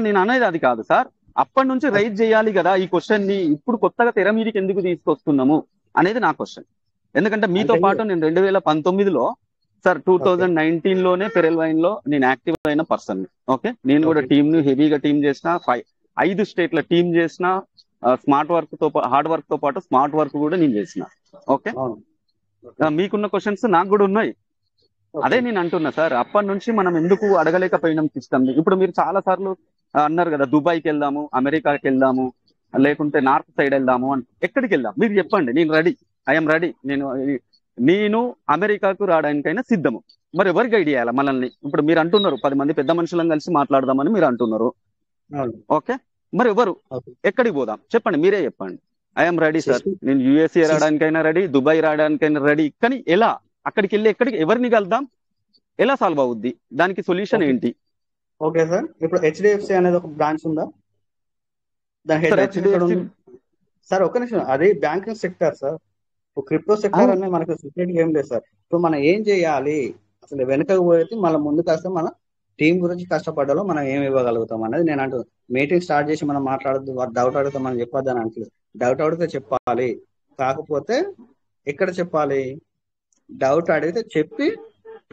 నేను అనేది అది కాదు సార్, అప్పటి నుంచి రైజ్ చేయాలి కదా ఈ క్వశ్చన్ ని, ఇప్పుడు కొత్తగా తెర మీదకి ఎందుకు తీసుకొస్తున్నాము అనేది నా క్వశ్చన్. ఎందుకంటే మీతో పాటు నేను 2019లో సార్ 2019 లోనే పెరల్ వైన్ లో నేను యాక్టివ్ అయిన పర్సన్. ఓకే నేను కూడా టీమ్ ని హెవీగా టీమ్ చేసిన, 5 స్టేట్ల టీమ్ చేసిన, స్మార్ట్ వర్క్ తో హార్డ్ వర్క్ తో పాటు స్మార్ట్ వర్క్ కూడా నేను చేసిన. ఓకే మీకున్న క్వశ్చన్స్ నాకు కూడా ఉన్నాయి, అదే నేను అంటున్నా సార్. అప్పటి నుంచి మనం ఎందుకు అడగలేకపోయినాం సిస్టమ్ ని? ఇప్పుడు మీరు చాలా సార్లు అన్నారు కదా దుబాయ్కి వెళ్దాము, అమెరికాకి వెళ్దాము, లేకుంటే నార్త్ సైడ్ వెళ్దాము అని. ఎక్కడికి వెళ్దాం మీరు చెప్పండి, నేను రెడీ, ఐఎమ్ రెడీ. నేను అమెరికాకు రావడానికైనా సిద్ధము. మరి ఎవరికి గైడ్ చేయాలి మనల్ని? ఇప్పుడు మీరు అంటున్నారు 10 మంది పెద్ద మనుషులను కలిసి మాట్లాడదామని మీరు అంటున్నారు. ఓకే మరి ఎవరు ఎక్కడికి పోదాం చెప్పండి, మీరే చెప్పండి. ఐఎమ్ రెడీ సార్, నేను యుఎస్ఏ రావడానికైనా రెడీ, దుబాయ్ రావడానికైనా రెడీ. కానీ ఎలా? అక్కడికి వెళ్ళి ఎవరిని కలుద్దాం, ఎలా సాల్వ్ అవుద్ది, దానికి సొల్యూషన్ ఏంటి? ఓకే సార్ ఇప్పుడు హెచ్డిఎఫ్సి అనేది ఒక బ్రాంచ్ ఉందా? దాని హెడ్ ఆఫీస్ సార్ ఒక నిమిషం, అది banking sector sir. Crypto sector అనేది మనకు సెక్యూరిటీ ఏం లేదు సార్. ఇప్పుడు మనం ఏం చేయాలి, అసలు వెనుకకు పోయి మళ్ళీ ముందుకు వస్తే మన టీం గురించి కష్టపడ్డాలో మనం ఏమి ఇవ్వగలుగుతాం అనేది నేను అంటూ. మీటింగ్ స్టార్ట్ చేసి మనం మాట్లాడద్దు, డౌట్ అడిగితే మనం చెప్పొద్దు అని అంటలేదు. డౌట్ అడిగితే చెప్పాలి, కాకపోతే ఎక్కడ చెప్పాలి? డౌట్ అడిగితే చెప్పి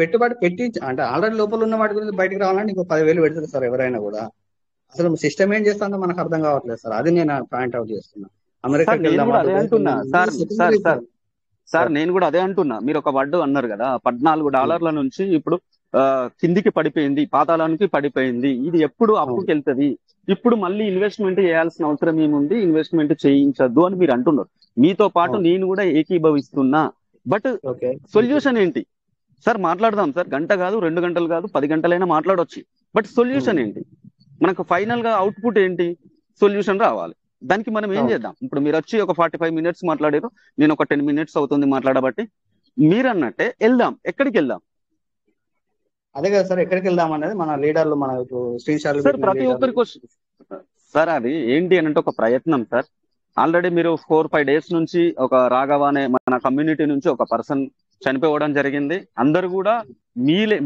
పెట్టుబడి పెట్టి, అంటే ఆల్రెడీ లోపల ఉన్న వాటి గురించి బయటకు రావాలంటే ఇంకో 10,000 పెడతారు సార్ ఎవరైనా కూడా. అసలు సిస్టమ్ ఏం చేస్తుందో మనకు అర్థం కావట్లేదు సార్, అది నేను పాయింట్ అవుట్ చేస్తున్నా. అమెరికాకి సార్ నేను కూడా అదే అంటున్నా. మీరు ఒక వర్డ్ అన్నారు కదా, $14 నుంచి ఇప్పుడు కిందికి పడిపోయింది, పాతాళానికి పడిపోయింది. ఇది ఎప్పుడు అప్పుకి వెళ్తుంది? ఇప్పుడు మళ్ళీ ఇన్వెస్ట్మెంట్ చేయాల్సిన అవసరం ఏముంది, ఇన్వెస్ట్మెంట్ చేయించద్దు అని మీరు అంటున్నారు. మీతో పాటు నేను కూడా ఏకీభవిస్తున్నా. బట్ సొల్యూషన్ ఏంటి సార్? మాట్లాడదాం సార్, గంట కాదు, 2 గంటలు కాదు, 10 గంటలైనా మాట్లాడొచ్చు. బట్ సొల్యూషన్ ఏంటి? మనకు ఫైనల్ గా అవుట్పుట్ ఏంటి? సొల్యూషన్ రావాలి. దానికి మనం ఏం చేద్దాం? ఇప్పుడు మీరు వచ్చి ఒక 45 minutes మాట్లాడారు, నేను ఒక 10 minutes అవుతుంది మాట్లాడబట్టి. మీరు అన్నట్టే వెళ్దాం. ఎక్కడికి వెళ్దాం? అదే కదా సార్, ఎక్కడికి వెళ్దాం అనేది మన లీడర్లు, మన సార్ ప్రతి ఒక్కరికి సార్ అది ఏంటి అని అంటే ఒక ప్రయత్నం సార్. ఆల్రెడీ మీరు 4-5 days నుంచి ఒక రాఘవ అనే మన కమ్యూనిటీ నుంచి ఒక పర్సన్ చనిపోవడం జరిగింది. అందరు కూడా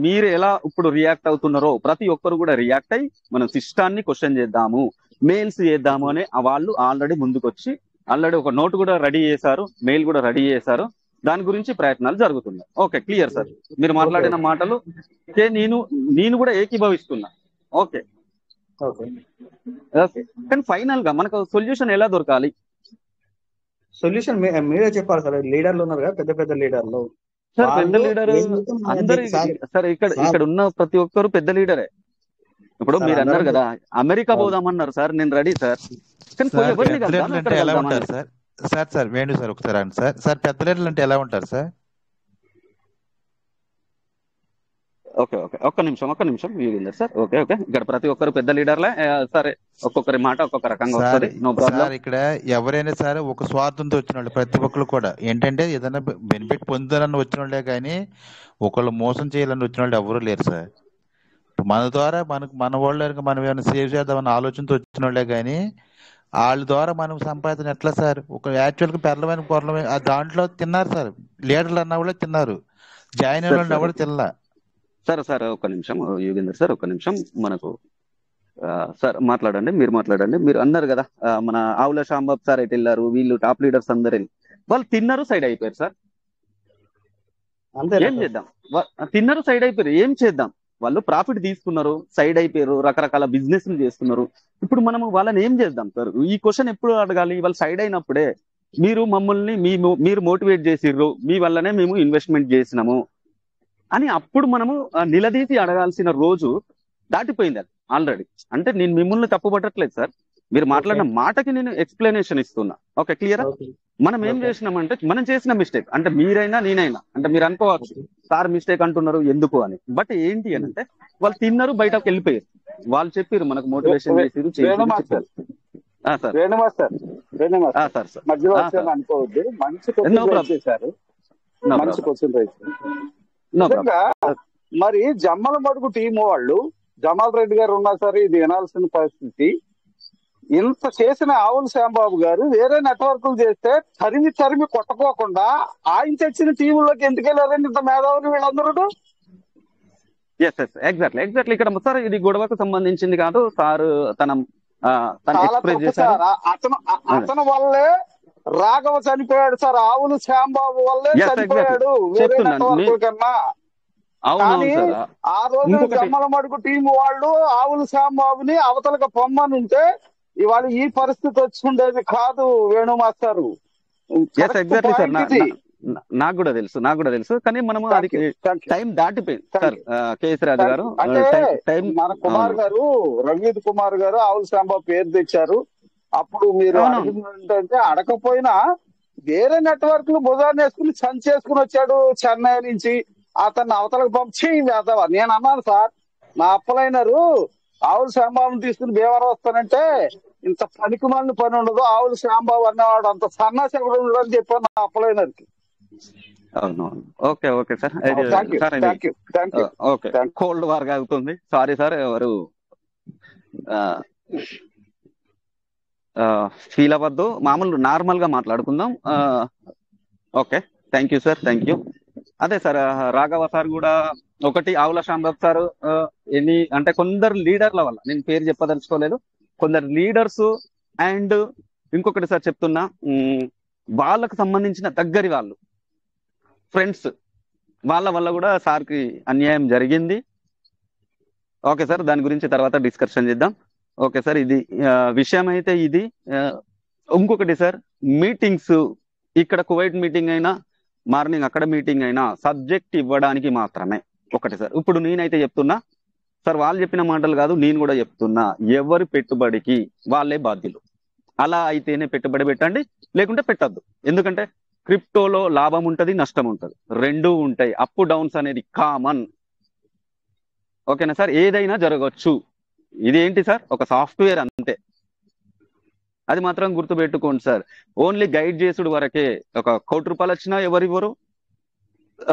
మీరు ఎలా ఇప్పుడు రియాక్ట్ అవుతున్నారో ప్రతి ఒక్కరు కూడా రియాక్ట్ అయ్యి మనం సిస్టాన్ని క్వశ్చన్ చేద్దాము, మెయిల్స్ చేద్దాము అని వాళ్ళు ఆల్రెడీ ముందుకొచ్చి ఆల్రెడీ ఒక నోట్ కూడా రెడీ చేశారు, మెయిల్ కూడా రెడీ చేశారు. దాని గురించి ప్రయత్నాలు జరుగుతున్నాయి. Okay, clear sir. మీరు మాట్లాడిన మాటలు నేను కూడా ఏకీభవిస్తున్నా. ఓకే ఓకే ఓకే, కానీ ఫైనల్ గా మనకు సొల్యూషన్ ఎలా దొరకాలి? సొల్యూషన్ మీరే చెప్పాలి సార్. లీడర్లు ఉన్నారు కదా, పెద్ద పెద్ద లీడర్లు. సార్ పెద్ద లీడర్ అందరు సార్ ఇక్కడ ఉన్న ప్రతి ఒక్కరు పెద్ద లీడరే. ఇప్పుడు మీరు అన్నారు కదా అమెరికా పోదామన్నారు సార్, నేను రెడీ సార్. కానీ ఎలా ఉంటారు సార్? సార్ వేణు సార్ ఒకసారి అండి సార్ పెద్ద లీడర్లు అంటే ఎలా ఉంటారు సార్? ఓకే ఓకే, ఒక్క నిమిషం వీళ్ళారు సార్. ఓకే ఓకే, ఇక్కడ ప్రతి ఒక్కరు పెద్ద లీడర్లే. సరే, ఒక్కొక్కరి మాట ఒక్కొక్క రకంగా వస్తుంది. No problem. ఇక్కడ ఎవరైనా సరే ఒక స్వార్థంతో వచ్చిన వాళ్ళు ప్రతి ఒక్కరు కూడా ఏంటంటే ఏదైనా బెనిఫిట్ పొందాలని వచ్చిన వాళ్ళే కానీ ఒకళ్ళు మోసం చేయాలని వచ్చిన వాళ్ళు ఎవరు లేరు సార్. మన ద్వారా మన వాళ్ళకి మనం ఏమైనా సేవ్ చేద్దామన్న ఆలోచనతో వచ్చిన వాళ్ళే కానీ వాళ్ళ ద్వారా మనం సంపాదన ఎట్లా సార్? ఒక యాక్చువల్గా పెరలమైన పొరలమైన దాంట్లో తిన్నారు సార్. లీడర్లు అన్న కూడా తిన్నారు, జాయిన్ అయిన వాళ్ళు ఎవరు తినలా. సార్ ఒక్క నిమిషం యోగేందర్ సార్, ఒక్క నిమిషం. మనకు సార్ మాట్లాడండి, మీరు మాట్లాడండి. మీరు అన్నారు కదా మన ఆవుల శాంబాబు సార్ అయితే వెళ్ళారు, వీళ్ళు టాప్ లీడర్స్ అందరు వాళ్ళు తిన్నారు, సైడ్ అయిపోయారు సార్. ఏం చేద్దాం? తిన్నారు, సైడ్ అయిపోయారు, ఏం చేద్దాం? వాళ్ళు ప్రాఫిట్ తీసుకున్నారు, సైడ్ అయిపోయారు, రకరకాల బిజినెస్ చేస్తున్నారు. ఇప్పుడు మనం వాళ్ళని ఏం చేద్దాం సార్? ఈ క్వశ్చన్ ఎప్పుడు అడగాలి? వాళ్ళు సైడ్ అయినప్పుడే మీరు మమ్మల్ని మీరు మోటివేట్ చేసిర్రు, మీ వల్లనే మేము ఇన్వెస్ట్మెంట్ చేసినాము అని అప్పుడు మనము నిలదీసి అడగాల్సిన రోజు దాటిపోయింది అది ఆల్రెడీ. అంటే నేను మిమ్మల్ని తప్పుపట్టట్లేదు సార్, మీరు మాట్లాడిన మాటకి నేను ఎక్స్ప్లెనేషన్ ఇస్తున్నా. ఓకే, క్లియరా? మనం ఏం చేసినామంటే మనం చేసిన మిస్టేక్, అంటే మీరైనా నేనైనా, అంటే మీరు అనుకోవచ్చు సార్ మిస్టేక్ అంటున్నారు ఎందుకు అని. బట్ ఏంటి అని అంటే వాళ్ళు తిన్నారు, బయటకు వెళ్ళిపోయారు. వాళ్ళు చెప్పారు మనకు మోటివేషన్ చేసారు, చెప్పారు. మరి జమ్మల మడుగు టీం వాళ్ళు జమాల్ రెడ్డి గారు ఉన్నా సరే ఇది వినాల్సిన పరిస్థితి. ఇంత చేసిన ఆవుల శ్యాంబాబు గారు వేరే నెట్వర్క్లు చేస్తే తరిమి కొట్టకోకుండా ఆయన తెచ్చిన టీంలోకి ఎందుకు వెళ్ళారండి ఇంత మేధావులు వీళ్ళందరూ? ఎగ్జాక్ట్లీ ఇక్కడ సార్ ఇది గొడవకు సంబంధించింది కాదు సార్. అతను వల్లే రాఘవ చనిపోయాడు సార్, ఆవులు శ్యాంబాబు వల్లే చనిపోయాడు వేరే నెట్వర్క్ల కన్నా. కానీ ఆ రోజు జమ్మల మడుగు టీం వాళ్ళు ఆవుల శ్యాంబాబుని అవతలకు పొమ్మని ఉంటే ఇవాళ ఈ పరిస్థితి వచ్చి ఉండేది కాదు వేణు మాస్టారు. నాకు కూడా తెలుసు కానీ మనము అది టైం దాటిపోయింది సార్. కేఎస్ రాజు గారు అంటే మన కుమార్ గారు రవీంద్ర కుమార్ గారు ఆవుల శ్యాంబాబు పేరు తెచ్చారు. అప్పుడు మీరు ఏంటంటే అడగపోయినా వేరే నెట్వర్క్లు భుజాన్ని వేసుకుని చేసుకుని వచ్చాడు చెన్నై నుంచి, అతన్ని అవతలకు పంపించి వేద్దావా. నేను అన్నాను సార్, నా అప్పలైనరు ఆవుల శ్యాంబాబుని తీసుకుని భీమవరం వస్తానంటే ఇంత పనికిమాలిన పని ఉండదు, ఆవుల శ్యాంబాబు అన్నవాడు అంత సన్నాసి ఎవరు ఉండదు అని చెప్పాను నా అప్పలైనరికి. అవునవును, okay sir. Okay, cold war అవుతుంది. సారీ సార్, ఎవరు ఫీల్ అవ్వద్దు, మామూలు నార్మల్ గా మాట్లాడుకుందాం. Okay, thank you sir, thank you. అదే సార్, రాఘవ సార్ కూడా ఒకటి, ఆవుల శాంబాబు సార్ అంటే కొందరు లీడర్ల వల్ల, నేను పేరు చెప్పదలుచుకోలేదు, కొందరు లీడర్స్ అండ్ ఇంకొకటి సార్ చెప్తున్నా, వాళ్ళకు సంబంధించిన దగ్గరి వాళ్ళు ఫ్రెండ్స్ వాళ్ళ వల్ల కూడా సార్కి అన్యాయం జరిగింది. ఓకే సార్, దాని గురించి తర్వాత డిస్కషన్ చేద్దాం. ఓకే సార్, ఇది విషయం అయితే ఇది. ఇంకొకటి సార్, మీటింగ్స్ ఇక్కడ కువైట్ మీటింగ్ అయినా మార్నింగ్ అక్కడ మీటింగ్ అయినా సబ్జెక్ట్ ఇవ్వడానికి మాత్రమే. ఒకటి సార్, ఇప్పుడు నేనైతే చెప్తున్నా సార్, వాళ్ళు చెప్పిన మాటలు కాదు, నేను కూడా చెప్తున్నా, ఎవరి పెట్టుబడికి వాళ్ళే బాధ్యులు. అలా అయితేనే పెట్టుబడి పెట్టండి, లేకుంటే పెట్టద్దు. ఎందుకంటే క్రిప్టోలో లాభం ఉంటుంది, నష్టం ఉంటుంది, రెండూ ఉంటాయి. అప్ డౌన్స్ అనేది కామన్. ఓకేనా సార్, ఏదైనా జరగవచ్చు. ఇదేంటి సార్, ఒక సాఫ్ట్వేర్ అంతే, అది మాత్రం గుర్తుపెట్టుకోండి సార్. ఓన్లీ గైడ్ చేసుడు వరకే. ఒక ₹1,00,00,000 వచ్చినా ఎవరివ్వరు,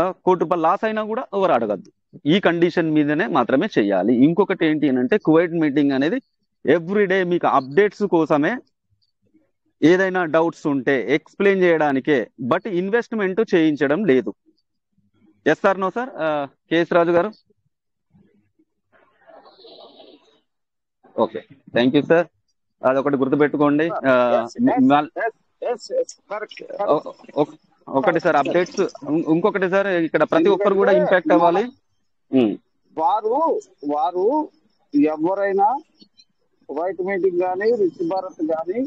₹1,00,00,000 లాస్ అయినా కూడా ఎవరు అడగద్దు. ఈ కండిషన్ మీదనే మాత్రమే చేయాలి. ఇంకొకటి ఏంటి అని అంటే, కువైట్ మీటింగ్ అనేది ఎవ్రీడే మీకు అప్డేట్స్ కోసమే, ఏదైనా డౌట్స్ ఉంటే ఎక్స్ప్లెయిన్ చేయడానికే, బట్ ఇన్వెస్ట్మెంట్ చేయించడం లేదు. Yes sir no sir KS Raju garu. Okay, thank you sir. అదొకటి గుర్తుపెట్టుకోండి. ఒకటి సార్ అప్డేట్స్, ఇంకొకటి సార్ ఇక్కడ ప్రతి ఒక్కరు కూడా ఇంపాక్ట్ అవ్వాలి. వారు ఎవరైనా వైట్ మీటింగ్ కానీ రిచ్ భారత్ కానీ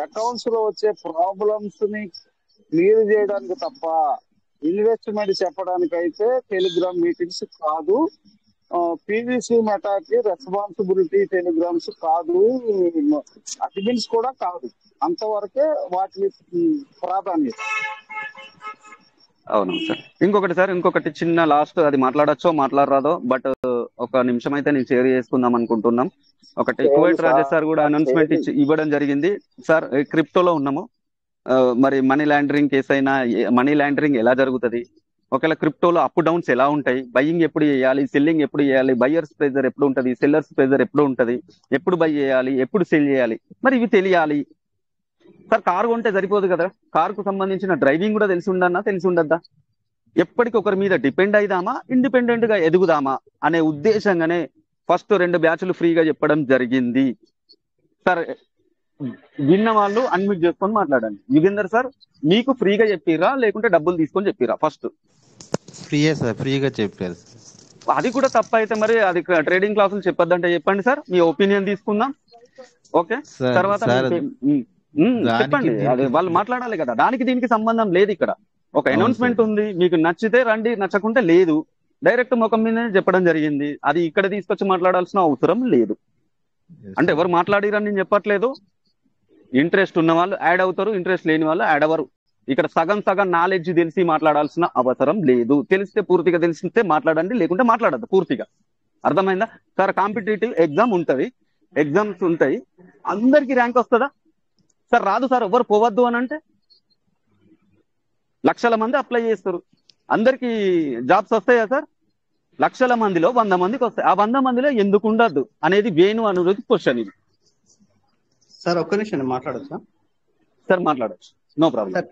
అకౌంట్స్ లో వచ్చే ప్రాబ్లమ్స్ ని క్లియర్ చేయడానికి తప్ప ఇన్వెస్ట్మెంట్ చెప్పడానికి అయితే టెలిగ్రామ్ మీటింగ్స్ కాదు. పీవీసీ మెటాకి రెస్పాన్సిబిలిటీ టెలిగ్రామ్స్ కాదు, అడ్మిన్స్ కూడా కాదు. అంతవరకే వాటి ప్రాధాన్యత. అవును సార్. ఇంకొకటి చిన్న లాస్ట్, అది మాట్లాడచ్చో మాట్లాడరాదో, బట్ ఒక నిమిషం అయితే నేను షేర్ చేసుకుందాం అనుకుంటున్నాం. ఒకటి కువైట్ రాజేష్ సార్ కూడా అనౌన్స్మెంట్ ఇవ్వడం జరిగింది. సార్ క్రిప్టోలో ఉన్నాము, మరి మనీ లాండరింగ్ కేసు అయినా మనీ లాండరింగ్ ఎలా జరుగుతుంది, ఒకవేళ క్రిప్టోలో అప్ డౌన్స్ ఎలా ఉంటాయి, బయ్యింగ్ ఎప్పుడు చేయాలి, సెల్లింగ్ ఎప్పుడు చేయాలి, బయ్యర్స్ ప్రెజర్ ఎప్పుడు ఉంటుంది, సెల్లర్స్ ప్రెజర్ ఎప్పుడు ఉంటుంది, ఎప్పుడు బై చేయాలి, ఎప్పుడు సెల్ చేయాలి, మరి ఇవి తెలియాలి సార్. కారు కొంటే సరిపోదు కదా, కారుకు సంబంధించిన డ్రైవింగ్ కూడా తెలిసి ఉండద్దా? ఎప్పటికొకరి మీద డిపెండ్ అయిదామా, ఇండిపెండెంట్ గా ఎదుగుదామా అనే ఉద్దేశంగానే ఫస్ట్ 2 బ్యాచ్లు ఫ్రీగా చెప్పడం జరిగింది సార్. విన్న వాళ్ళు అన్మ్యూట్ చేసుకొని మాట్లాడండి. యుగేందర్ సార్, మీకు ఫ్రీగా చెప్పిరా లేకుంటే డబ్బులు తీసుకొని చెప్పిరా? ఫస్ట్ ఫ్రీయే సార్, ఫ్రీగా చెప్పారు. అది కూడా తప్ప అయితే మరి అది ట్రేడింగ్ క్లాసులు చెప్పొద్దంటే చెప్పండి సార్, మీ ఒపీనియన్ తీసుకుందాం. ఓకే, తర్వాత చెప్పండి. అది వాళ్ళు మాట్లాడాలి కదా, దానికి దీనికి సంబంధం లేదు. ఇక్కడ ఒక అనౌన్స్మెంట్ ఉంది, మీకు నచ్చితే రండి, నచ్చకుంటే లేదు. డైరెక్ట్ ముఖం మీదనే చెప్పడం జరిగింది. అది ఇక్కడ తీసుకొచ్చి మాట్లాడాల్సిన అవసరం లేదు. అంటే ఎవరు మాట్లాడిరని నేను చెప్పట్లేదు. ఇంట్రెస్ట్ ఉన్న వాళ్ళు యాడ్ అవుతారు, ఇంట్రెస్ట్ లేని వాళ్ళు యాడ్ అవ్వరు. ఇక్కడ సగం నాలెడ్జ్ తెలిసి మాట్లాడాల్సిన అవసరం లేదు. తెలిస్తే పూర్తిగా తెలిస్తే మాట్లాడండి, లేకుంటే మాట్లాడద్దు పూర్తిగా. అర్థమైందా సార్? కాంపిటేటివ్ ఎగ్జామ్ ఉంటది, ఎగ్జామ్స్ ఉంటాయి, అందరికి ర్యాంక్ వస్తుందా సార్? రాదు సార్. ఎవరు పోవద్దు అని అంటే లక్షల మంది అప్లై చేస్తారు, అందరికి జాబ్స్ వస్తాయా సార్? లక్షల మందిలో 100 మందికి వస్తాయి. ఆ 100 మందిలో ఎందుకు ఉండద్దు అనేది వేణు అనురోధి క్వశ్చన్. ఇది సార్ ఒక్క నిమిషం మాట్లాడచ్చా సార్? మాట్లాడచ్చు, నో ప్రాబ్లం.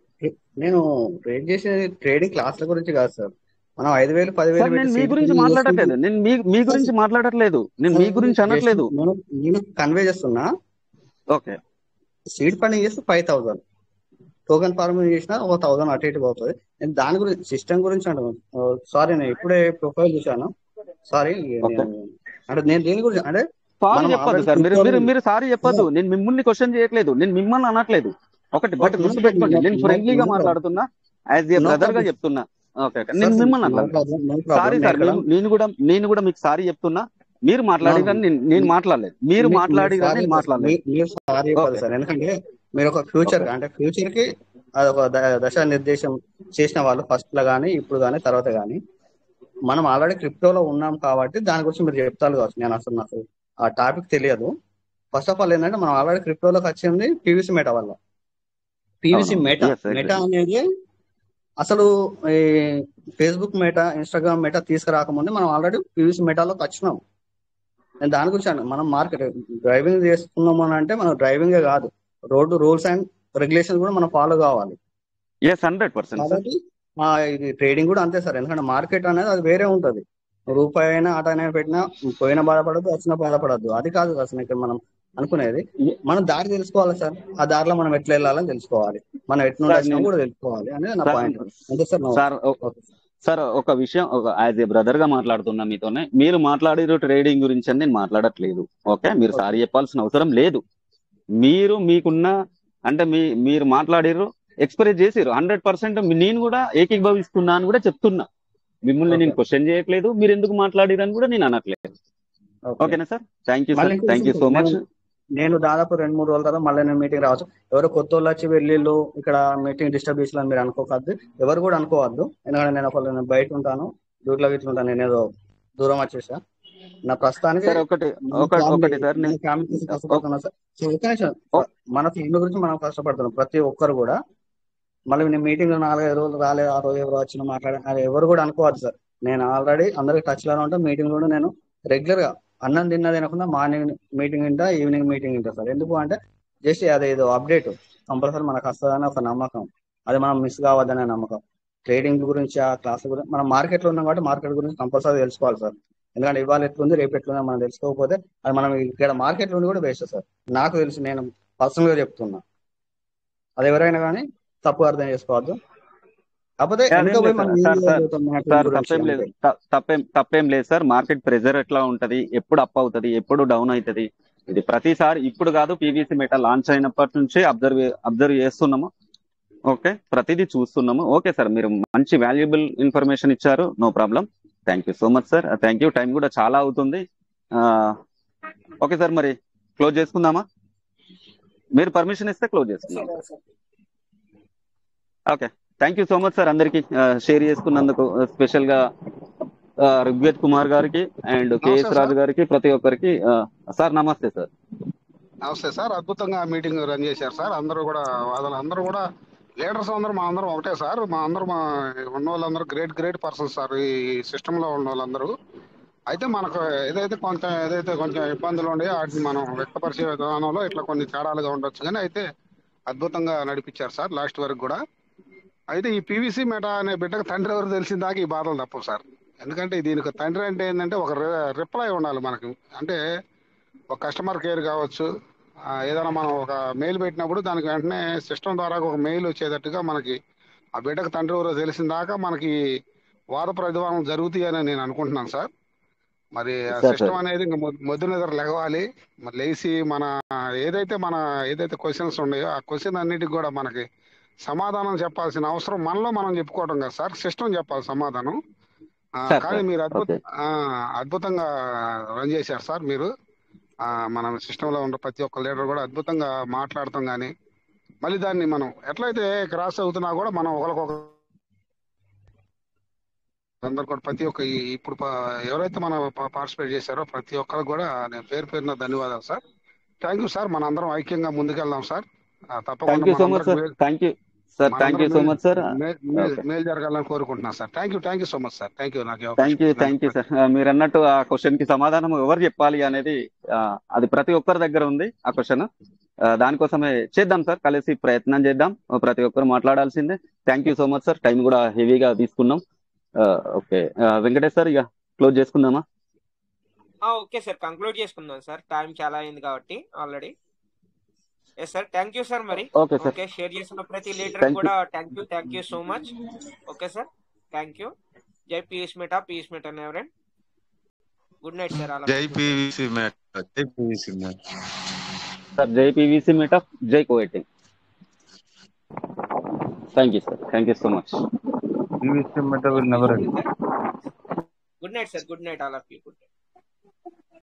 నేను ట్రేడ్ చేసే ట్రేడింగ్ క్లాసుల గురించి కాదు సార్. మనం 5,000 10,000 నేను మీ గురించి మాట్లాడట్లేదు, నేను మీ గురించి మాట్లాడట్లేదు, నేను మీ గురించి అనట్లేదు. నేను కన్వే చేస్తున్నా. ఓకే, సీడ్ ఫండింగ్ చేస్తే 5,000, టోకెన్ ఫార్మింగ్ చేసినా 1,000 అటు ఇటు పోతుంది. నేను దాని గురించి సిస్టమ్ గురించి అంటాను. సారీ, నేను ఇప్పుడే ప్రొఫైల్ చూశాను. సారీ, అంటే నేను దేని గురించి అంటే సారీ చెప్పొద్దు సార్. మీరు సారీ చెప్పొద్దు. నేను మిమ్మల్ని క్వశ్చన్ చేయట్లేదు, నేను మిమ్మల్ని అనట్లేదు. ఒకటి బట్ గుర్తుపెట్టుకోండి, నేను ఫ్రెండ్లీగా మాట్లాడుతున్నా, యాజ్ ఏ బ్రదర్ గా చెప్తున్నా. ఓకే, నేను మిమ్మల్ని అనట్లేదు. సారీ సార్, నేను కూడా మీకు సారీ చెప్తున్నా. మీరు మాట్లాడి కానీ నేను మాట్లాడలేదు, మీరు మాట్లాడి కానీ నేను మాట్లాడలేదు. ఎందుకంటే మీరు ఒక ఫ్యూచర్ కి అదొక దశ నిర్దేశం చేసిన వాళ్ళు ఫస్ట్ లో గానీ, ఇప్పుడు గానీ, తర్వాత గానీ. మనం ఆల్రెడీ క్రిప్టోలో ఉన్నాం కాబట్టి దాని గురించి మీరు చెప్తారు కావచ్చు. నేను అసలు నాకు ఆ టాపిక్ తెలియదు. ఫస్ట్ ఆఫ్ ఆల్ ఏంటంటే మనం ఆల్రెడీ క్రిప్టోలోకి వచ్చింది పీవీసీ మెటా వల్ల. పీవీసీ మెటా అనేది అసలు ఈ ఫేస్బుక్ మెటా, ఇన్స్టాగ్రామ్ మెటా తీసుకురాకముందే మనం ఆల్రెడీ పీవీసీ మెటాలోకి వచ్చినాం. నేను దాని గురించి మనం మార్కెట్ డ్రైవింగ్ చేస్తున్నాము అని అంటే మనం డ్రైవింగే కాదు, రోడ్డు రూల్స్ అండ్ రెగ్యులేషన్స్ కూడా మనం ఫాలో కావాలి. 100%. ఇది ట్రేడింగ్ కూడా అంతే సార్. ఎందుకంటే మార్కెట్ అనేది అది వేరే ఉంటది. రూపాయి అయినా ఆట అయినా పెట్టినా పోయినా బాధపడద్దు, వచ్చినా బాధపడద్దు. అది కాదు అసలు ఇక్కడ మనం అనుకునేది. మనం దారి తెలుసుకోవాలి సార్. ఆ దారిలో మనం ఎట్లా వెళ్ళాలని తెలుసుకోవాలి, మనం ఎట్లా వచ్చినా కూడా తెలుసుకోవాలి అనేది నా పాయింట్. అంతే సార్. సార్ ఒక విషయం, యాజ్ ఏ బ్రదర్ గా మాట్లాడుతున్నా మీతోనే. మీరు మాట్లాడిరు ట్రేడింగ్ గురించి అని నేను మాట్లాడట్లేదు. ఓకే, మీరు సారీ చెప్పాల్సిన అవసరం లేదు. మీరు మీకున్న అంటే మీరు మాట్లాడిరు, ఎక్స్ప్రెస్ చేసిరు 100%. నేను కూడా ఏకీభవిస్తున్నా అని కూడా చెప్తున్నా. మిమ్మల్ని నేను క్వశ్చన్ చేయట్లేదు, మీరు ఎందుకు మాట్లాడిరని కూడా నేను అనట్లేదు. ఓకేనా sir? Thank you sir, thank you so much. నేను దాదాపు 2-3 రోజుల తర్వాత మళ్ళీ నేను మీటింగ్ రావచ్చు. ఎవరో కొత్త వాళ్ళు వచ్చి వెళ్ళిళ్ళు ఇక్కడ మీటింగ్ డిస్టర్బ్ చేసిన మీరు అనుకోవద్దు, ఎవరు కూడా అనుకోవద్దు. ఎందుకంటే నేను బయట ఉంటాను, డ్యూటీలో ఇట్లా ఉంటాను. నేను ఏదో దూరం వచ్చేసా. నా ప్రస్తుతానికి కష్టపడుతున్నా సార్. మన ఫ్యామిలీ గురించి మనం కష్టపడుతున్నాం ప్రతి ఒక్కరు కూడా. మళ్ళీ నేను మీటింగ్ 4-5 రోజులు రాలేదు, ఆ రోజు ఎవరు వచ్చినా మాట్లాడే ఎవరు కూడా అనుకోవద్దు సార్. నేను ఆల్రెడీ అందరికి టచ్ లోనే ఉంటాను. మీటింగ్ కూడా నేను రెగ్యులర్ గా అన్నం తిన్నా తినకుండా మార్నింగ్ మీటింగ్ వింటా, ఈవినింగ్ మీటింగ్ వింటా సార్. ఎందుకు అంటే జస్ట్ అదేదో అప్డేట్ కంపల్సరీ మనకు వస్తుందని ఒక నమ్మకం, అది మనం మిస్ కావద్దనే నమ్మకం. ట్రేడింగ్ గురించి ఆ క్లాస్ గురించి మనం మార్కెట్లో ఉన్నాం కాబట్టి మార్కెట్ గురించి కంపల్సరీ తెలుసుకోవాలి సార్. ఎందుకంటే ఇవాళ ఎట్లుంది రేపు ఎట్లుంది మనం తెలుసుకోకపోతే అది మనం ఇక్కడ మార్కెట్లో ఉండి కూడా వేస్ట్ సార్. నాకు తెలిసి నేను పర్సనల్గా చెప్తున్నా, అది ఎవరైనా కానీ తప్పు అర్థం చేసుకోవద్దు. కాకపోతే ఇంకా పోయి మనం తప్పేం లేదు సార్. మార్కెట్ ప్రెజర్ ఎట్లా ఉంటది, ఎప్పుడు అప్ అవుతుంది, ఎప్పుడు డౌన్ అవుతుంది, ఇది ప్రతిసారి ఇప్పుడు కాదు, పీవీసీ మెటా లాంచ్ అయినప్పటి నుంచి అబ్జర్వ్ చేస్తున్నాము. ఓకే, ప్రతిదీ చూస్తున్నాము. ఓకే సార్, మీరు మంచి వాల్యుబుల్ ఇన్ఫర్మేషన్ ఇచ్చారు, no problem. Thank you so much sir. Thank you. Time కూడా చాలా అవుతుంది. ఓకే సార్, మరి క్లోజ్ చేసుకుందామా? మీరు పర్మిషన్ ఇస్తే క్లోజ్ చేసుకుందాం. Okay, thank you so much sir. అందరికి షేర్ చేసుకున్నందుకు, స్పెషల్ గా ఋగ్వేద్ కుమార్ గారికి అండ్ కేఎస్ రాజు గారికి, ప్రతి ఒక్కరికి. సార్ నమస్తే సార్. నమస్తే సార్. అద్భుతంగా మీటింగ్ రన్ చేశారు సార్. అందరూ కూడా అందరూ కూడా లీడర్స్ అందరూ మా అందరం ఒకటే సార్. మా ఉన్న వాళ్ళందరూ గ్రేట్ పర్సన్స్ సార్ ఈ సిస్టమ్ లో ఉన్న వాళ్ళందరూ. అయితే మనకు ఏదైతే కొంచెం ఇబ్బందులు ఉండే వాటిని మనం వ్యక్తపరిచే విధానంలో ఇట్లా కొన్ని తేడాలుగా ఉండొచ్చు, కానీ అయితే అద్భుతంగా నడిపించారు సార్ లాస్ట్ వరకు కూడా. అయితే ఈ పీవీసీ మెటా అనే బిడ్డకు తండ్రి ఎవరు తెలిసిన దాకా ఈ బాధలు తప్పవు సార్. ఎందుకంటే దీనికి తండ్రి అంటే ఏంటంటే ఒక రిప్లై ఉండాలి మనకు. అంటే ఒక కస్టమర్ కేర్ కావచ్చు, ఏదైనా మనం ఒక మెయిల్ పెట్టినప్పుడు దానికి వెంటనే సిస్టమ్ ద్వారా ఒక మెయిల్ వచ్చేటట్టుగా మనకి ఆ బిడ్డకు తండ్రి ఎవరో తెలిసిన దాకా మనకి వాద ప్రతివాదం జరుగుతాయని నేను అనుకుంటున్నాను సార్. మరి ఆ సిస్టమ్ అనేది ఇంకా మొద్దు నిద్ర లెగవాలి. మరి లేచి ఏదైతే క్వశ్చన్స్ ఉన్నాయో ఆ క్వశ్చన్ అన్నిటికి కూడా మనకి సమాధానం చెప్పాల్సిన అవసరం మనలో మనం చెప్పుకోవడం కదా సార్, సిస్టమ్ చెప్పాలి సమాధానం. కానీ మీరు అద్భుతంగా రన్ చేశారు సార్. మీరు మన సిస్టంలో ఉన్న ప్రతి ఒక్క లీడర్ కూడా అద్భుతంగా మాట్లాడతాం, కానీ మళ్ళీ దాన్ని మనం ఎట్లయితే క్రాస్ అవుతున్నా కూడా మనం ఒకరికొకరు అందరు కూడా ప్రతి ఒక్క ఇప్పుడు ఎవరైతే మనం పార్టిసిపేట్ చేశారో ప్రతి ఒక్కరికి కూడా నేను పేరున ధన్యవాదాలు సార్. Thank you sir. మన అందరం ఐక్యంగా ముందుకెళ్దాం సార్. తప్పకుండా మేలు జరగాలని కోరుకుంటున్నాను sir. Thank you so much sir. Thank you sir. మీరు అన్నట్టు ఆ క్వశ్చన్ కి సమాధానం ఎవరు చెప్పాలి అనేది అది ప్రతి ఒక్కరి దగ్గర ఉంది ఆ క్వశ్చన్. దానికోసమే చేద్దాం సార్, కలిసి ప్రయత్నం చేద్దాం. ప్రతి ఒక్కరు మాట్లాడాల్సిందే. Thank you so much sir. Time కూడా హెవీగా తీసుకున్నాం. ఓకే వెంకటేష్ సార్, ఇక క్లోజ్ చేసుకుందామా? ఓకే సార్, కంక్లూడ్ చేసుకుందాం సార్. టైం చాలా అయింది కాబట్టి already. Yes sir, thank you sir. మరి ఓకే, షేర్ చేసిన ప్రతి లీడర్ కూడా thank you so much. Okay sir, thank you. జై పీస్ మెటా అండ్ ఎవరెన్. Good night sir. జై పీవీసీ మెటా. సార్ జై పీవీసీ మెటా, జై కోఎటింగ్. Thank you sir. Thank you so much. PVC meta will never end. Good night sir. Good night all of you.